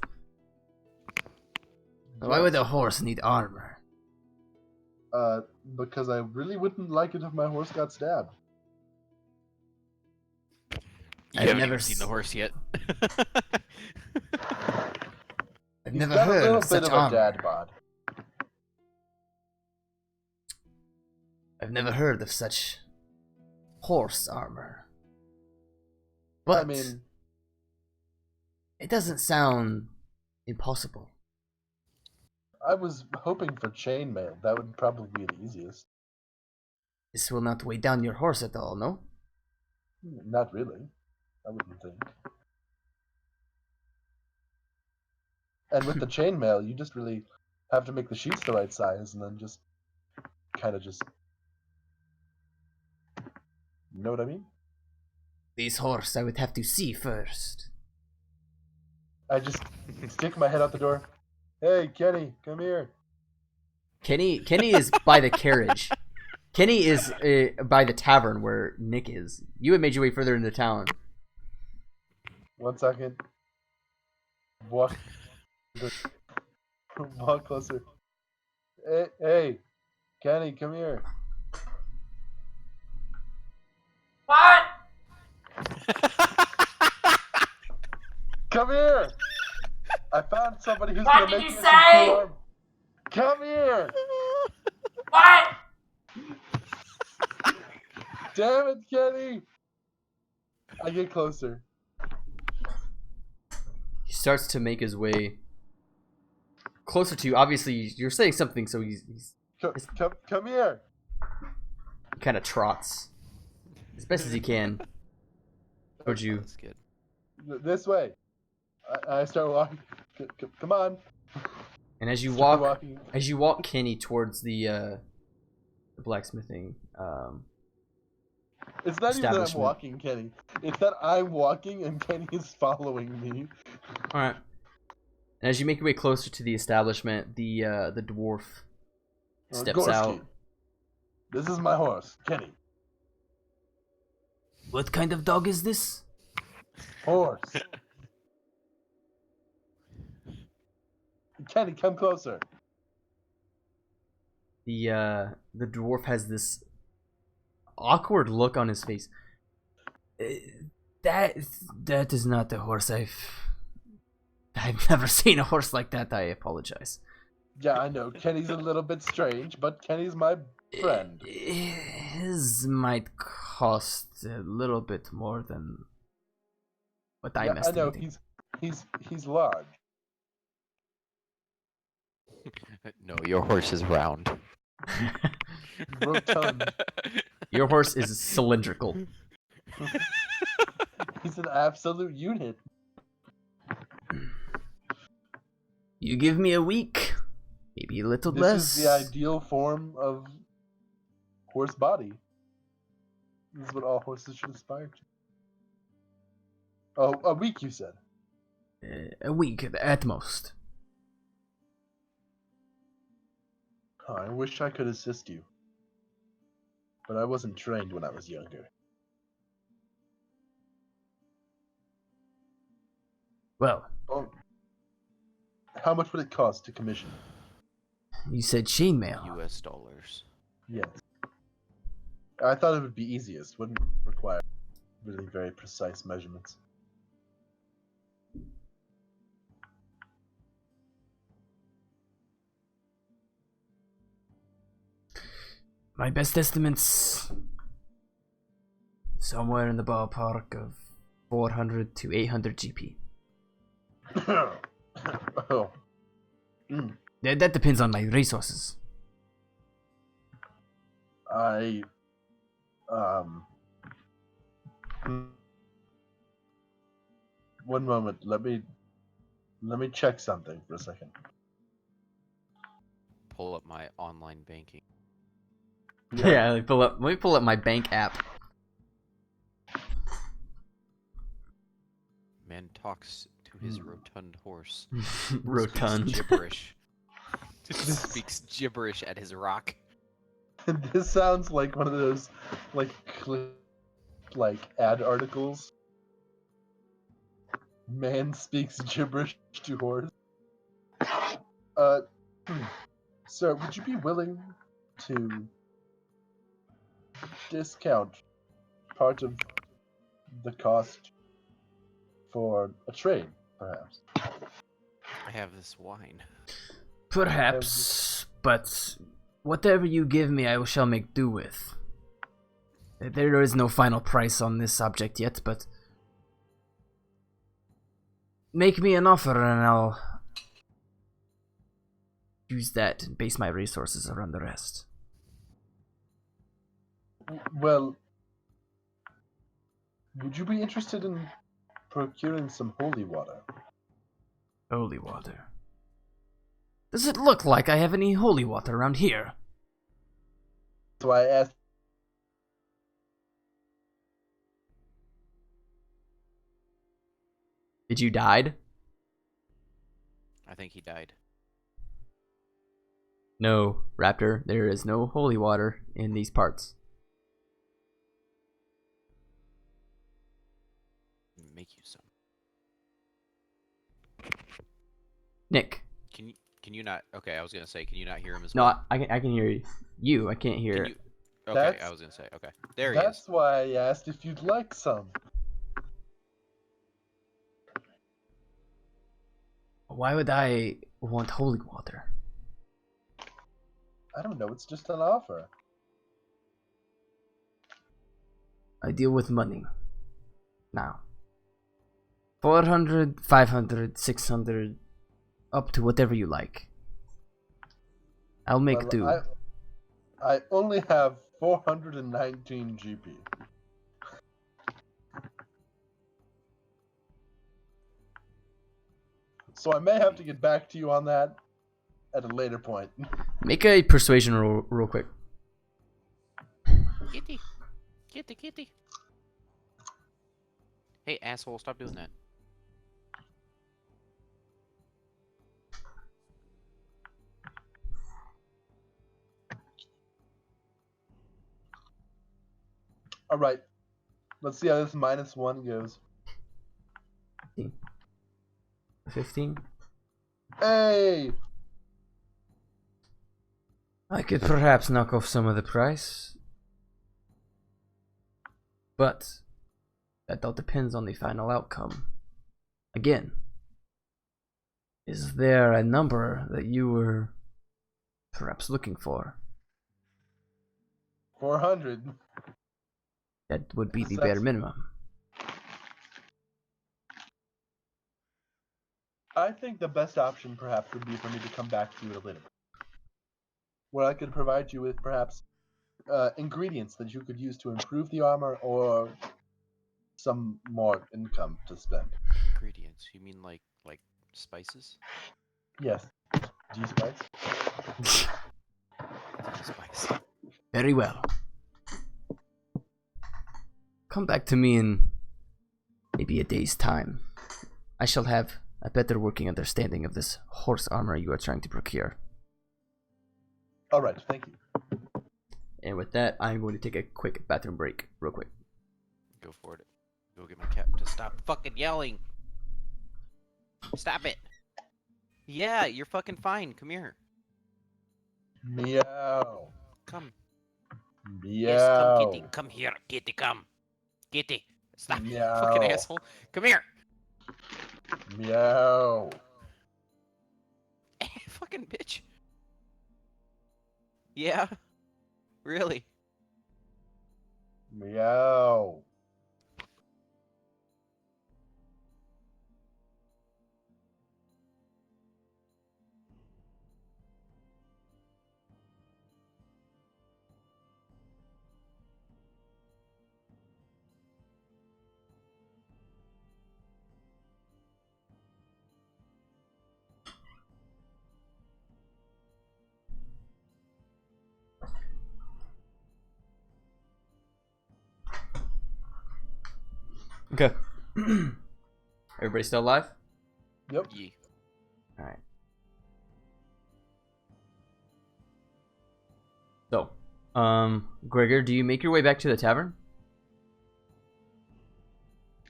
Why would a horse need armor? Because I really wouldn't like it if my horse got stabbed. You I've haven't never even seen the horse yet. I've He's never got a heard little of bit such of a armor. dad bod. I've never heard of such horse armor. But I mean, it doesn't sound impossible. I was hoping for chainmail. That would probably be the easiest. This will not weigh down your horse at all, no? Not really. I wouldn't think. And with the chainmail, you just really have to make the sheets the right size, and then just kind of just. You know what I mean? This horse I would have to see first. I just stick my head out the door. Hey, Kenny, come here. Kenny is by the carriage. Kenny is by the tavern where Nick is. You had made your way further into town. 1 second. Walk closer. Hey, Kenny, come here. What? Come here! I found somebody who's What gonna did make you me say? some cool armor. Come here! What? Damn it, Kenny! I get closer. He starts to make his way closer to you. Obviously, you're saying something, so he Come here! kind of trots as best as he can towards you. That's good. This way. I start walking. Come on. And as you Start walk, walking. Kenny towards the blacksmithing. It's not even that I'm establishment. walking, Kenny. It's that I'm walking and Kenny is following me. All right. And as you make your way closer to the establishment, the dwarf steps Gorski. out. This is my horse, Kenny. What kind of dog is this? Horse. Kenny, come closer. The dwarf has this awkward look on his face. That is not the horse I've never seen a horse like that. I apologize. Yeah, I know. Kenny's a little bit strange, but Kenny's my friend. His might cost a little bit more than what I'm Yeah, I know. estimating. He's large. No, your horse is round. Rotund. Your horse is cylindrical. He's an absolute unit. You give me a week, maybe a little This less. is the ideal form of horse body. This is what all horses should aspire to. Oh, a week, you said. A week at most. Oh, I wish I could assist you. But I wasn't trained when I was younger. Well, Oh. How much would it cost to commission? you said chainmail. US dollars. Yes. I thought it would be easiest. Wouldn't require really very precise measurements. My best estimates, somewhere in the ballpark of 400 to 800 GP. Oh. That depends on my resources. I one moment, let me check something for a second. Pull up my online banking. Yeah, let me pull up my bank app. Man talks to his rotund horse. Rotund. Speaks gibberish. Speaks gibberish at his rock. This sounds like one of those like like ad articles. Man speaks gibberish to horse. Sir, would you be willing to discount part of the cost for a trade, perhaps? I have this wine. Perhaps, but whatever you give me, I shall make do with. There is no final price on this subject yet, but make me an offer and I'll use that and base my resources around the rest. Well, would you be interested in procuring some holy water? Holy water. Does it look like I have any holy water around here? So I asked. Did you died? I think he died. No, Raptor, there is no holy water in these parts. Make you some. Nick. Can you not? Okay, I was gonna say, can you not hear him as No, well? I can hear you. You, I can't hear. Can you... Okay, That's- I was gonna say. Okay, there he is. That's why I asked if you'd like some. Why would I want holy water? I don't know, it's just an offer. I deal with money. Now. 400, 500, 600, up to whatever you like. I'll make Well, do. I only have 419 GP. So I may have to get back to you on that at a later point. Make a persuasion roll real quick. Kitty, kitty, kitty. Hey, asshole! Stop doing that. Alright. Let's see how this -1 goes. 15? Hey! I could perhaps knock off some of the price. But that all depends on the final outcome. Again, is there a number that you were perhaps looking for? 400. That would be the bare minimum. I think the best option perhaps would be for me to come back to you at a later point, where I could provide you with perhaps ingredients that you could use to improve the armor or some more income to spend. Ingredients? You mean like spices? Yes. G-spice? Spice. Very well. Come back to me in maybe a day's time. I shall have a better working understanding of this horse armor you are trying to procure. Alright, thank you. And with that, I'm going to take a quick bathroom break, real quick. Go for it. Go get my cat to stop fucking yelling. Stop it. Yeah, you're fucking fine. Come here. Meow. Come. Meow. Yes, come, kitty. Come here, kitty. Come, kitty. Stop, you fucking Meow. asshole. Come here. Meow. Fucking bitch. Yeah. Really. Meow. Okay. Everybody still alive? Yep. Yeah. Alright. So, Gregor, do you make your way back to the tavern?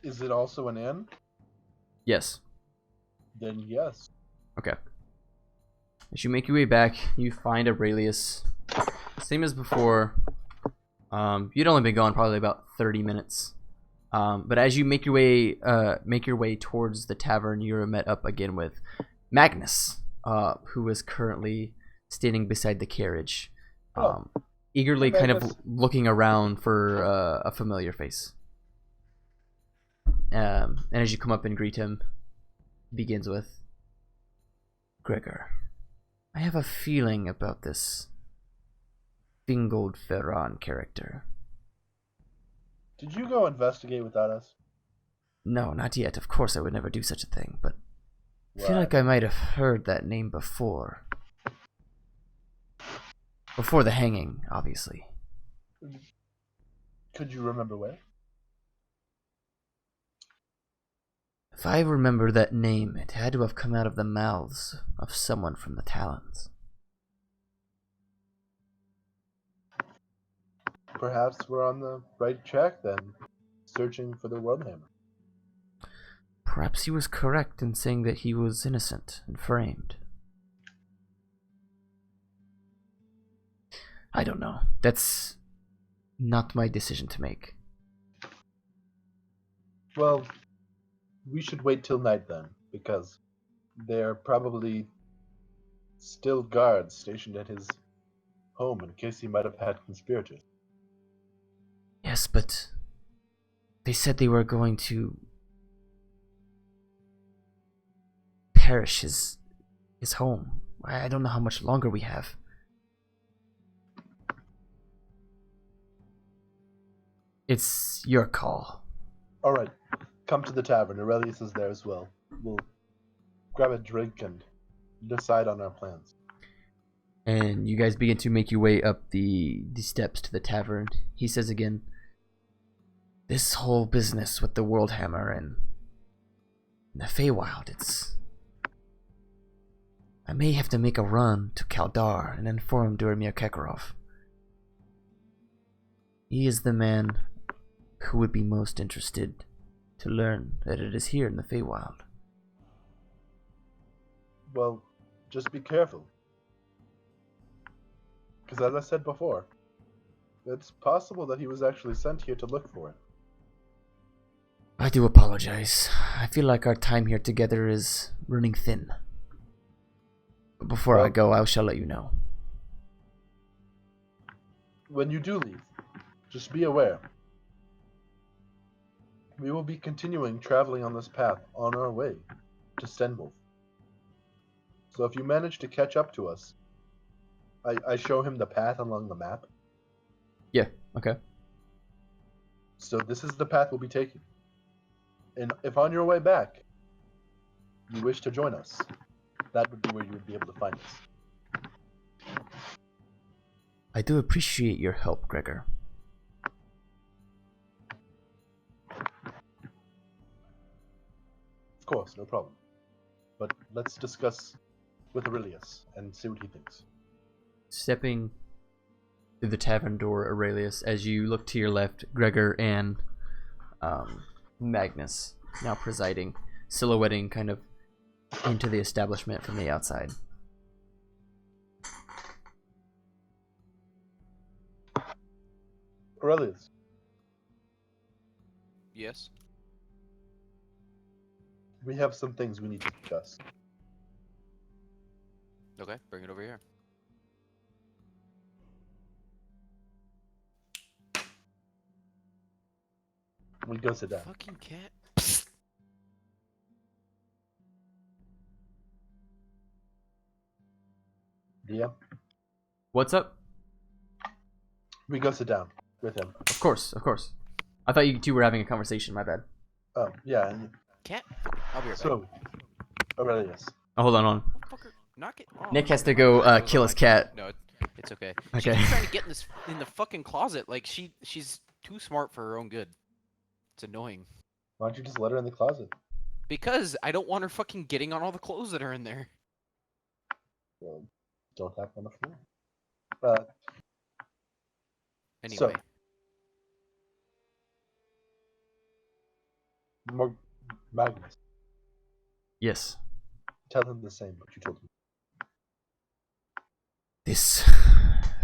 Is it also an inn? Yes. Then yes. Okay. As you make your way back, you find Aurelius. Same as before. You'd only been gone probably about 30 minutes. But as you make your way towards the tavern, you're met up again with Magnus, who is currently standing beside the carriage, eagerly kind of looking around for a familiar face. And as you come up and greet him, he begins with, Gregor, I have a feeling about this Fingold Ferran character. Did you go investigate without us? No, not yet. Of course I would never do such a thing, but I feel Right. like I might have heard that name before. Before the hanging, obviously. Could you remember where? If I remember that name, it had to have come out of the mouths of someone from the Talons. Perhaps we're on the right track then, searching for the Worldhammer. Perhaps he was correct in saying that he was innocent and framed. I don't know. That's not my decision to make. Well, we should wait till night then, because there are probably still guards stationed at his home in case he might have had conspirators. Yes, but they said they were going to perish his home. I don't know how much longer we have. It's your call. All right, come to the tavern. Aurelius is there as well. We'll grab a drink and decide on our plans. And you guys begin to make your way up the steps to the tavern. He says again, this whole business with the Worldhammer and the Feywild, I may have to make a run to Kaldar and inform Durmir Kekarov. He is the man who would be most interested to learn that it is here in the Feywild. Well, just be careful. Because as I said before, it's possible that he was actually sent here to look for it. I do apologize. I feel like our time here together is running thin. But before I go, I shall let you know. When you do leave, just be aware. We will be continuing traveling on this path on our way to Stenwolf. So if you manage to catch up to us, I show him the path along the map. Yeah, okay. So this is the path we'll be taking. And if on your way back, you wish to join us, that would be where you would be able to find us. I do appreciate your help, Gregor. Of course, no problem. But let's discuss with Aurelius and see what he thinks. Stepping through the tavern door, Aurelius, as you look to your left, Gregor and Magnus now presiding, silhouetting kind of into the establishment from the outside. Aurelius, Yes. we have some things we need to discuss. Okay, bring it over here. We go sit down. Fucking cat. Yeah, What's up? we go sit down with him. Of course, of course. I thought you two were having a conversation, my bad. Oh, yeah. And Cat. I'll be right back. so, Aurelius, Oh, hold on. Fucker, knock it off. Nick has to go kill his cat. No, it's okay. Okay. She's trying to get in the fucking closet. Like she's too smart for her own good. It's annoying. why don't you just let her in the closet? Because I don't want her fucking getting on all the clothes that are in there. Well, don't have on the floor. Anyway. So, Magnus, Yes. tell him the same what you told him. This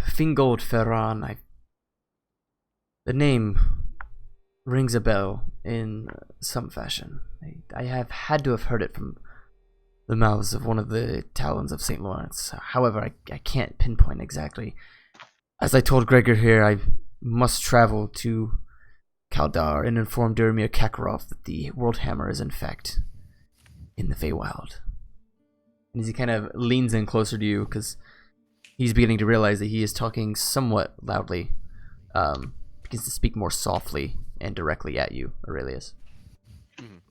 Fingold Ferran, the name rings a bell in some fashion. I have had to have heard it from the mouths of one of the Talons of St. Lawrence. However, I can't pinpoint exactly. As I told Gregor here, I must travel to Kaldar and inform Durmir Kakarov that the Worldhammer is in fact in the Feywild. And as he kind of leans in closer to you, because he's beginning to realize that he is talking somewhat loudly, begins to speak more softly and directly at you, Aurelius. Mhm.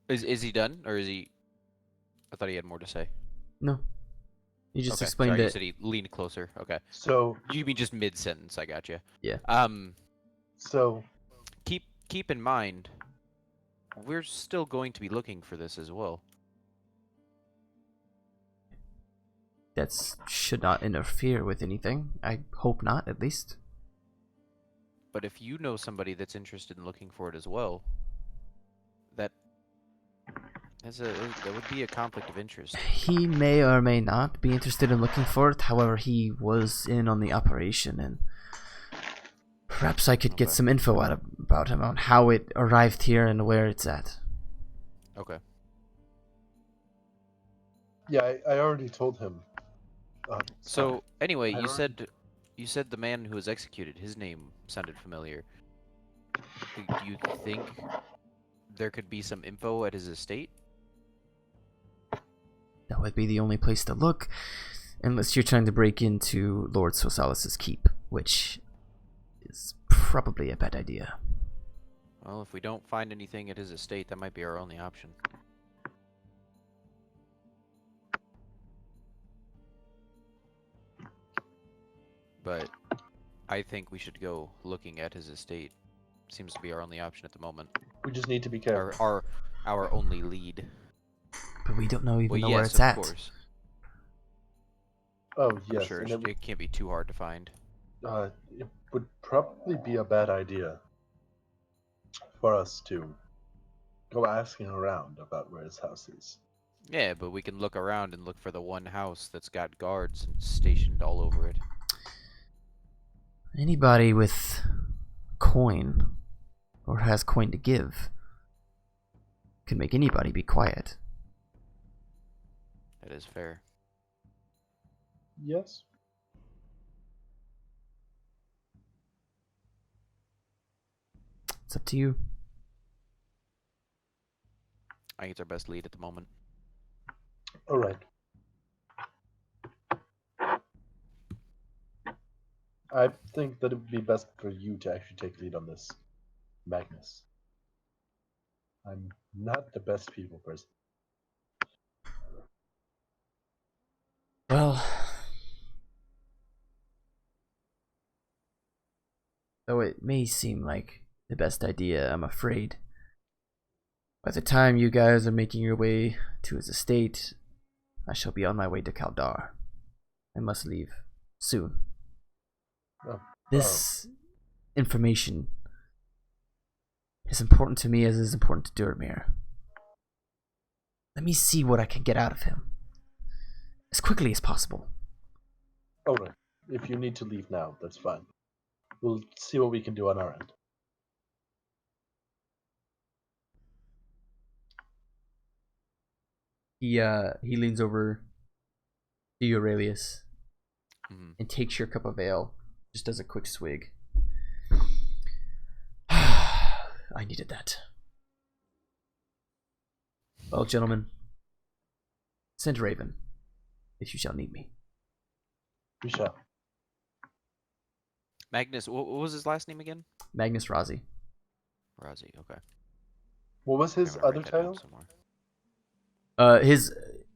Is he done, or is he? I thought he had more to say. No. You just Okay, explained sorry, you it. said he leaned closer. Okay. So, You mean just mid-sentence, I got you. Yeah. so Keep in mind, we're still going to be looking for this as well. That should not interfere with anything. I hope not, at least. But if you know somebody that's interested in looking for it as well, that would be a conflict of interest. He may or may not be interested in looking for it. However, he was in on the operation, and perhaps I could get Okay. some info out about him on how it arrived here and where it's at. Okay. yeah, I already told him. So anyway, I you already- said the man who was executed, his name sounded familiar. Do you think there could be some info at his estate? That would be the only place to look, unless you're trying to break into Lord Sosalis's keep, which is probably a bad idea. Well, if we don't find anything at his estate, that might be our only option. But I think we should go looking at his estate. Seems to be our only option at the moment. we just need to be careful. Our only lead. But we don't know even Well, know where yes, it's of at. course. Oh For yes, sure. and It can't be too hard to find. it would probably be a bad idea for us to go asking around about where his house is. Yeah, but we can look around and look for the one house that's got guards and stationed all over it. Anybody with coin, or has coin to give, can make anybody be quiet. That is fair. Yes. It's up to you. I think it's our best lead at the moment. All right. I think that it would be best for you to actually take lead on this, Magnus. I'm not the best people person. Well, though it may seem like the best idea, I'm afraid by the time you guys are making your way to his estate, I shall be on my way to Kaldar. I must leave soon. Oh, This information is important to me as it is important to Durmir. Let me see what I can get out of him as quickly as possible. all right. If you need to leave now, that's fine. We'll see what we can do on our end. He leans over to you, Aurelius, Mhm. and takes your cup of ale. Just does a quick swig. I needed that. Well, gentlemen, send Raven, if you shall need me. We shall. Magnus, what was his last name again? Magnus Razi. Razi, okay. What was his I'm gonna other write that down title? somewhere.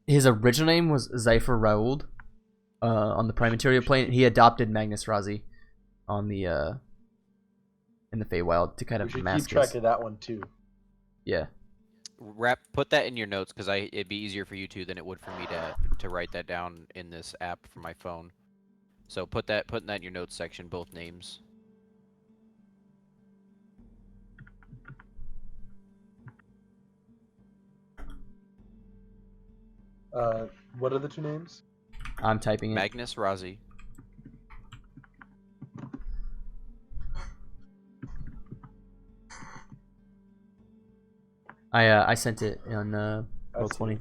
His original name was Zypher Raould. On the Prime Material plane, he adopted Magnus Razi on the in the Feywild to kind We of should keep mask track his. of that one too. Yeah. Put that in your notes, because it'd be easier for you to than it would for me to write that down in this app for my phone. So put that in your notes section, both names. What are the two names? I'm typing it. Magnus Razi. I sent it on I see. Roll20.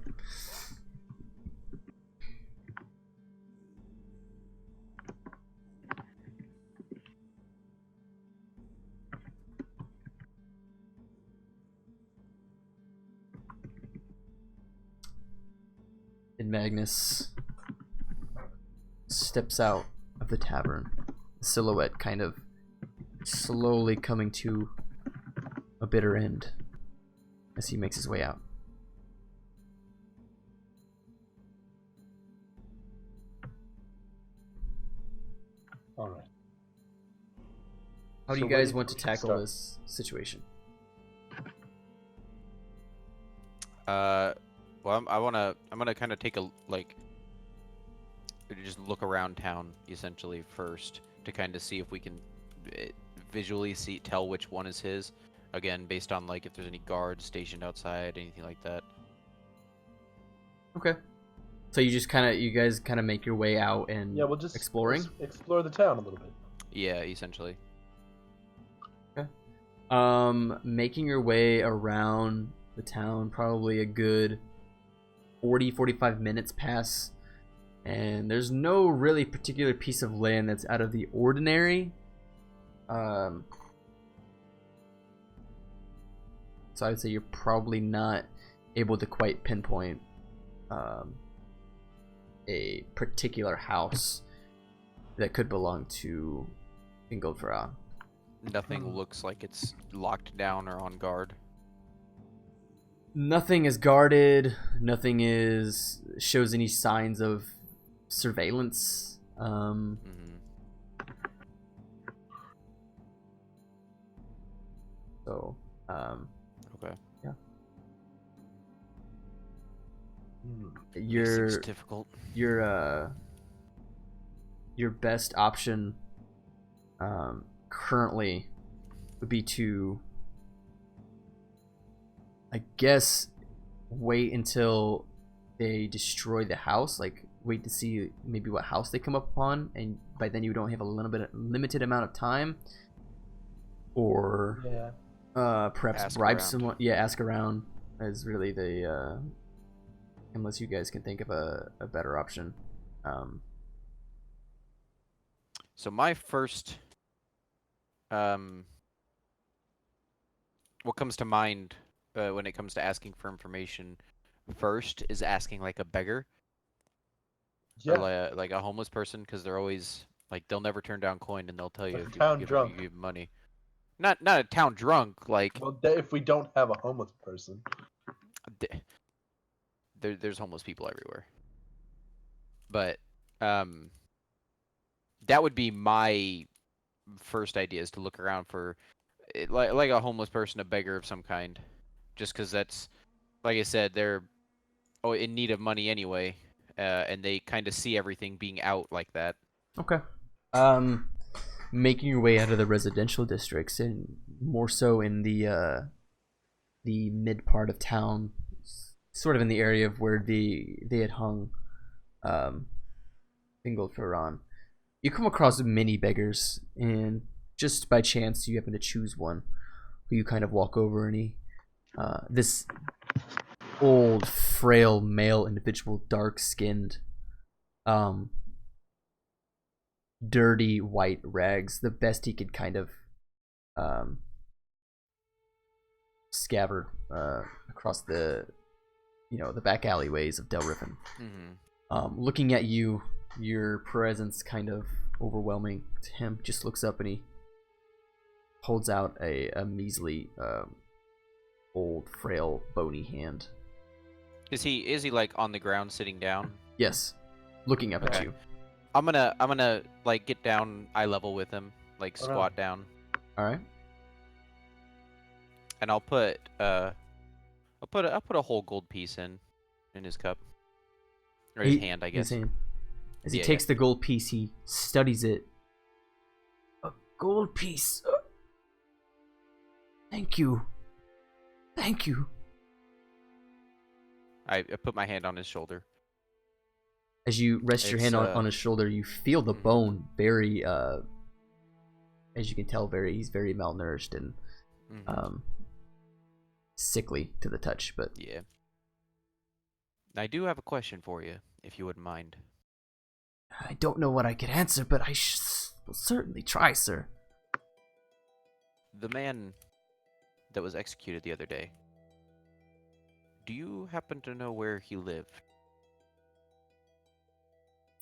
And Magnus steps out of the tavern, the silhouette kind of slowly coming to a bitter end as he makes his way out. All right. How do So you where guys do want to we tackle start? this situation? Well, I'm gonna kind of take a just look around town essentially first to kind of see if we can visually tell which one is his. Again, based on like if there's any guards stationed outside, anything like that. Okay. So you guys kind of make your way out and Yeah, we'll just exploring. explore the town a little bit. Yeah, essentially. Making your way around the town, probably a good 40-45 minutes pass, and there's no really particular piece of land that's out of the ordinary. So I would say you're probably not able to quite pinpoint a particular house that could belong to Ingolfra. Nothing looks like it's locked down or on guard. Nothing is guarded. Nothing shows any signs of surveillance. So, Okay. yeah. Seems difficult. Your best option currently would be to, I guess, wait until they destroy the house. Like, wait to see maybe what house they come up upon, and by then you don't have a limited amount of time. Or perhaps Ask bribe around. someone. Yeah, ask around is really the unless you guys can think of a better option. So my first, what comes to mind when it comes to asking for information first is asking like a beggar Yeah. or like a homeless person, because they're always like they'll never turn down coin and they'll tell you Like a if town you drunk. give money. Not a town drunk, like Well, if we don't have a homeless person. there's homeless people everywhere. But that would be my first idea, is to look around for like a homeless person, a beggar of some kind, just because that's, like I said, they're in need of money anyway, and they kind of see everything being out like that. Okay. Making your way out of the residential districts and more so in the mid part of town, sort of in the area of where they had hung Ingolfra. You come across many beggars, and just by chance you happen to choose one who you kind of walk over, and this old, frail male individual, dark-skinned, dirty white rags, the best he could kind of scatter across the back alleyways of Dellriven. Looking at you, your presence kind of overwhelming to him. Just looks up and he holds out a measly, old, frail, bony hand. Is he like on the ground sitting down? Yes, looking up at Okay. you. I'm gonna like get down eye level with him, like Oh, no. squat down, All right. and I'll put a whole gold piece in his cup, or his hand, I guess. His hand. As he Yeah, takes the gold piece, he studies it. A gold piece. Thank you. Thank you. I put my hand on his shoulder. As you rest your hand It's, on his shoulder, you feel the bone very, as you can tell, he's very malnourished and sickly to the touch. But yeah. I do have a question for you, if you wouldn't mind. I don't know what I could answer, but I will certainly try, sir. The man that was executed the other day, do you happen to know where he lived?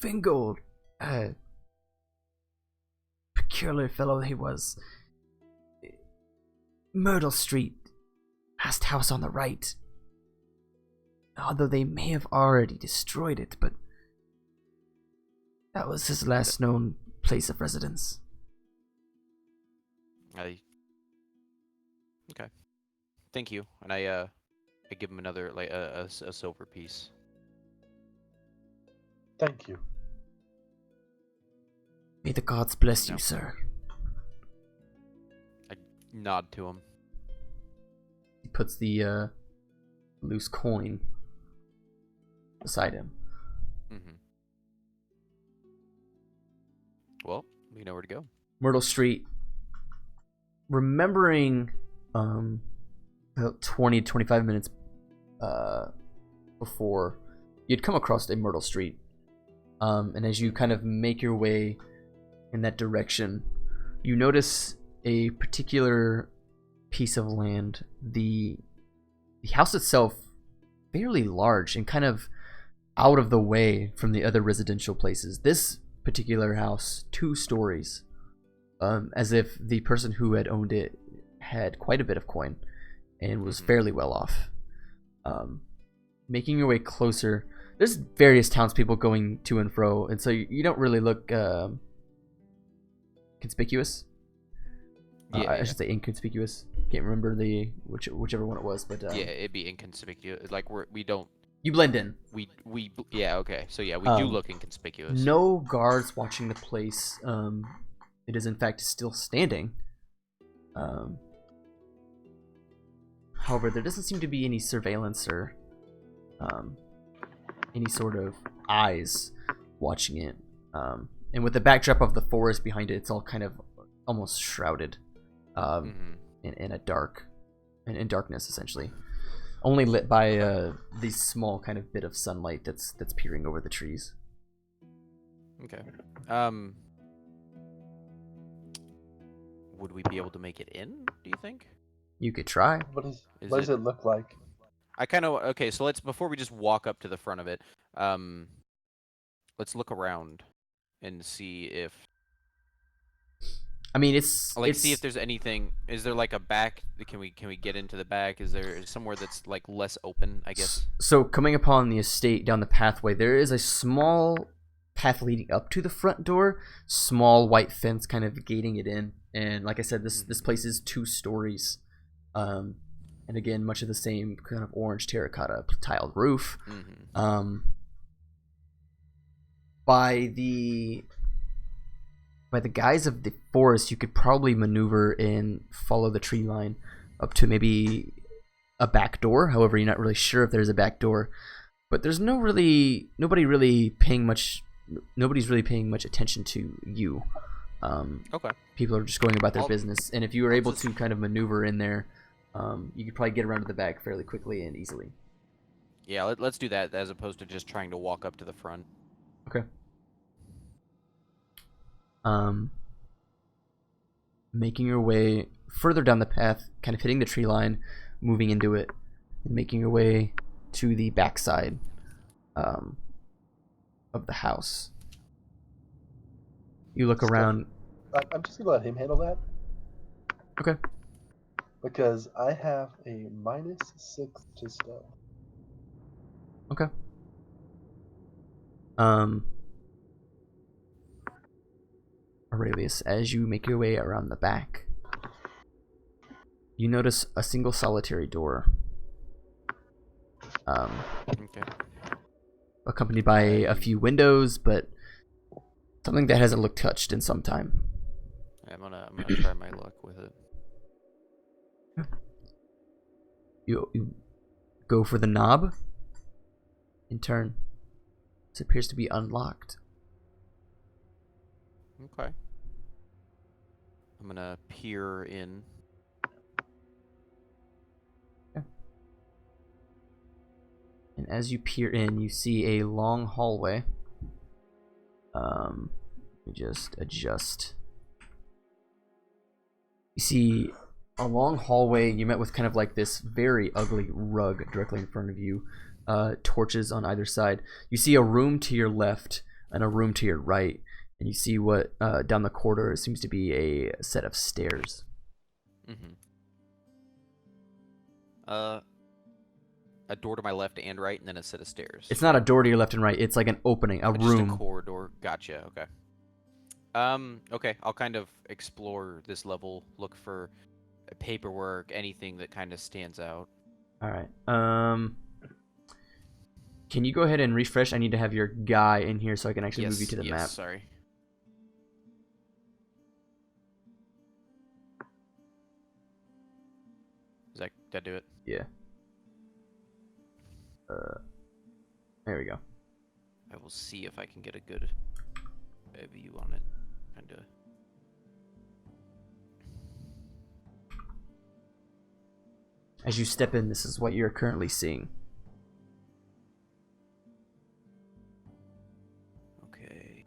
Fingold, peculiar fellow he was. Myrtle Street, last house on the right. Although they may have already destroyed it, but that was his last known place of residence. Okay. Thank you. And I give him another, like, a silver piece. Thank you. May the gods bless you, sir. I nod to him. He puts the loose coin beside him. Well, we know where to go. Myrtle Street. Remembering about 20 to 25 minutes before, you'd come across a Myrtle Street. And as you kind of make your way in that direction, you notice a particular piece of land. The house itself, fairly large and kind of out of the way from the other residential places. This particular house, 2 stories, as if the person who had owned it had quite a bit of coin and was fairly well off. Making your way closer, there's various townspeople going to and fro, and so you don't really look conspicuous. I should say inconspicuous. Can't remember whichever one it was, but yeah, it'd be inconspicuous. Like we don't. You blend in. Yeah, okay. So yeah, we do look inconspicuous. No guards watching the place. It is in fact still standing. However, there doesn't seem to be any surveillance or any sort of eyes watching it. And with the backdrop of the forest behind it, it's all kind of almost shrouded in a darkness, essentially. Only lit by the small kind of bit of sunlight that's peering over the trees. Okay. Would we be able to make it in, do you think? You could try. What does it look like? I kind of okay. So before we just walk up to the front of it, let's look around and see if. I mean, see if there's anything. Is there like a back? Can we get into the back? Is there somewhere that's like less open? I guess. So coming upon the estate down the pathway, there is a small path leading up to the front door. Small white fence kind of gating it in, and like I said, this place is 2 stories. And again, much of the same kind of orange terracotta tiled roof. By the guise of the forest, you could probably maneuver and follow the tree line up to maybe a back door. However, you're not really sure if there's a back door. But there's nobody's really paying much attention to you. Okay. People are just going about their business, and if you were able to kind of maneuver in there, you could probably get around to the back fairly quickly and easily. Yeah, let's do that as opposed to just trying to walk up to the front. Okay. Making your way further down the path, kind of hitting the tree line, moving into it, and making your way to the backside of the house. You look around. I'm just gonna let him handle that. Okay. Because I have a -6 to stealth. Okay. Aurelius, as you make your way around the back, you notice a single solitary door. Okay. Accompanied by a few windows, but Something that hasn't looked touched in some time. I'm gonna try my luck with it. You go for the knob and turn. This appears to be unlocked. Okay. I'm gonna peer in. And as you peer in, you see a long hallway. Let me just adjust. You see a long hallway. You met with kind of like this very ugly rug directly in front of you. Torches on either side. You see a room to your left and a room to your right. And you see what down the corridor seems to be a set of stairs. Mm-hmm. A door to my left and right, and then a set of stairs. It's not a door to your left and right. It's like an opening, a room. Just a corridor. Gotcha. Okay. Okay. I'll kind of explore this level, look for paperwork, anything that kind of stands out. All right. Can you go ahead and refresh? I need to have your guy in here so I can actually move you to the map. Sorry. Does that do it? Yeah. There we go. I will see if I can get a good view on it. Kinda. As you step in, this is what you're currently seeing. Okay.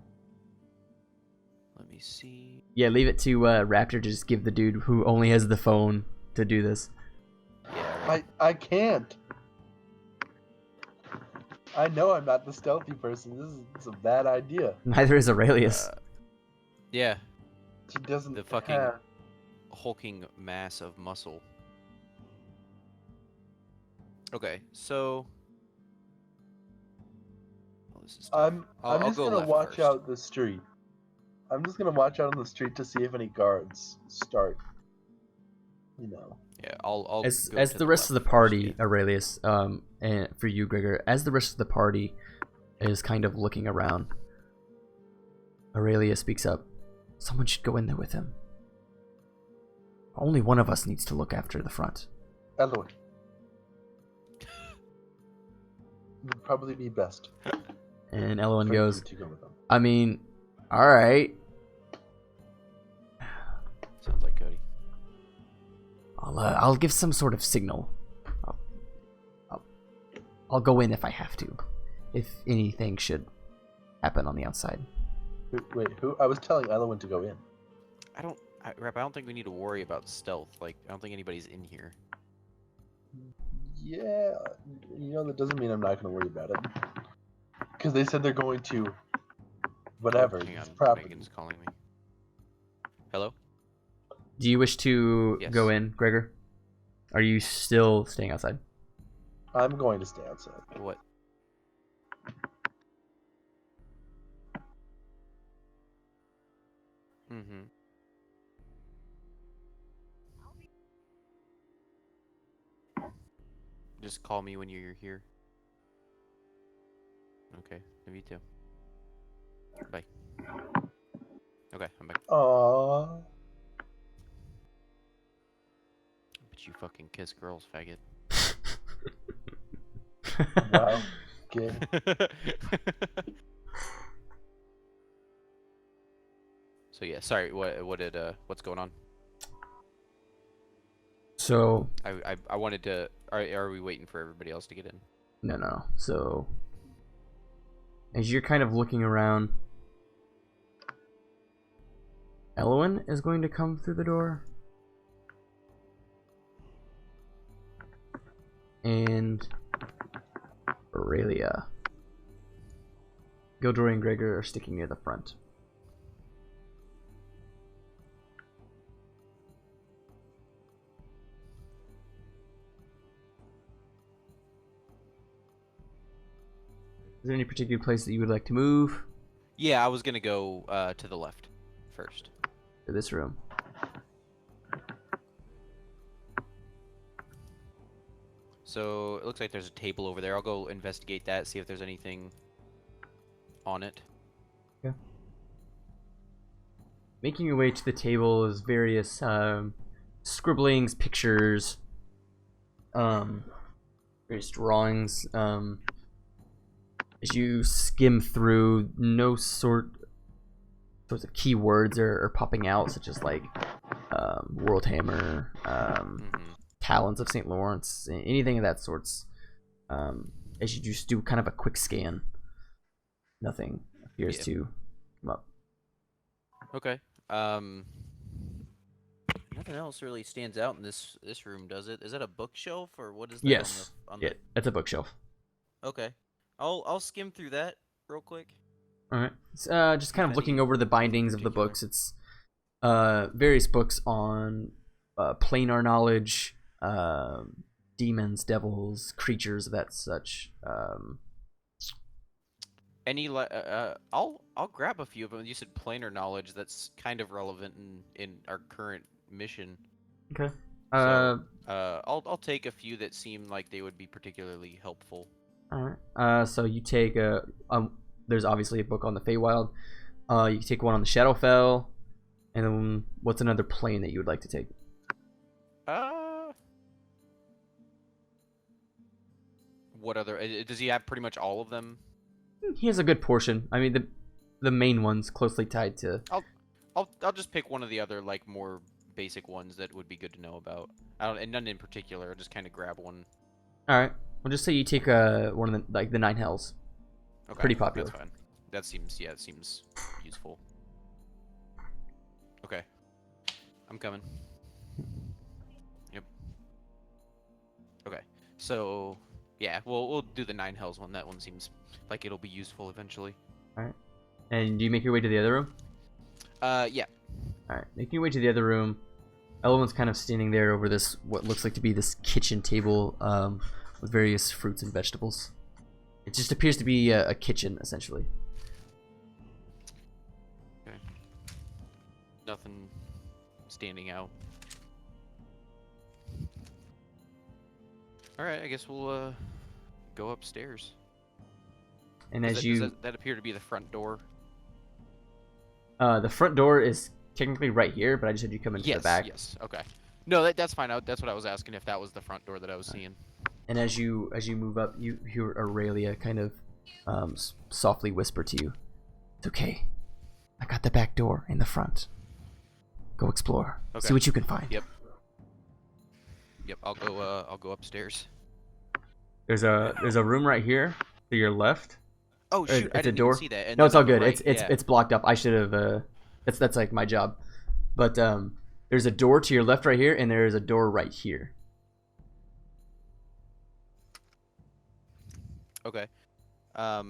Let me see. Yeah, leave it to Raptor to just give the dude who only has the phone to do this. Yeah. I can't. I know I'm not the stealthy person. This is a bad idea. Neither is Aurelius. Yeah. She doesn't. The fucking hulking mass of muscle. Okay, so. Oh, this is tough. I'm I'll just go gonna left watch first. out the street. I'm just gonna watch out on the street to see if any guards start. You know. Yeah, I'll As go to the rest of the left party, first, yeah. Aurelius, and for you, Gregor, as the rest of the party is kind of looking around, Aurelius speaks up. Someone should go in there with him. Only one of us needs to look after the front. Eloy. Would probably be best. And Elowen for goes, you to go with them. I mean, alright. Sounds like Cody. I'll give some sort of signal. I'll go in if I have to. If anything should happen on the outside. Wait, who? I was telling Elowen to go in. Rap, I don't think we need to worry about stealth. Like, I don't think anybody's in here. Yeah, that doesn't mean I'm not going to worry about it. Because they said they're going to whatever. Hang on, property. Megan's calling me. Hello? Do you wish to Yes. go in, Gregor? Are you still staying outside? I'm going to stay outside. What? Mm-hmm. Just call me when you're here. Okay, me too. Bye. Okay, I'm back. Aww. But you fucking kiss girls, faggot. Wow. Good. So yeah, sorry. What's going on? So I wanted to. Are we waiting for everybody else to get in? no. So as you're kind of looking around, Elowen is going to come through the door. And Aurelia. Gilderoy and Gregor are sticking near the front. Is there any particular place that you would like to move? Yeah, I was gonna go to the left first. To this room. So it looks like there's a table over there. I'll go investigate that, see if there's anything on it. Yeah. making your way to the table is various scribblings, pictures, various drawings. As you skim through, no sorts of keywords are popping out, such as like Worldhammer, Talons of St. Lawrence, anything of that sorts. As you just do kind of a quick scan, nothing appears to come up. Okay. Nothing else really stands out in this room, does it? Is that a bookshelf or what is that? Yes. On the... Yeah, that's a bookshelf. Okay. I'll skim through that real quick. All right. Just kind of looking over the bindings of the books. It's various books on planar knowledge, demons, devils, creatures of that such. Any I'll grab a few of them. You said planar knowledge. That's kind of relevant in our current mission. Okay. I'll take a few that seem like they would be particularly helpful. All right. So you take there's obviously a book on the Feywild. You can take one on the Shadowfell, and then what's another plane that you would like to take? What other? Does he have pretty much all of them? He has a good portion. I mean, the main one's closely tied to. I'll just pick one of the other like more basic ones that would be good to know about. And none in particular. I'll just kind of grab one. All right. We'll just say you take one of the 9 hells. Okay, pretty popular. That's fine. That seems useful. Okay, I'm coming. Yep. Okay, so yeah, we'll do the 9 hells one. That one seems like it'll be useful eventually. All right. And do you make your way to the other room? Yeah. All right. Making your way to the other room. Elowen's kind of standing there over this what looks like to be this kitchen table with various fruits and vegetables. It just appears to be a kitchen essentially. Okay. Nothing standing out. All right, I guess we'll go upstairs. And does that appear to be the front door? The front door is technically right here, but I just had you come into the back. Yes. Okay. No, that's fine. That's what I was asking, if that was the front door that I was seeing. And as you move up, you hear Aurelia kind of softly whisper to you, "It's okay. I got the back door in the front. Go explore. Okay. See what you can find." Yep. I'll go upstairs. There's a room right here to your left. Oh shoot! It's I a didn't door. even see that. And No, it's all on the good. right, It's blocked up. I should have. That's like my job. But there's a door to your left right here, and there is a door right here. Okay. I'll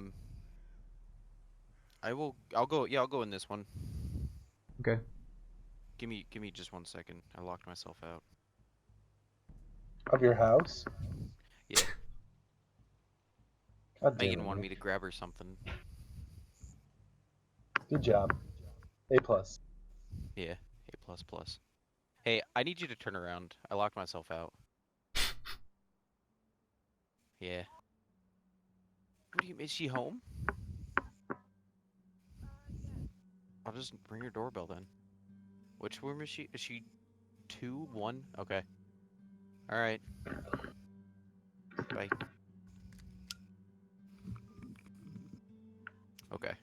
go. Yeah, I'll go in this one. Okay. Give me just 1 second. I locked myself out. Of your house? Yeah. God damn Megan it, wanted Nick. me to grab her something. Good job. A+. Yeah. A++. Hey, I need you to turn around. I locked myself out. Yeah. What do you? Is she home? I'll just ring her doorbell then. Which room is she? Is she 2, 1? Okay. All right. Bye. Okay.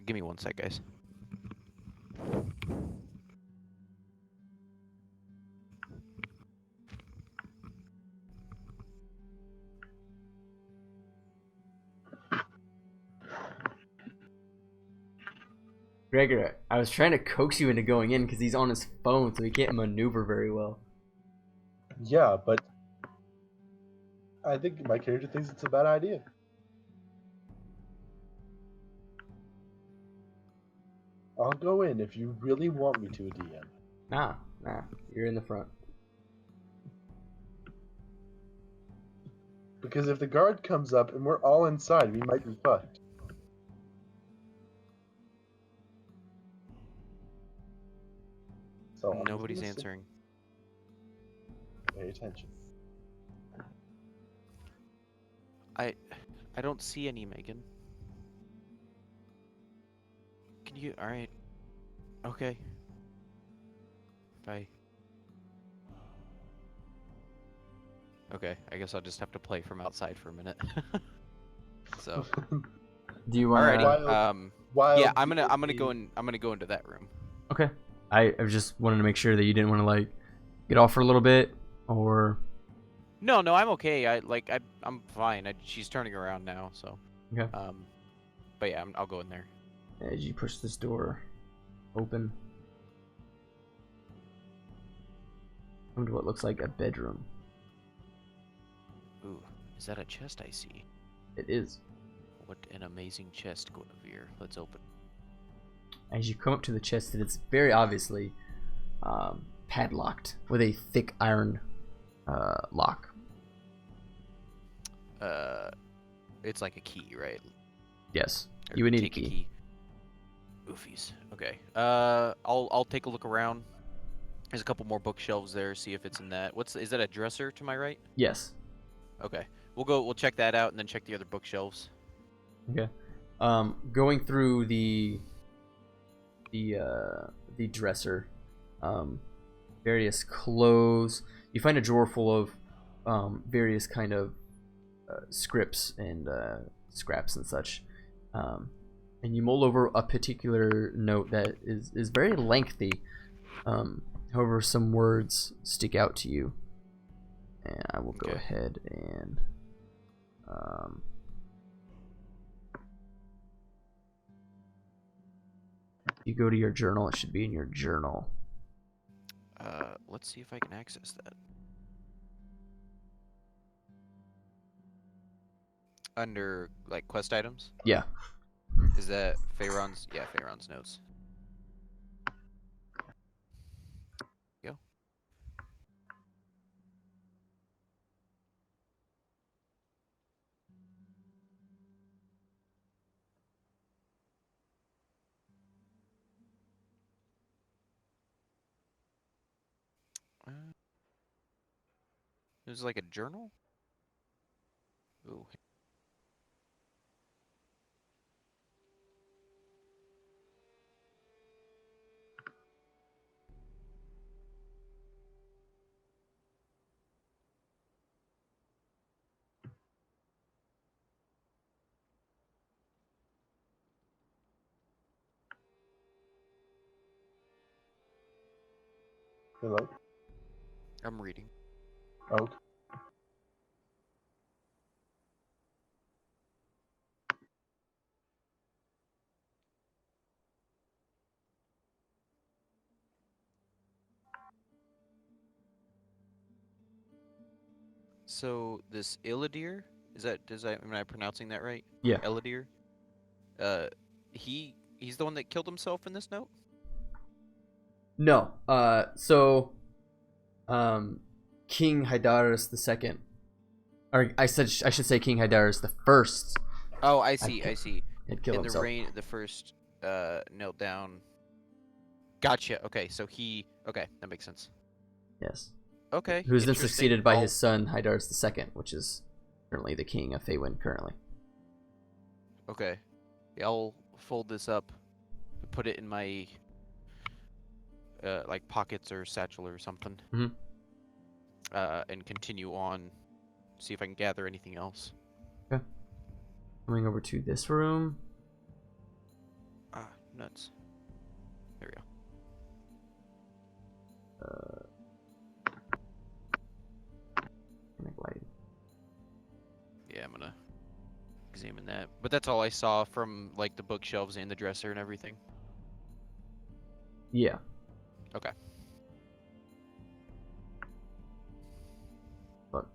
Give me 1 sec, guys. Gregor, I was trying to coax you into going in because he's on his phone, so he can't maneuver very well. Yeah, but I think my character thinks it's a bad idea. I'll go in if you really want me to, DM. Nah, you're in the front. Because if the guard comes up and we're all inside, we might be fucked. So I'm Nobody's just gonna answering. Pay attention. I don't see any Megan. Can you? All right. Okay. Bye. Okay, I guess I'll just have to play from outside for a minute. So. Do you want Alrighty. to... Yeah, I'm gonna go into that room. Okay. I just wanted to make sure that you didn't want to like get off for a little bit, or... No, I'm okay. I'm fine. She's turning around now, so. Okay. But yeah, I'll go in there. As you push this door open, come to what looks like a bedroom. Ooh, is that a chest I see? It is. What an amazing chest, Guinevere. Let's open. As you come up to the chest, it's very obviously padlocked with a thick iron lock. It's like a key, right? Yes, Or you would need a take key. Oofies. Okay. I'll take a look around. There's a couple more bookshelves there. See if it's in that. Is that a dresser to my right? Yes. Okay. We'll check that out and then check the other bookshelves. Okay. Going through the dresser, various clothes. You find a drawer full of various kind of scripts and scraps and such. And you mull over a particular note that is very lengthy. However, some words stick out to you. And I will go ahead and you go to your journal. It should be in your journal. Let's see if I can access that. Under like quest items? Yeah. Is that Feyron's? Yeah, Feyron's notes. Go. There's like a journal? Ooh. Hello? I'm reading. Oh. So this Illidir, am I pronouncing that right? Yeah. Illidir? He's the one that killed himself in this note? No. King Hydarus the Second, or I should say King Hydarus the First. Oh, I see. Had killed himself. The first knelt down. Gotcha. Okay, so okay, that makes sense. Yes. Okay. Who's then interesting. succeeded by his son Hydarus the Second, which is currently the king of Feywild currently. Okay. Yeah, I'll fold this up, put it in my like pockets or satchel or something. Mm-hmm. And continue on, see if I can gather anything else. Okay. Coming over to this room. Ah, nuts. There we go. Yeah, I'm gonna examine that. But that's all I saw from like the bookshelves and the dresser and everything. Yeah. Okay. Look.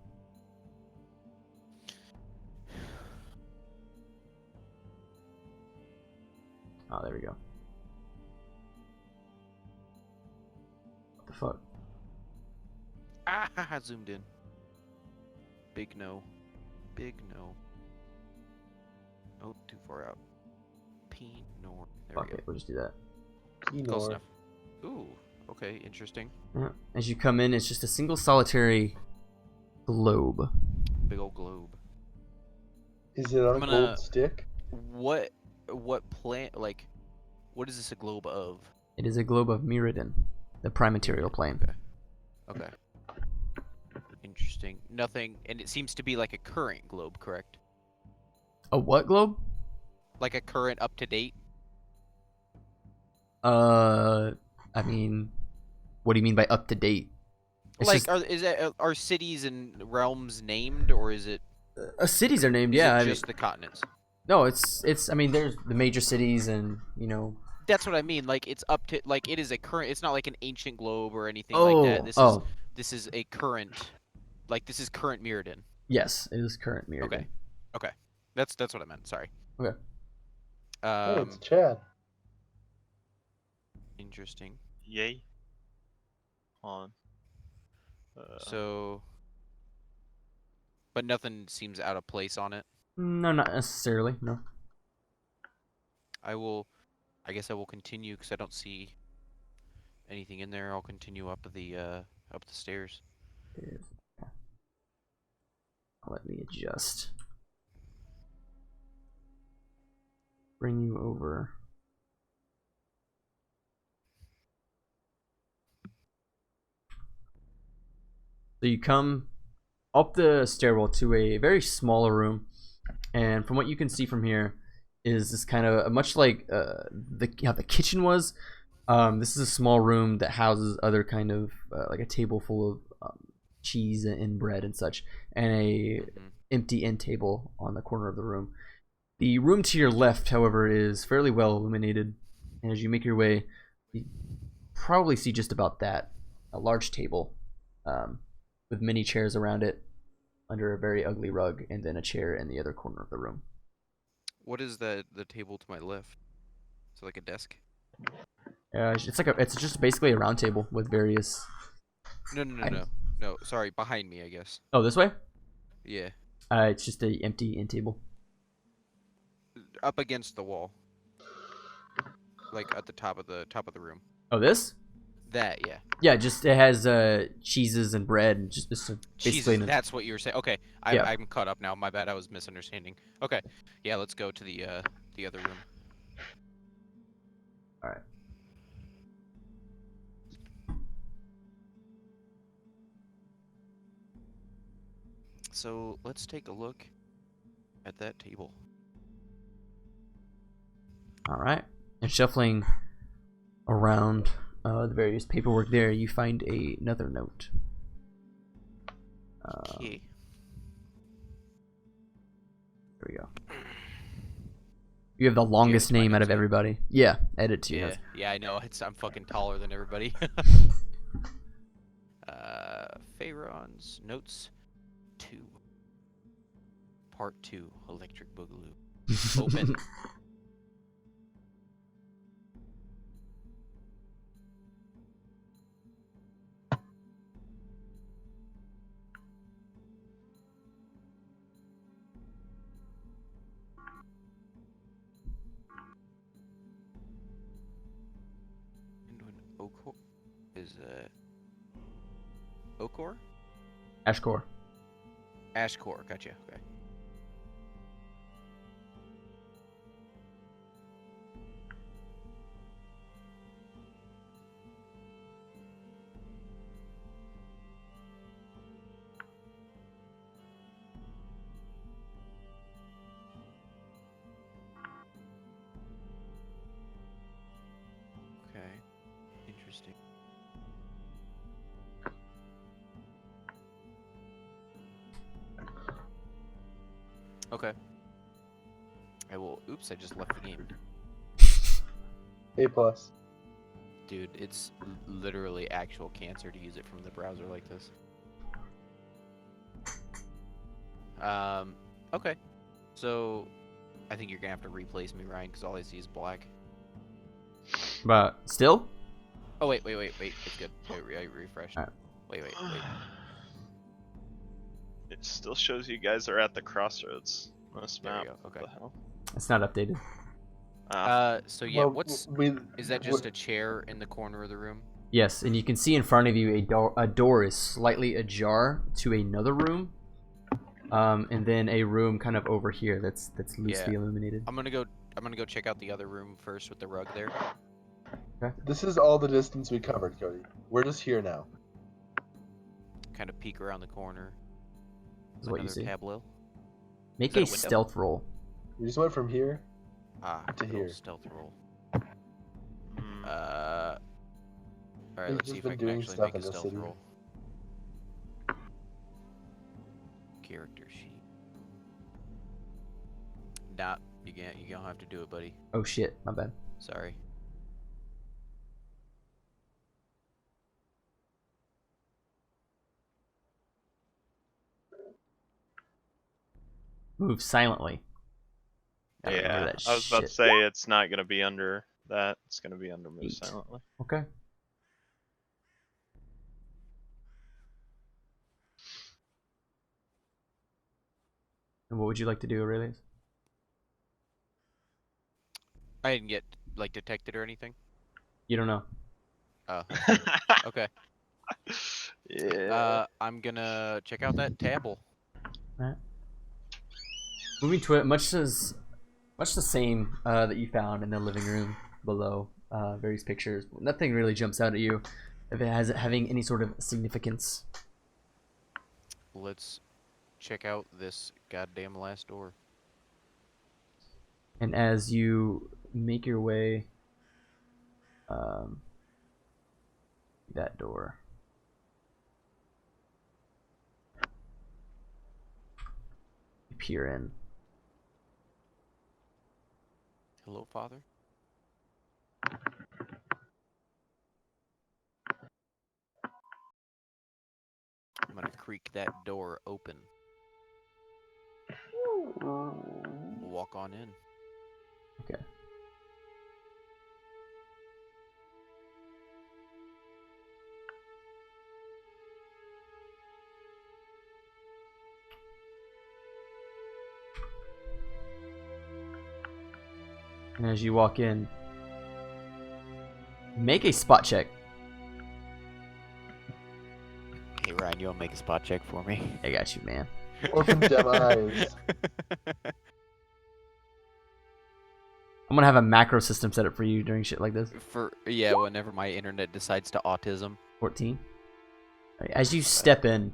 Oh, there we go. What the fuck? Ah, zoomed in. Big no. Big no. Oh, too far out. P nor. There Fuck we go. it, we'll just do that. Close enough. Ooh, okay, interesting. Yeah. As you come in, it's just a single solitary globe. Big old globe. Is it on a gold stick? What plant, like, What is this a globe of? It is a globe of Mirrodin, the prime material plane. Okay. Interesting. Nothing, and it seems to be like a current globe, correct? A what globe? Like a current, up to date. I mean, what do you mean by up to date? It's Like, just, are cities and realms named, or is it? cities are named. Is Yeah, it I mean, just the continents. no, it's. I mean, there's the major cities, and That's what I mean. Like it's up to like it is a current. It's not like an ancient globe or anything Oh, like that. oh, This is a current. Like this is current Mirrodin. yes, it is current Mirrodin. Okay. Okay. That's what I meant. Sorry. Okay. Hey, it's Chad. Interesting. Yay. On. So. But nothing seems out of place on it. No, not necessarily. No. I guess I will continue because I don't see anything in there. I'll continue up the stairs. Let me adjust. Bring you over. So you come up the stairwell to a very small room, and from what you can see from here is this kind of much like how the kitchen was. This is a small room that houses other kind of like a table full of cheese and bread and such, and a empty end table on the corner of the room. The room to your left, however, is fairly well illuminated, and as you make your way, you probably see just about that, a large table with many chairs around it under a very ugly rug, and then a chair in the other corner of the room. What is the table to my left? Is it like a desk? It's just basically a round table with various. No. Sorry, behind me, I guess. Oh, this way? Yeah. It's just a empty end table. Up against the wall. Like at the top of the room. Oh, this? That, yeah. Yeah, just it has cheeses and bread and just basically. Jesus, that's what you were saying. Okay, I'm caught up now. My bad, I was misunderstanding. Okay, yeah, let's go to the other room. All right. So let's take a look at that table. All right. And shuffling around the various paperwork there, you find another note. Okay. There we go. You have the longest name out of everybody. Yeah, edit to you. Yeah, I know. I'm fucking taller than everybody. Pharaon's Notes 2. Part 2, Electric Boogaloo. Open. Okor is Okor? Ashcore. Ashcore, gotcha. Okay. Okay. Interesting. Okay. I will. Oops, I just left the game. A+. Dude, it's literally actual cancer to use it from the browser like this. Okay. So, I think you're gonna have to replace me, Ryan, because all I see is black. But still? Oh, wait. It's good. I refreshed. Alright. Wait. It still shows you guys are at the crossroads on this There map. we go. Okay. What the hell? It's not updated. So yeah, Well, is that just a chair in the corner of the room? Yes, and you can see in front of you a door is slightly ajar to another room. And then a room kind of over here that's loosely illuminated. I'm gonna go I'm gonna go check out the other room first with the rug there. This is all the distance we covered, Cody. We're just here now. Kind of peek around the corner. This is what you Another see. tableau. Make Is that a a window? stealth roll. We just went from here. Ah, To good old here. stealth roll. Mm. All right, We've let's just see if been I can doing actually stuff make a in this stealth city. roll. Character sheet. Nah, you can't. You don't have to do it, buddy. Oh shit, my bad. Sorry. Move silently. I don't remember Yeah, that I was about to shit. say it's not gonna be under that. It's gonna be under move 8. silently. Okay. And what would you like to do, Aurelius? I didn't get like detected or anything. You don't know. Oh, okay. Yeah. I'm gonna check out that table. Alright. Moving to it, much the same that you found in the living room below. Various pictures. Nothing really jumps out at you if it has having any sort of significance. Let's check out this goddamn last door. And as you make your way that door, you peer in. Hello, Father. I'm gonna creak that door open. Walk on in. Okay. And as you walk in, make a spot check. Hey Ryan, you wanna make a spot check for me? I got you, man. Open them eyes. I'm gonna have a macro system set up for you during shit like this. Yeah, whenever my internet decides to autism. 14. Alright, as you step in,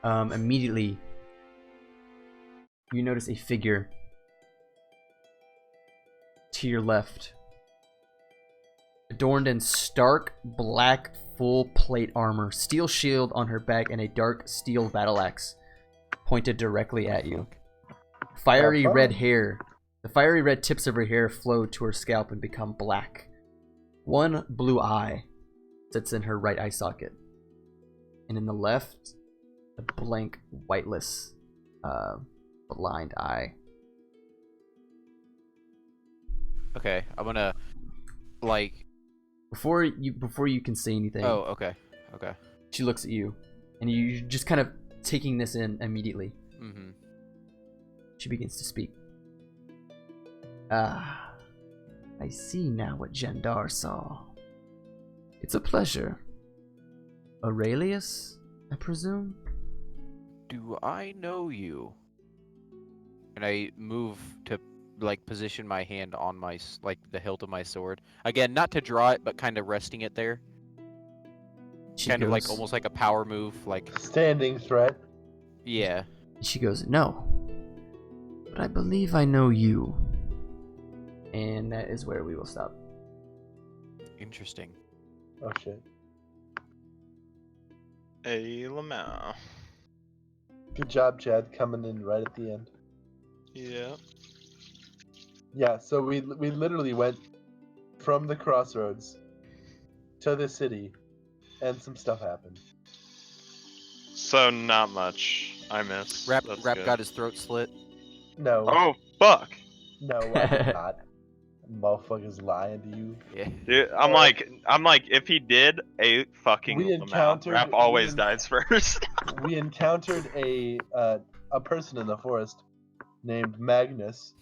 immediately you notice a figure to your left, adorned in stark black full plate armor, steel shield on her back, and a dark steel battle axe pointed directly at you. Fiery Have fun. red hair. The fiery red tips of her hair flow to her scalp and become black. One blue eye sits in her right eye socket, and in the left, a blank, whiteless, blind eye. Okay, I'm gonna like. Before you can say anything, Oh, okay, okay. she looks at you, and you just kind of taking this in immediately. Mm-hmm. She begins to speak. Ah, I see now what Jandar saw. It's a pleasure. Aurelius, I presume? Do I know you? And I move to like position my hand on my like the hilt of my sword again, not to draw it, but kind of resting it there. She Kind of like goes- almost like a power move, like Standing threat. yeah. She goes, no. But I believe I know you. And that is where we will stop. Interesting. Oh shit. Hey, Lamau. Good job, Chad, coming in right at the end. Yeah. Yeah, so we literally went from the crossroads to the city, and some stuff happened. So not much. I missed. Rap That's Rap good. got his throat slit. No, Oh fuck, no, I did not. Motherfuckers lying to you. Yeah. dude! I'm like, if he did, a fucking We Lamau. encountered- Rap always dies first. We encountered a person in the forest named Magnus,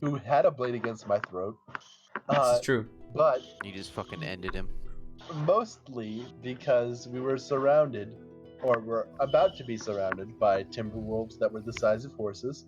who had a blade against my throat. This is true. But You just fucking ended him. mostly because we were surrounded, or were about to be surrounded by timber wolves that were the size of horses.